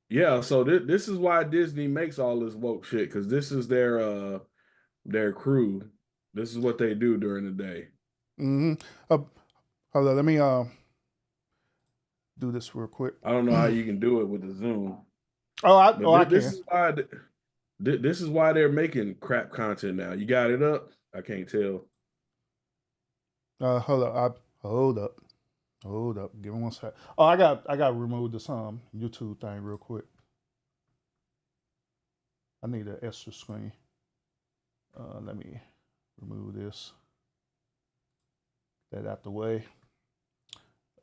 yeah. So this is why Disney makes all this woke shit because this is their crew. This is what they do during the day. Mm-hmm. Hold on, let me do this real quick. I don't know how you can do it with the Zoom. I But can. this is why they're making crap content now. You got it up? I can't tell. Hold up. Give me one sec. Oh, I got to remove this YouTube thing real quick. I need an extra screen. Let me remove this. That out the way.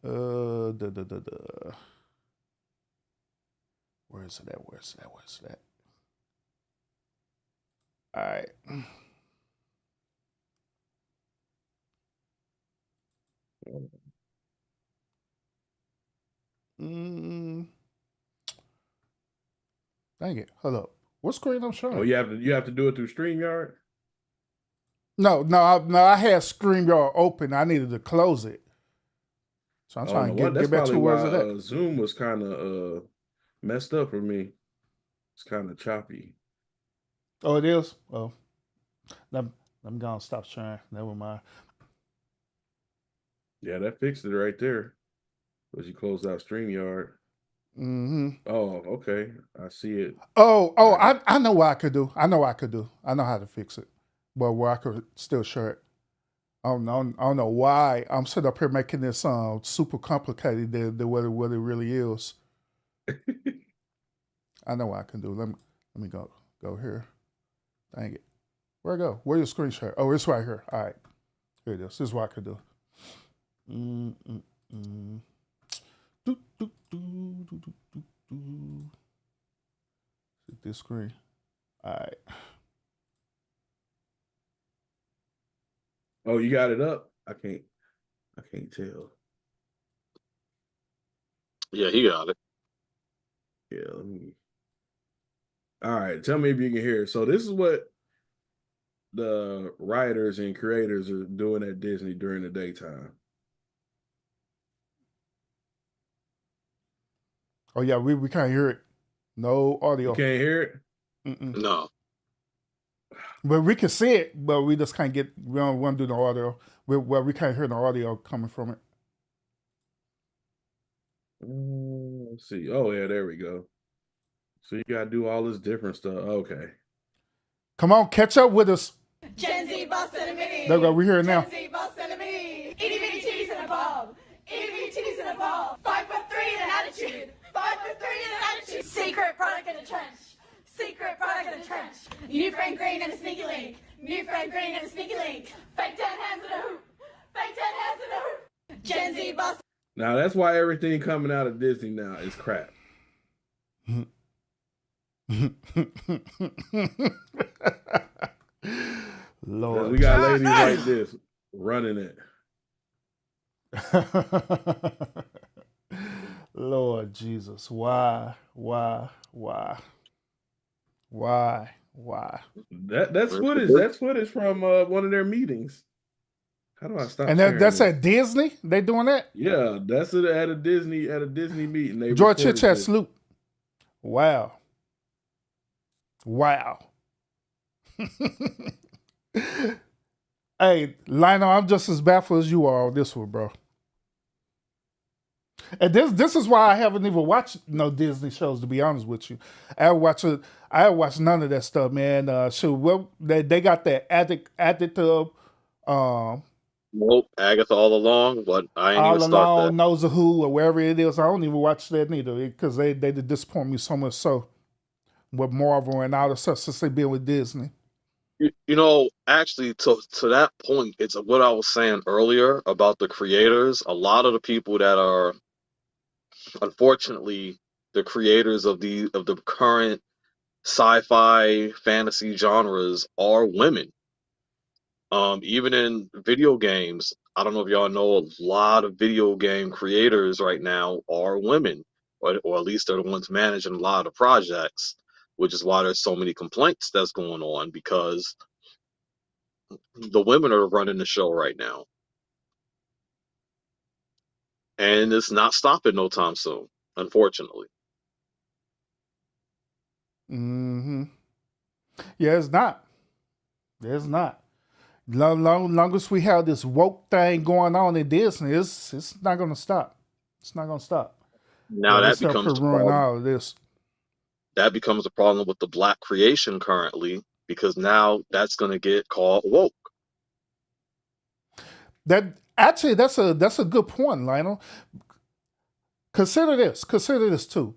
Where is it at? Where's that? All right. Dang it. Hold up. What screen I'm showing? Oh, you have to do it through StreamYard? No, I had StreamYard open. I needed to close it. So I'm trying to get back to where is it at. Zoom was kind of messed up for me. It's kind of choppy. Oh, it is? Oh. I'm going to stop sharing. Never mind. Yeah, that fixed it right there. Because you closed out StreamYard. Mm-hmm. Oh, okay. I see it. I know what I could do. I know how to fix it. But where I could still share it. I don't know why I'm sitting up here making this super complicated than what it really is. I know what I can do. Let me go here. Dang it. Where I go? Where's your screen share? Oh, it's right here. All right. Here it is. This is what I could do. This screen. All right. Oh, you got it up? I can't tell. Yeah, he got it. Yeah, let me. All right, tell me if you can hear it. So this is what the writers and creators are doing at Disney during the daytime. Oh yeah, we can't hear it. No audio. You can't hear it? Mm-mm. No. But we can see it, but we just can't get. We don't want to do the audio. We can't hear the audio coming from it. Let's see. Oh yeah, there we go. So you gotta do all this different stuff. Okay. Come on, catch up with us. Gen Z boss and a mini. There we go. We're here now. Gen Z boss and a mini. Itty bitty titties and a bob. Itty bitty titties and a bob. 5'3" and an attitude. 5'3" and an attitude. Secret product in a trench. Secret product in a trench. New friend green and a sneaky link. New friend green and a sneaky link. Fake 10 hands and a hoop. Fake 10 hands and a hoop. Gen Z boss. Now that's why everything coming out of Disney now is crap. Because we Lord got ladies like this running it. Lord Jesus, why? That's footage. That's footage from one of their meetings. How do I stop And sharing that's this? at Disney? They doing that? Yeah, that's it at a Disney meeting. They George recorded Chit Chat this. Sloop. Wow. Hey, Lionel, I'm just as baffled as you are on this one, bro. And this is why I haven't even watched no Disney shows, to be honest with you. I haven't watched none of that stuff, man. Well, they got that additive Nope, Agatha all along, but I ain't even all start that. along knows a who or wherever it is. I don't even watch that neither because they did disappoint me so much so with Marvel and all the stuff since they been with Disney. You know, actually, to that point, it's what I was saying earlier about the creators. A lot of the people that are, unfortunately, the creators of the current sci-fi fantasy genres are women. Even in video games, I don't know if y'all know, a lot of video game creators right now are women, or at least they're the ones managing a lot of the projects, which is why there's so many complaints that's going on because the women are running the show right now, and it's not stopping no time soon, unfortunately. Mm-hmm. Yeah, it's not. It's not. Long as we have this woke thing going on in Disney, it's not gonna stop. It's not gonna stop. Now It's helped her ruin all of this. that becomes a problem with the black creation currently because now that's going to get called woke. That actually that's a good point, Lionel. Consider this too.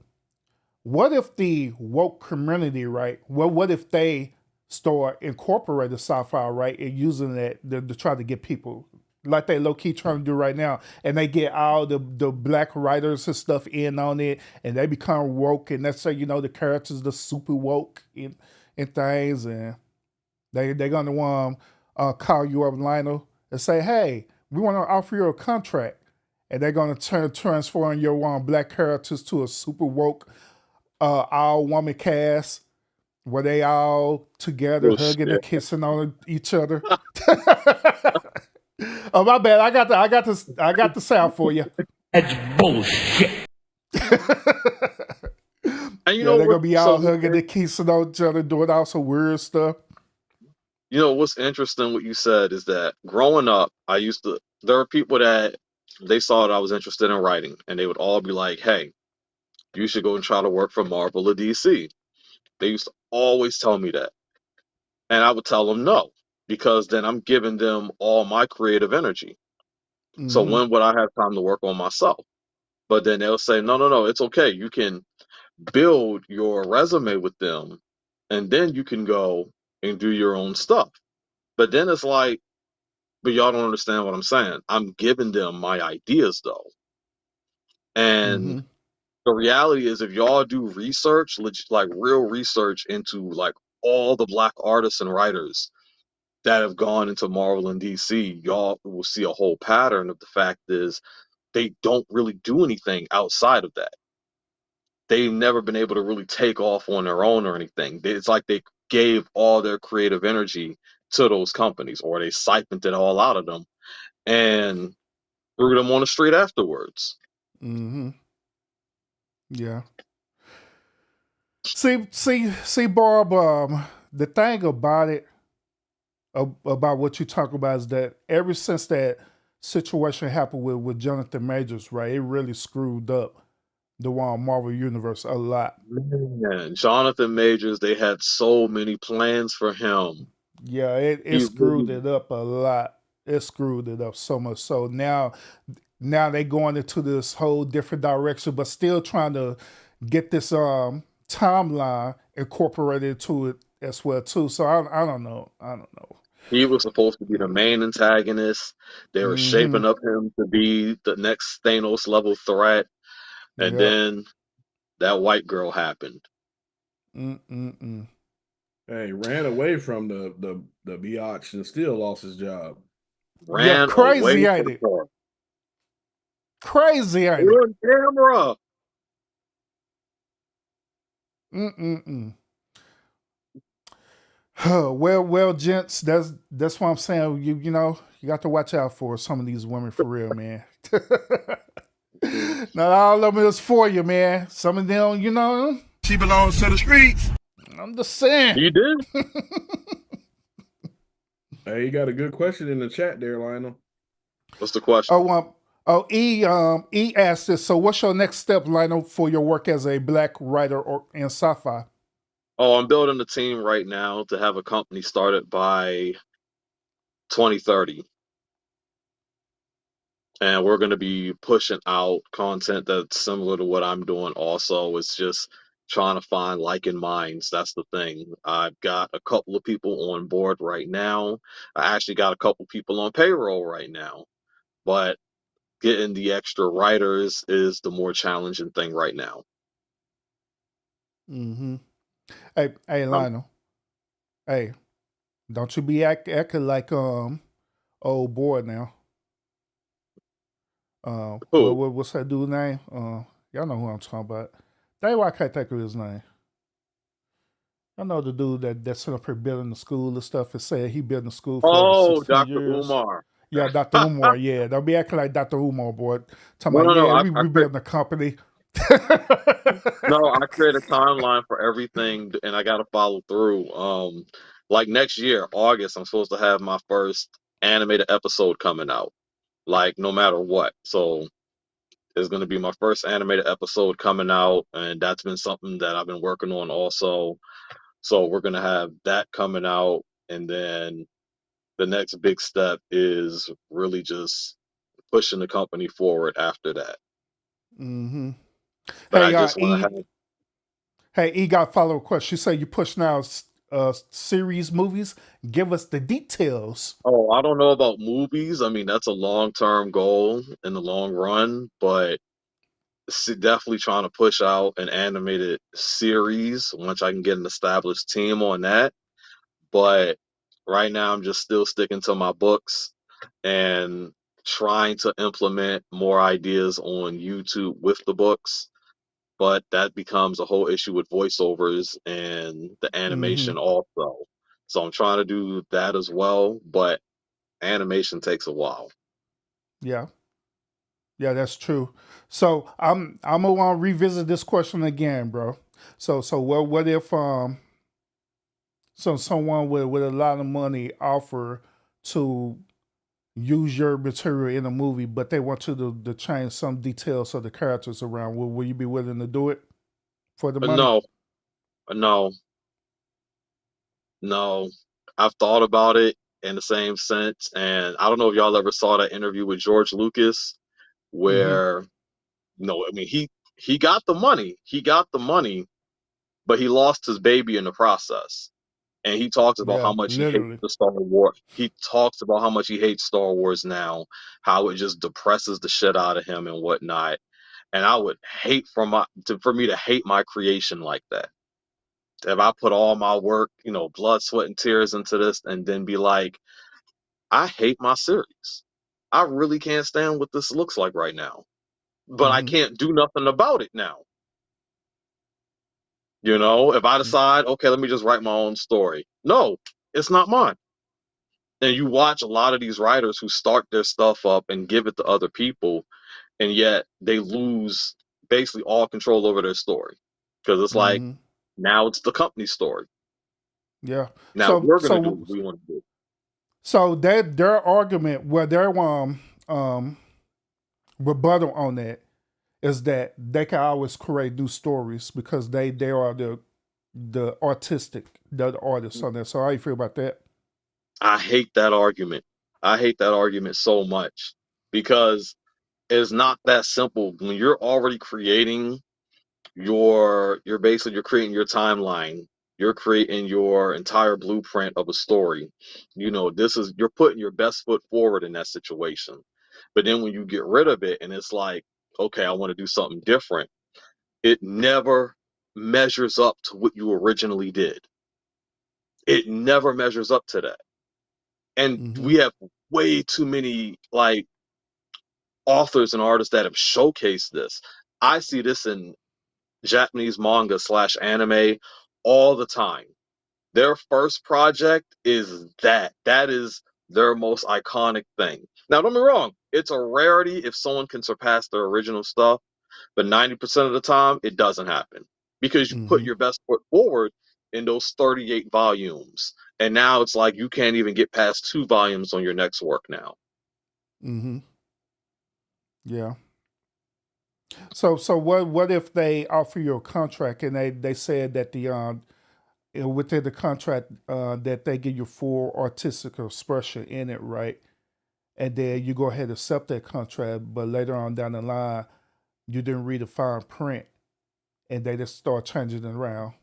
What if the woke community, right? Well, what if they start incorporating sci-fi, right, and using that to try to get people like they low key trying to do right now, and they get all the black writers and stuff in on it, and they become woke, and let's say the characters are super woke in things, and they're gonna want call you up, Lionel, and say, hey, we want to offer you a contract, and they're gonna transform your black characters to a super woke all woman cast where they all together Oh, hugging shit. and kissing on each other. Oh my bad, I got the sound for you. That's bullshit. And you Yeah, know they're what? gonna be all hugging and kissing on each other, doing all some weird stuff. You know what's interesting? What you said is that growing up, there were people that they saw that I was interested in writing, and they would all be like, "Hey, you should go and try to work for Marvel or DC." They used to always tell me that, and I would tell them no because then I'm giving them all my creative energy. So Mm-hmm. when would I have time to work on myself? But then they'll say, no, no, no, it's okay. You can build your resume with them, and then you can go and do your own stuff. But then it's like, but y'all don't understand what I'm saying. I'm giving them my ideas though. Mm-hmm. And the reality is if y'all do research, like real research into like all the black artists and writers that have gone into Marvel and DC, y'all will see a whole pattern of the fact is they don't really do anything outside of that. They've never been able to really take off on their own or anything. It's like they gave all their creative energy to those companies, or they siphoned it all out of them and threw them on the street afterwards. Mm-hmm. Yeah. See, Barb. The thing about it, about what you talk about, is that ever since that situation happened with Jonathan Majors, right, it really screwed up the Marvel universe a lot. Man, Jonathan Majors, they had so many plans for him. Yeah, it He screwed really, it up a lot. It screwed it up so much. So now they going into this whole different direction, but still trying to get this timeline incorporated to it as well too. So I don't know. I don't know. He was supposed to be the main antagonist. They were Mm-hmm. shaping up him to be the next Thanos level threat, and Yep. then that white girl happened. Mm-mm-mm. Hey, ran away from the biatch and still lost his job. Yeah, Ran away crazy, ain't from it? her. Crazy, ain't it? On camera. Mm-mm-mm. Well, gents, that's what I'm saying. You know, you got to watch out for some of these women for real, man. Not all of them is for you, man. Some of them, you know, She belongs to the streets. I'm just saying. You did? Hey, you got a good question in the chat there, Lionel. What's the question? E asked this. So, what's your next step, Lionel, for your work as a black writer in sci-fi? Oh, I'm building a team right now to have a company started by 2030. And we're going to be pushing out content that's similar to what I'm doing also. It's just trying to find like minds. That's the thing. I've got a couple of people on board right now. I actually got a couple people on payroll right now. But getting the extra writers is the more challenging thing right now. Mm-hmm. Hey, Um, Lionel. Hey, don't you be acting like old boy now. who? What's that dude's name? Y'all know who I'm talking about. Dang, why I can't think of his name. I know the dude that's up here building the school and stuff and said he built the school for over Oh, 16 Dr. years. Umar. Yeah, Dr. Umar. Yeah, don't be acting like Dr. Umar, boy. Talking No, about, no, no. yeah, I, I we cre- building a company. no, I create a timeline for everything, and I got to follow through. Like next year, August, I'm supposed to have my first animated episode coming out. Like no matter what, so it's going to be my first animated episode coming out, and that's been something that I've been working on also. So we're going to have that coming out, and then the next big step is really just pushing the company forward after that. Mm-hmm. But I Hey, just want to have. Got follow up question. You say you push now series movies. Give us the details. Oh, I don't know about movies. I mean, that's a long-term goal in the long run, but definitely trying to push out an animated series once I can get an established team on that. But right now, I'm just still sticking to my books and trying to implement more ideas on YouTube with the books. But that becomes a whole issue with voiceovers and the Mm-hmm. animation also. So I'm trying to do that as well, but animation takes a while. Yeah. Yeah, that's true. So I'm gonna want to revisit this question again, bro. So what if someone with a lot of money offer to use your material in a movie, but they want you to change some details of the characters around. Will you be willing to do it for the money? No, no, no. I've thought about it in the same sense, and I don't know if y'all ever saw that interview with George Lucas, Mm-hmm. where I mean he got the money, but he lost his baby in the process. And he talks about how Yeah, much he hates literally. the Star Wars. He talks about how much he hates Star Wars now, how it just depresses the shit out of him and whatnot. And I would hate for me to hate my creation like that. If I put all my work, blood, sweat, and tears into this, and then be like, I hate my series. I really can't stand what this looks like right now. But I Mm-hmm. can't do nothing about it now. If I decide, okay, let me just write my own story. No, it's not mine. And you watch a lot of these writers who start their stuff up and give it to other people, and yet they lose basically all control over their story. Because it's like, Mm-hmm. now it's the company's story. Yeah. Now So we're going to do so what we want to do. so their argument, their um rebuttal on that is that they can always create new stories because they are the artists on that. So how you feel about that? I hate that argument. I hate that argument so much because it's not that simple. When you're already creating you're creating your timeline. You're creating your entire blueprint of a story. You're putting your best foot forward in that situation. But then when you get rid of it and it's like, okay, I want to do something different, it never measures up to what you originally did. It never measures up to that. And Mm-hmm. we have way too many like authors and artists that have showcased this. I see this in Japanese manga slash anime all the time. Their first project is that. That is their most iconic thing. Now, don't be wrong. It's a rarity if someone can surpass their original stuff, but 90% of the time, it doesn't happen because you put Mm-hmm. your best foot forward in those 38 volumes. And now it's like you can't even get past 2 volumes on your next work now. Mm-hmm. Yeah. So what if they offer you a contract and they said that within the contract that they give you full artistic expression in it, right? And then you go ahead and accept that contract, but later on down the line, you didn't read the fine print, and they just start changing it around.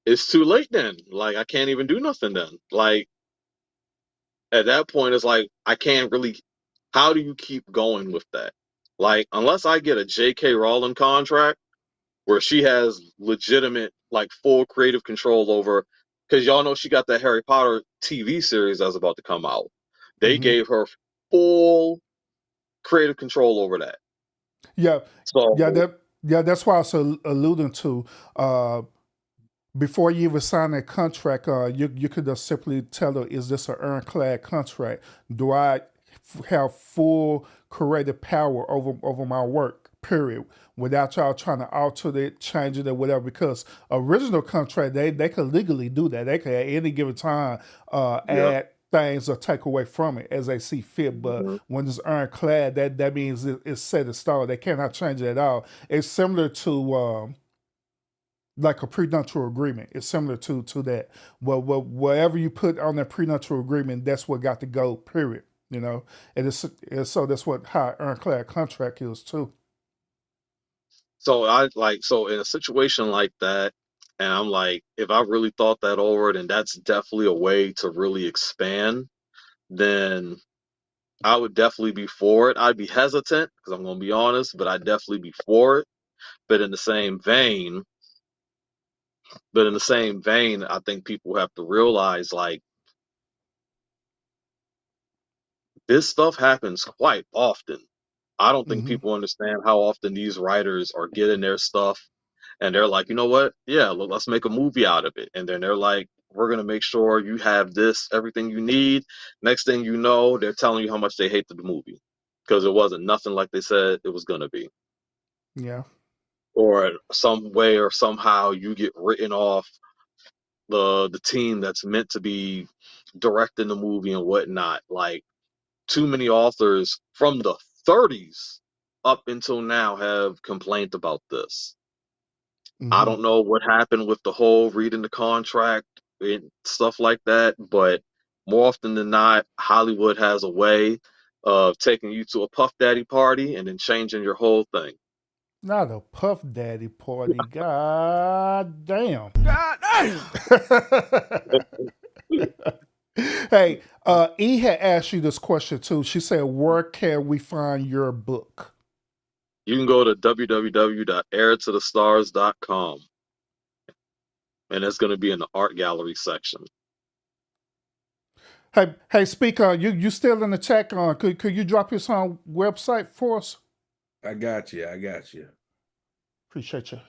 It's too late then. Like, I can't even do nothing then. Like, at that point, it's like, I can't really. How do you keep going with that? Like, unless I get a J.K. Rowling contract where she has legitimate, like, full creative control over, because y'all know she got that Harry Potter TV series that's about to come out. They Hmm. gave her full creative control over that. Yeah, yeah, So that's why I was alluding to. Uh, Before you even sign that contract, you could just simply tell her, "Is this an ironclad contract? Do I have full creative power over my work? Period. Without y'all trying to alter it, change it, or whatever." Because original contract, they could legally do that. They could at any given time yeah. add things or take away from it as they see fit. But Mhm. when it's ironclad, that means it's set in stone. They cannot change it at all. It's similar to. Like a prenuptial agreement. It's similar to that. Well, whatever you put on that prenuptial agreement, that's what got to go. Period. You know, so that's what how ironclad contract is too. So in a situation like that, and I'm like, if I really thought that over, then that's definitely a way to really expand. Then I would definitely be for it. I'd be hesitant because I'm gonna be honest, but I'd definitely be for it. But in the same vein, I think people have to realize like this stuff happens quite often. I don't think Mm-hmm. people understand how often these writers are getting their stuff and they're like, you know what? Yeah, let's make a movie out of it. And then they're like, we're gonna make sure you have this, everything you need. Next thing you know, they're telling you how much they hate the movie because it wasn't nothing like they said it was gonna be. Yeah. Or some way or somehow you get written off the team that's meant to be directing the movie and whatnot. Like too many authors from the 30s up until now have complained about this. I Mm-hmm. don't know what happened with the whole reading the contract and stuff like that, but more often than not, Hollywood has a way of taking you to a Puff Daddy party and then changing your whole thing. Not a Puff Daddy party. God damn. Hey, E had asked you this question too. She said, "Where can we find your book?" You can go to www.airtothestars.com and it's going to be in the art gallery section. Hey, speaker, you still in the chat? Could you drop your song website for us? I got you. I got you. Appreciate you.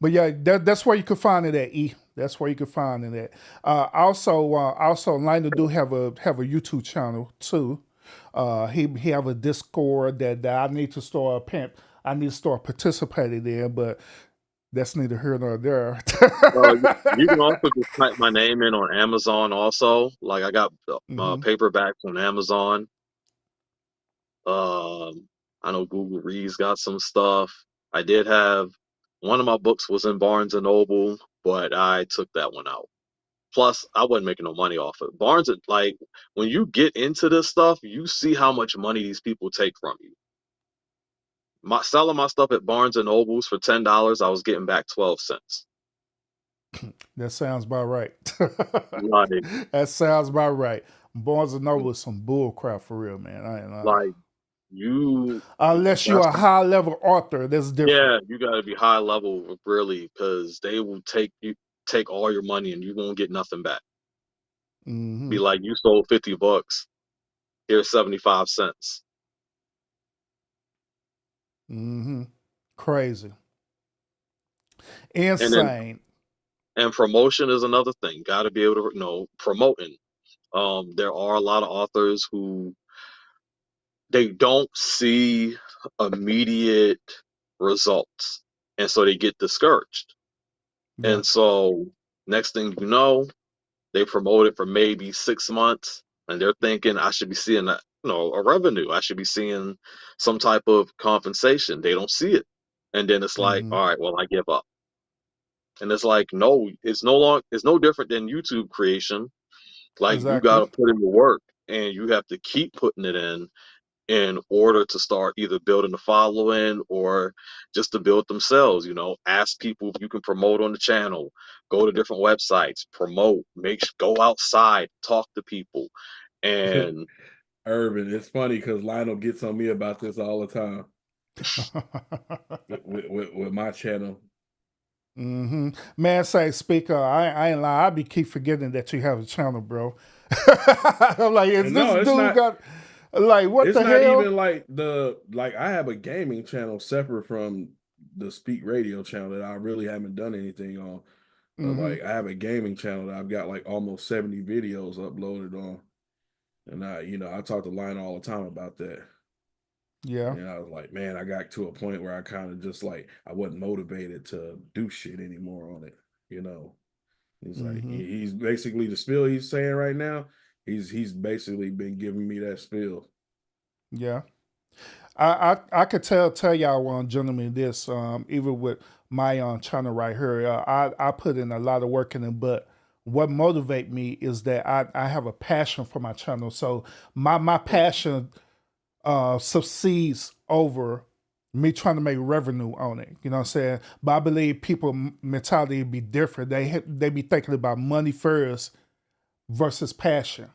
But yeah, that's where you can find it at. E. That's where you can find it at. Also, Lionel do have a YouTube channel too. He have a Discord that I need to start I need to start participating in, but that's neither here nor there. You can also just type my name in on Amazon also. Like I got Hmm. paperbacks on Amazon. I know Google Reads got some stuff. I did have one of my books was in Barnes and Noble, but I took that one out. Plus, I wasn't making no money off it. Like when you get into this stuff, you see how much money these people take from you. selling my stuff at Barnes and Nobles for $10, I was getting back 12 cents. That sounds about right. Like, That sounds about right. Barnes and Noble is some bull crap for real, man. I ain't lying. like you, Unless you're that's a high level author, that's different. yeah, you got to be high level really, because they will take all your money and you won't get nothing back. Hmm. Be like, you sold $50, here's 75 cents. Hmm. Crazy. And then Insane. promotion is another thing. Got to be able to promoting. There are a lot of authors who they don't see immediate results, and so they get discouraged. Yeah. And so next thing you know, they promote it for maybe 6 months, and they're thinking I should be seeing a revenue. I should be seeing some type of compensation. They don't see it, and then it's like, Hmm. all right, well, I give up. And it's like, no, it's no different than YouTube creation. Like, you got Exactly. to put in the work, and you have to keep putting it in order to start either building a following or just to build themselves. Ask people if you can promote on the channel, go to different websites, promote, go outside, talk to people. And Urban, it's funny because Lionel gets on me about this all the time with my channel. Hmm. Man, say speaker, I ain't lie. I be keep forgetting that you have a channel, bro. I'm like, is And this no, it's dude not. got like what It's the not hell? even like I have a gaming channel separate from the Speak Radio channel that I really haven't done anything on. But Hmm. like I have a gaming channel that I've got like almost 70 videos uploaded on. And I talk to Lionel all the time about that. Yeah. And I was like, man, I got to a point where I kind of just like I wasn't motivated to do shit anymore on it. He's like, Hmm. he's basically the spiel he's saying right now. He's basically been giving me that spiel. Yeah. I could tell y'all gentlemen this even with my channel right here I put in a lot of work in it, but what motivate me is that I have a passion for my channel, so my passion succeeds over me trying to make revenue on it. You know what I'm saying? But I believe people mentality be different. They be thinking about money first versus passion.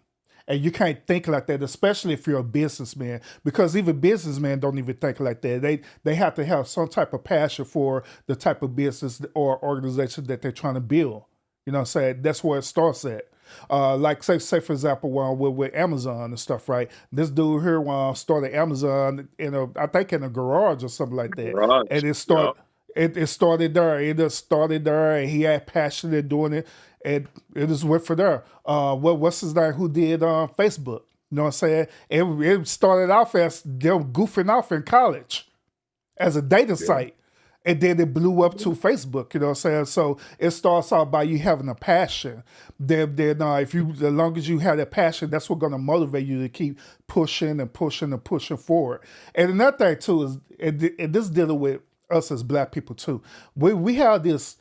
And you can't think like that, especially if you're a businessman, because even businessmen don't even think like that. They have to have some type of passion for the type of business or organization that they're trying to build. You know what I'm saying? That's where it starts at. Like say for example, with Amazon and stuff, right? This dude here started Amazon I think in a garage or something like that, garage, and yeah. it started there. It just started there, and he had passion in doing it, and it just went for there. What's his name? Who did Facebook? You know what I'm saying? It started off as them goofing off in college as a dating Yeah. site. And then it blew up to Facebook, you know what I'm saying? So it starts out by you having a passion. Then if you, as long as you have that passion, that's what's gonna motivate you to keep pushing and pushing and pushing forward. And another thing too is, and this dealing with us as black people too. We have this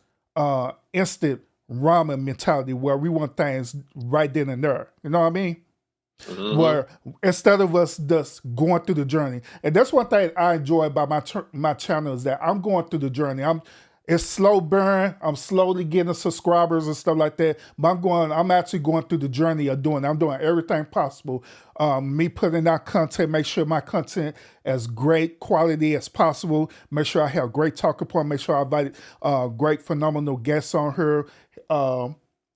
instant ramen mentality where we want things right then and there. You know what I mean? Hmm. Where instead of us just going through the journey, and that's one thing I enjoy about my channel is that I'm going through the journey. It's slow burn. I'm slowly getting subscribers and stuff like that. But I'm actually going through the journey of doing. I'm doing everything possible. Me putting out content, make sure my content as great quality as possible. Make sure I have great talking point. Make sure I invite great phenomenal guests on here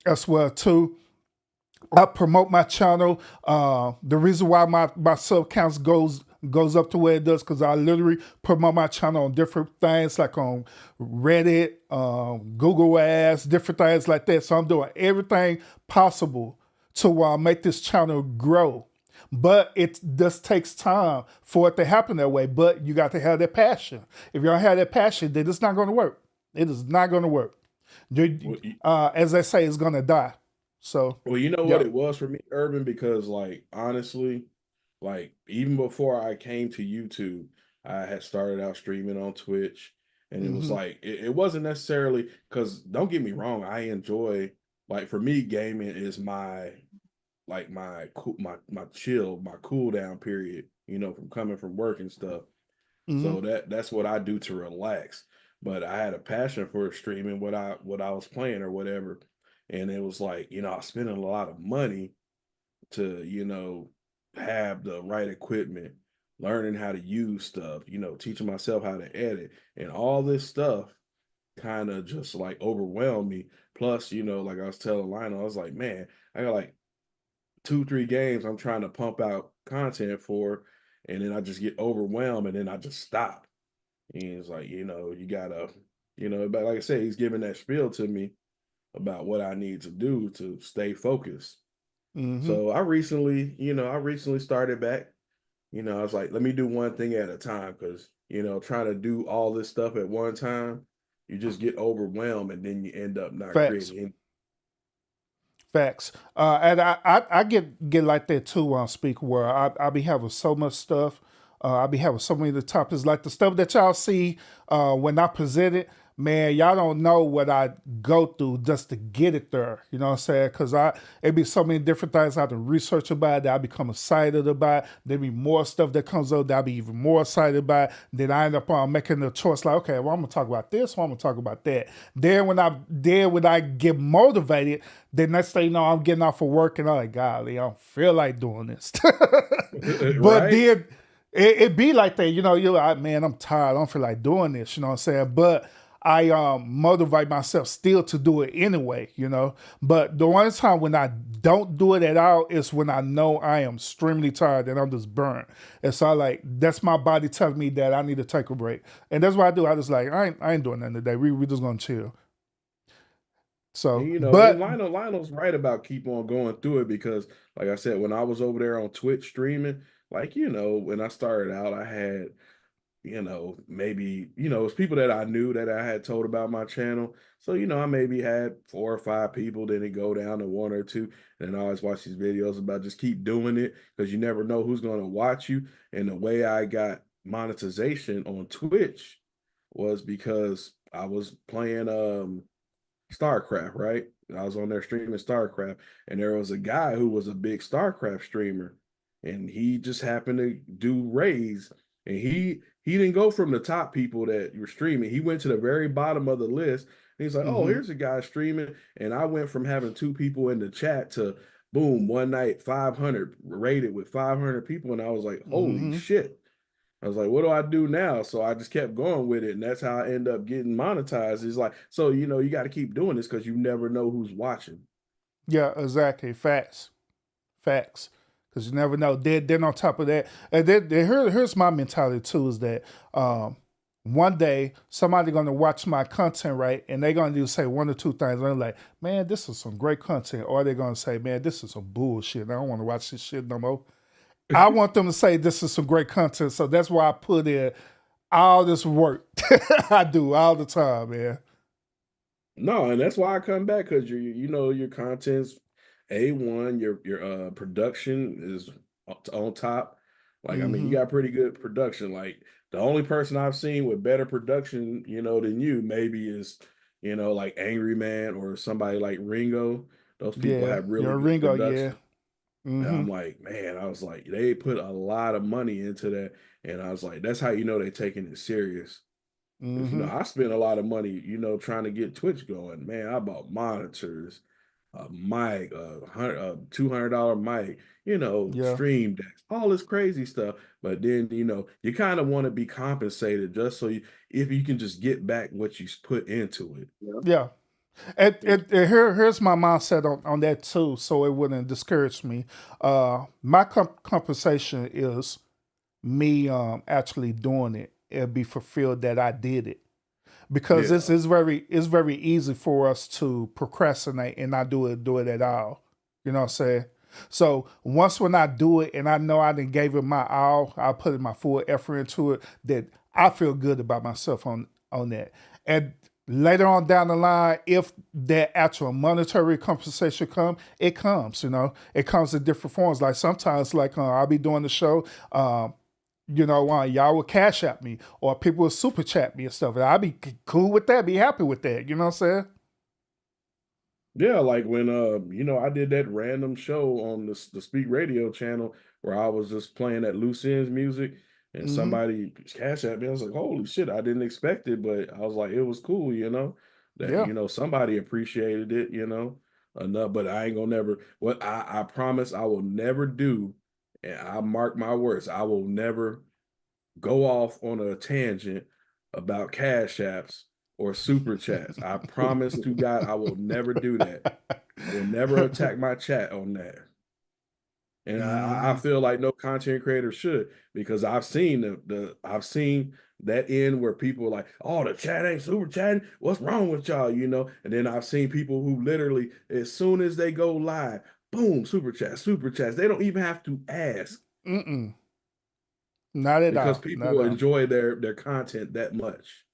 as well too. I promote my channel. The reason why my sub counts goes up to where it does because I literally promote my channel on different things like on Reddit, Google Ads, different things like that. So I'm doing everything possible to make this channel grow. But it just takes time for it to happen that way. But you got to have that passion. If you don't have that passion, then it's not going to work. It is not going to work. Well, As I say, it's going to die. So, Well, you know what yeah. it was for me, Urban, because like honestly, like even before I came to YouTube, I had started out streaming on Twitch, and it was Hmm. like it wasn't necessarily because don't get me wrong, I enjoy like for me, gaming is my chill, my cool down period, from coming from work and stuff. So that's what I do to relax. But I had a passion for streaming what I was playing or whatever. And it was like, I was spending a lot of money to, have the right equipment, learning how to use stuff, teaching myself how to edit and all this stuff kind of just like overwhelmed me. Plus, like I was telling Lionel, I was like, man, I got like 2, 3 games I'm trying to pump out content for, and then I just get overwhelmed and then I just stop. And it's like, you gotta, but like I said, he's giving that spiel to me about what I need to do to stay focused. Mm-hmm. So I recently started back. I was like, let me do one thing at a time because, trying to do all this stuff at one time, you just get overwhelmed and then you end up not Facts. creating. Facts. And I get like that too on Speak where I be having so much stuff. I be having so many of the topics like the stuff that y'all see when I present it. Man, y'all don't know what I go through just to get it there. You know what I'm saying? Because it be so many different things I have to research about that I become excited about. There be more stuff that comes up that I be even more excited about. Then I end up making the choice like, okay, well I'm gonna talk about this, or I'm gonna talk about that. Then when I get motivated, the next thing you know, I'm getting off of work and I'm like, golly, I don't feel like doing this. But Right? then it be like that, you're like, man, I'm tired. I don't feel like doing this, you know what I'm saying? But I motivate myself still to do it anyway. But the one time when I don't do it at all is when I know I am extremely tired and I'm just burnt. And so that's my body telling me that I need to take a break. And that's what I do. I just like, I ain't doing nothing today. We just gonna chill. And So, and but Lionel's right about keep on going through it because, like I said, when I was over there on Twitch streaming, like when I started out, I had maybe, it's people that I knew that I had told about my channel. So, I maybe had 4 or 5 people, then it go down to 1 or 2. And I always watch these videos about just keep doing it because you never know who's going to watch you. And the way I got monetization on Twitch was because I was playing StarCraft, right? I was on there streaming StarCraft, and there was a guy who was a big StarCraft streamer, and he just happened to do raids, and he didn't go from the top people that were streaming. He went to the very bottom of the list. And he's like, "Oh, hmm here's a guy streaming," and I went from having 2 people in the chat to boom, one night 500 rated with 500 people, and I was like, "Holy hmm shit!" I was like, what do I do now? So I just kept going with it. And that's how I end up getting monetized. It's like, so, you got to keep doing this because you never know who's watching. yeah, exactly. Facts. Because you never know. Then on top of that, and here's my mentality too is that one day somebody gonna watch my content, right, and they're gonna say one or two things. And they're like, man, this is some great content. Or they're gonna say, man, this is some bullshit. I don't want to watch this shit no more. I want them to say this is some great content. So that's why I put in all this work. I do all the time, man. No, and that's why I come back because your content's A1, your production is on top. Like, I mean, you hmm got pretty good production. Like the only person I've seen with better production, than you maybe is, like Angry Man or somebody like Ringo. Those people Yeah, have really your good Ringo, yeah. production. And hmm I'm like, man, I was like, they put a lot of money into that. And I was like, that's how you know they're taking it serious. Because, hmm I spent a lot of money, trying to get Twitch going. Man, I bought monitors, a mic, $200 mic, Yeah. stream decks, all this crazy stuff. But then, you kind of want to be compensated just so if you can just get back what you put into it. Yeah. Yeah. And here's my mindset on that too, so it wouldn't discourage me. My compensation is me actually doing it and be fulfilled that I did it. Because Yeah. it's very easy for us to procrastinate and not do it at all. You know what I'm saying? So once when I do it and I know I didn't gave it my all, I put in my full effort into it, that I feel good about myself on that. And later on down the line, if that actual monetary compensation it comes. It comes in different forms. Like sometimes, like I'll be doing the show. Y'all will cash at me or people will super chat me and stuff. And I'll be cool with that, be happy with that. You know what I'm saying? Yeah, like when I did that random show on the Speak Radio channel where I was just playing that loose ends music. and Mm-hmm. somebody cash at me. I was like, holy shit, I didn't expect it, but I was like, it was cool, that Yeah. somebody appreciated it, enough. But I ain't gonna never. What I promise I will never do, and I mark my words, I will never go off on a tangent about cash apps or super chats. I promise to God, I will never do that. I will never attack my chat on that. And I Mm-hmm. feel like no content creator should, because I've seen I've seen that end where people are like, oh, the chat ain't super chatting. What's wrong with y'all? And then I've seen people who literally, as soon as they go live, boom, super chat, super chats. They don't even have to ask Mm-mm. Not at because all. Not at people all. enjoy their content that much.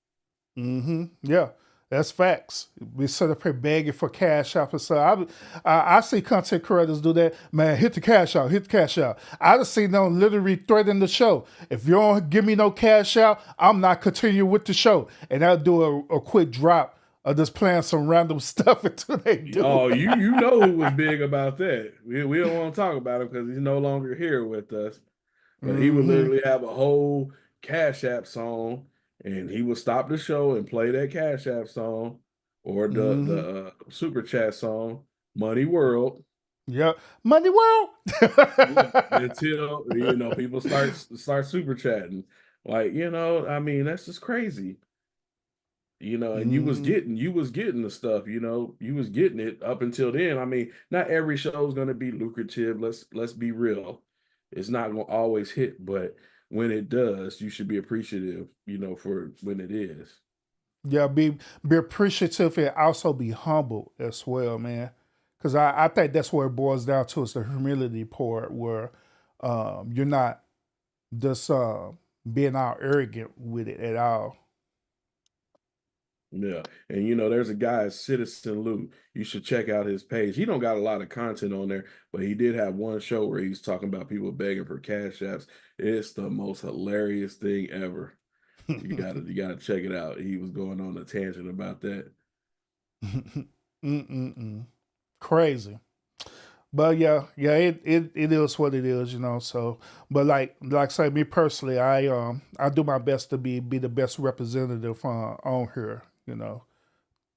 Mm-hmm. Yeah, that's facts. We sit up here begging for cash out and stuff. I see content creators do that. Man, hit the cash out, hit the cash out. I just seen them literally threaten the show. If you don't give me no cash out, I'm not continuing with the show. And I'll do a quick drop of just playing some random stuff until they do. Oh, you know who was big about that. We don't want to talk about him because he's no longer here with us. But he would Mm-hmm. literally have a whole Cash App song, and he would stop the show and play that Cash App song or the Mm-hmm. the Super Chat song, Money World. Yep. Money World. Yeah, until people start super chatting, like I mean that's just crazy. And Mm-hmm. you was getting the stuff, you was getting it up until then. I mean, not every show is going to be lucrative. Let's be real. It's not going to always hit, but when it does, you should be appreciative, for when it is. Yeah, be appreciative and also be humble as well, man. Because I think that's where it boils down to is the humility part, where you're not just being all arrogant with it at all. Yeah. And there's a guy, Citizen Lou. You should check out his page. He don't got a lot of content on there, but he did have one show where he's talking about people begging for cash apps. It's the most hilarious thing ever. You gotta check it out. He was going on a tangent about that. Mm-mm-mm. Crazy. But yeah, it is what it is, So, but like I say, me personally, I do my best to be the best representative on here.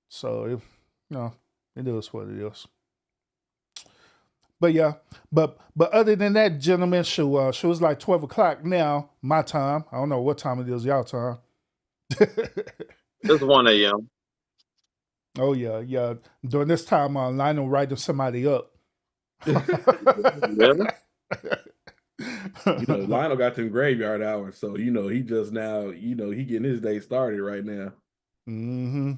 So it is what it is. But yeah, but other than that, gentlemen, she was like 12 o'clock now, my time. I don't know what time it is, y'all time. It's 1 a.m. Oh yeah, yeah. During this time, Lionel writing somebody up. Really? Lionel got them graveyard hours, so he just now, he getting his day started right now. Mm-hmm.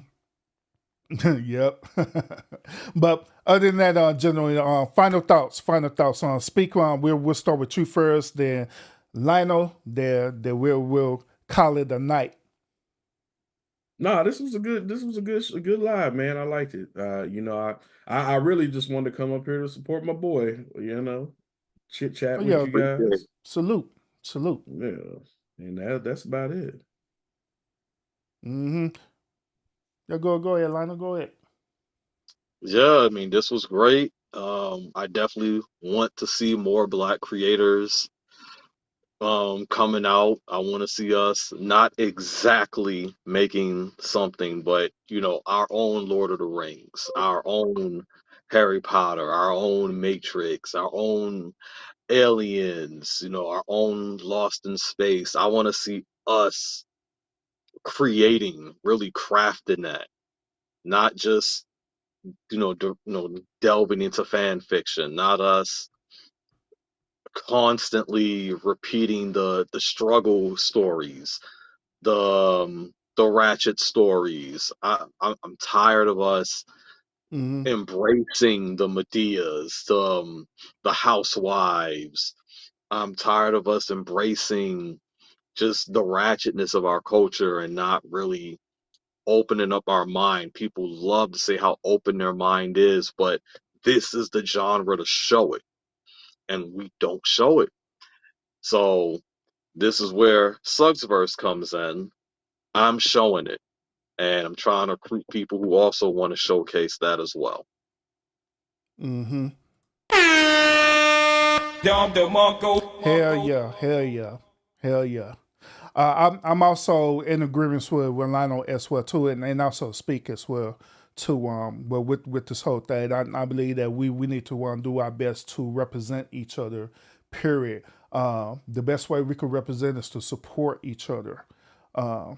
Yep. But other than that, generally, final thoughts. Final thoughts. Speak on. We'll start with you first, then Lionel. Then we'll call it a night. No, this was a good live, man. I liked it. I really just wanted to come up here to support my boy. Chit Oh chat with yeah. you guys. Salute. Salute. Yeah, and that's about it. Mm-hmm. Yeah, go ahead, Lionel. Go ahead. Yeah, I mean, this was great. I definitely want to see more Black creators coming out. I want to see us not exactly making something, but our own Lord of the Rings, our own Harry Potter, our own Matrix, our own Aliens, our own Lost in Space. I want to see us creating, really crafting that, not just delving into fan fiction, not us constantly repeating the struggle stories, the ratchet stories. I'm tired of us Mm-hmm. embracing the Medeas, the housewives. I'm tired of us embracing just the ratchetness of our culture and not really opening up our mind. People love to say how open their mind is, but this is the genre to show it, and we don't show it. So this is where Suggsverse comes in. I'm showing it, and I'm trying to recruit people who also want to showcase that as well. Mm-hmm. Hell yeah. Hell yeah. Hell yeah. I'm also in agreement with Lionel as well too, and also speak as well to well with this whole thing. I believe that we need to do our best to represent each other. Period. The best way we can represent is to support each other. Uh,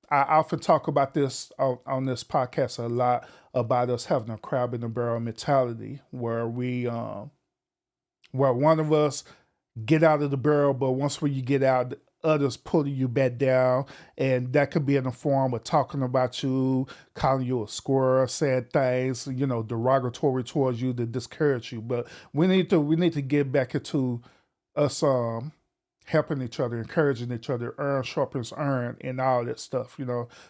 I often talk about this on this podcast a lot about us having a crab in the barrel mentality, where one of us get out of the barrel, but once when you get out, others pulling you back down, and that could be in the form of talking about you, calling you a squirrel, saying things, derogatory towards you to discourage you. But we need to get back into us helping each other, encouraging each other, earn sharpens earn, and all that stuff,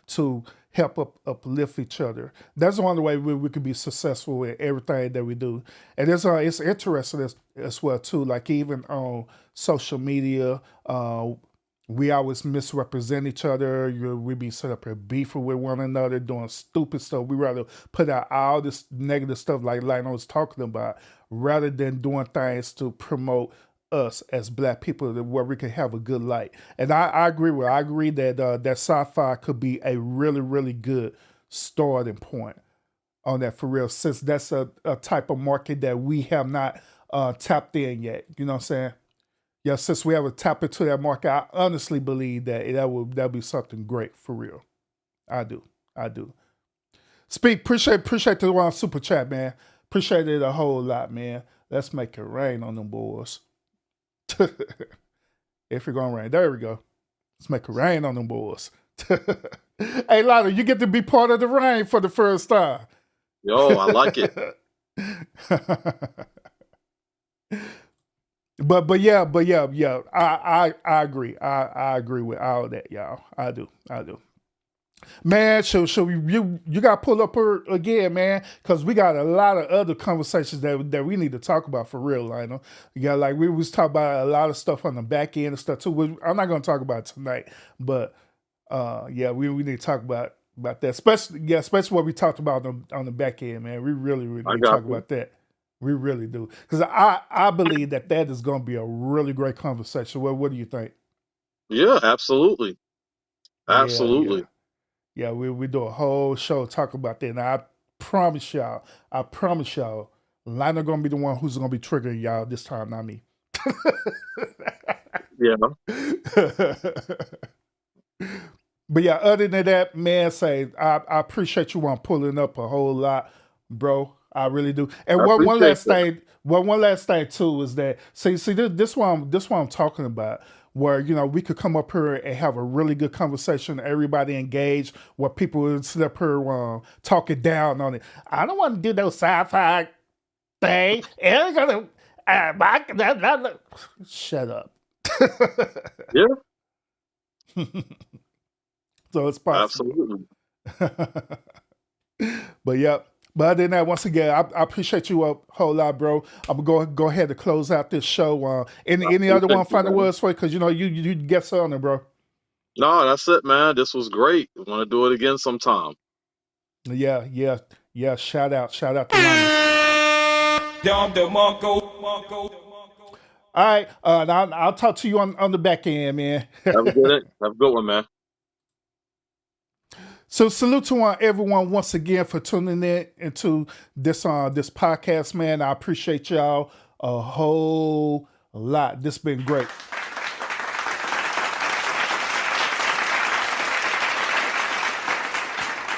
to help uplift each other. That's one of the ways we could be successful in everything that we do. And it's interesting as well too. Like even on social media, we always misrepresent each other. We be set up and beefing with one another, doing stupid stuff. We rather put out all this negative stuff like I was talking about, rather than doing things to promote us as Black people where we can have a good light. And I agree that that sci-fi could be a really, really good starting point on that for real, since that's a type of market that we have not tapped in yet. You know what I'm saying? Yeah, since we haven't tapped into that market, I honestly believe that'll be something great for real. I do. Speak, appreciate the super chat, man. Appreciate it a whole lot, man. Let's make it rain on them boys. If you're gonna rain, there we go. Let's make it rain on them boys. Hey, Lotto, you get to be part of the rain for the first time. Yo, I like it. But yeah. I agree. I agree with all that, y'all. I do. Man, should you got to pull up her again, man, because we got a lot of other conversations that we need to talk about for real, Lionel. Yeah, like we was talking about a lot of stuff on the back end and stuff too. I'm not going to talk about it tonight, but yeah, we need to talk about that, especially what we talked about on the back end, man. We really need to talk about that. We really do, because I believe that is going to be a really great conversation. Well, what do you think? Yeah, absolutely. Yeah, we do a whole show talk about that. And I promise y'all, Lionel gonna be the one who's gonna be triggering y'all this time, not me. Yeah. But yeah, other than that, man, I appreciate you pulling up a whole lot, bro. I really do. And one last thing too is that see this one I'm talking about, where we could come up here and have a really good conversation, everybody engaged, where people would sit up here talking down on it. I don't want to do those sci-fi thing. Shut up. Yeah. So it's possible. Absolutely. But yep. But other than that, once again, I appreciate you a whole lot, bro. I'm gonna go ahead and close out this show. Any other one final words for you? Because you get something, bro. No, that's it, man. This was great. I want to do it again sometime. Yeah. Shout out to Lonnie. All right, I'll talk to you on the back end, man. Have a good one, man. So salute to everyone once again for tuning in into this podcast, man. I appreciate y'all a whole lot. This has been great.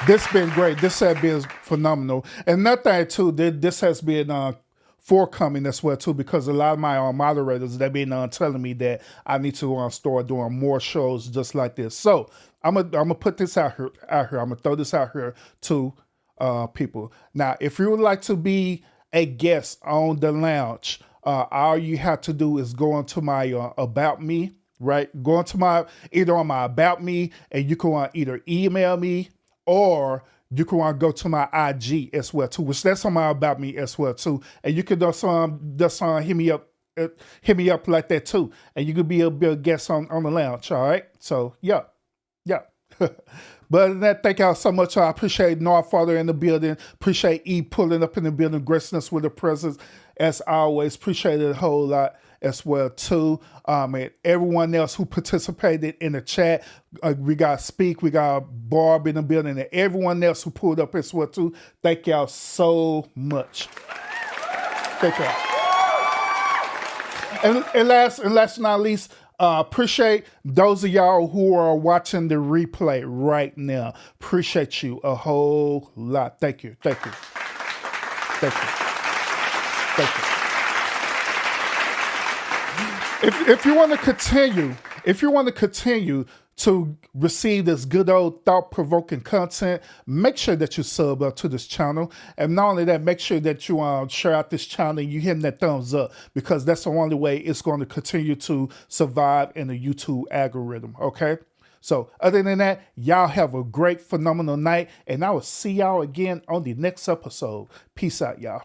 This has been great. This has been phenomenal. And another thing too, this has been forthcoming as well too, because a lot of my moderators, they've been telling me that I need to start doing more shows just like this. So I'm gonna put this out here. I'm gonna throw this out here to people. Now, if you would like to be a guest on the lounge, all you have to do is go into my about me, right? Go into either on my about me, and you can either email me, or you can go to my IG as well too, which that's on my about me as well too, and you can just hit me up like that too, and you could be a guest on the lounge. All right, so yeah. But other than that, thank y'all so much. I appreciate North Father in the building. Appreciate E pulling up in the building, gracing us with the presence. as always. Appreciate it a whole lot as well too. And everyone else who participated in the chat. We got Speak, we got Barb in the building, and everyone else who pulled up as well too. Thank y'all so much. Thank y'all. And last but not least, appreciate those of y'all who are watching the replay right now. Appreciate you a whole lot. Thank you. Thank you. Thank you. Thank you. If you want to continue to receive this good old thought-provoking content, make sure that you sub up to this channel. And not only that, make sure that you share out this channel and you hitting that thumbs up, because that's the only way it's going to continue to survive in the YouTube algorithm, okay? So other than that, y'all have a great, phenomenal night, and I will see y'all again on the next episode. Peace out, y'all.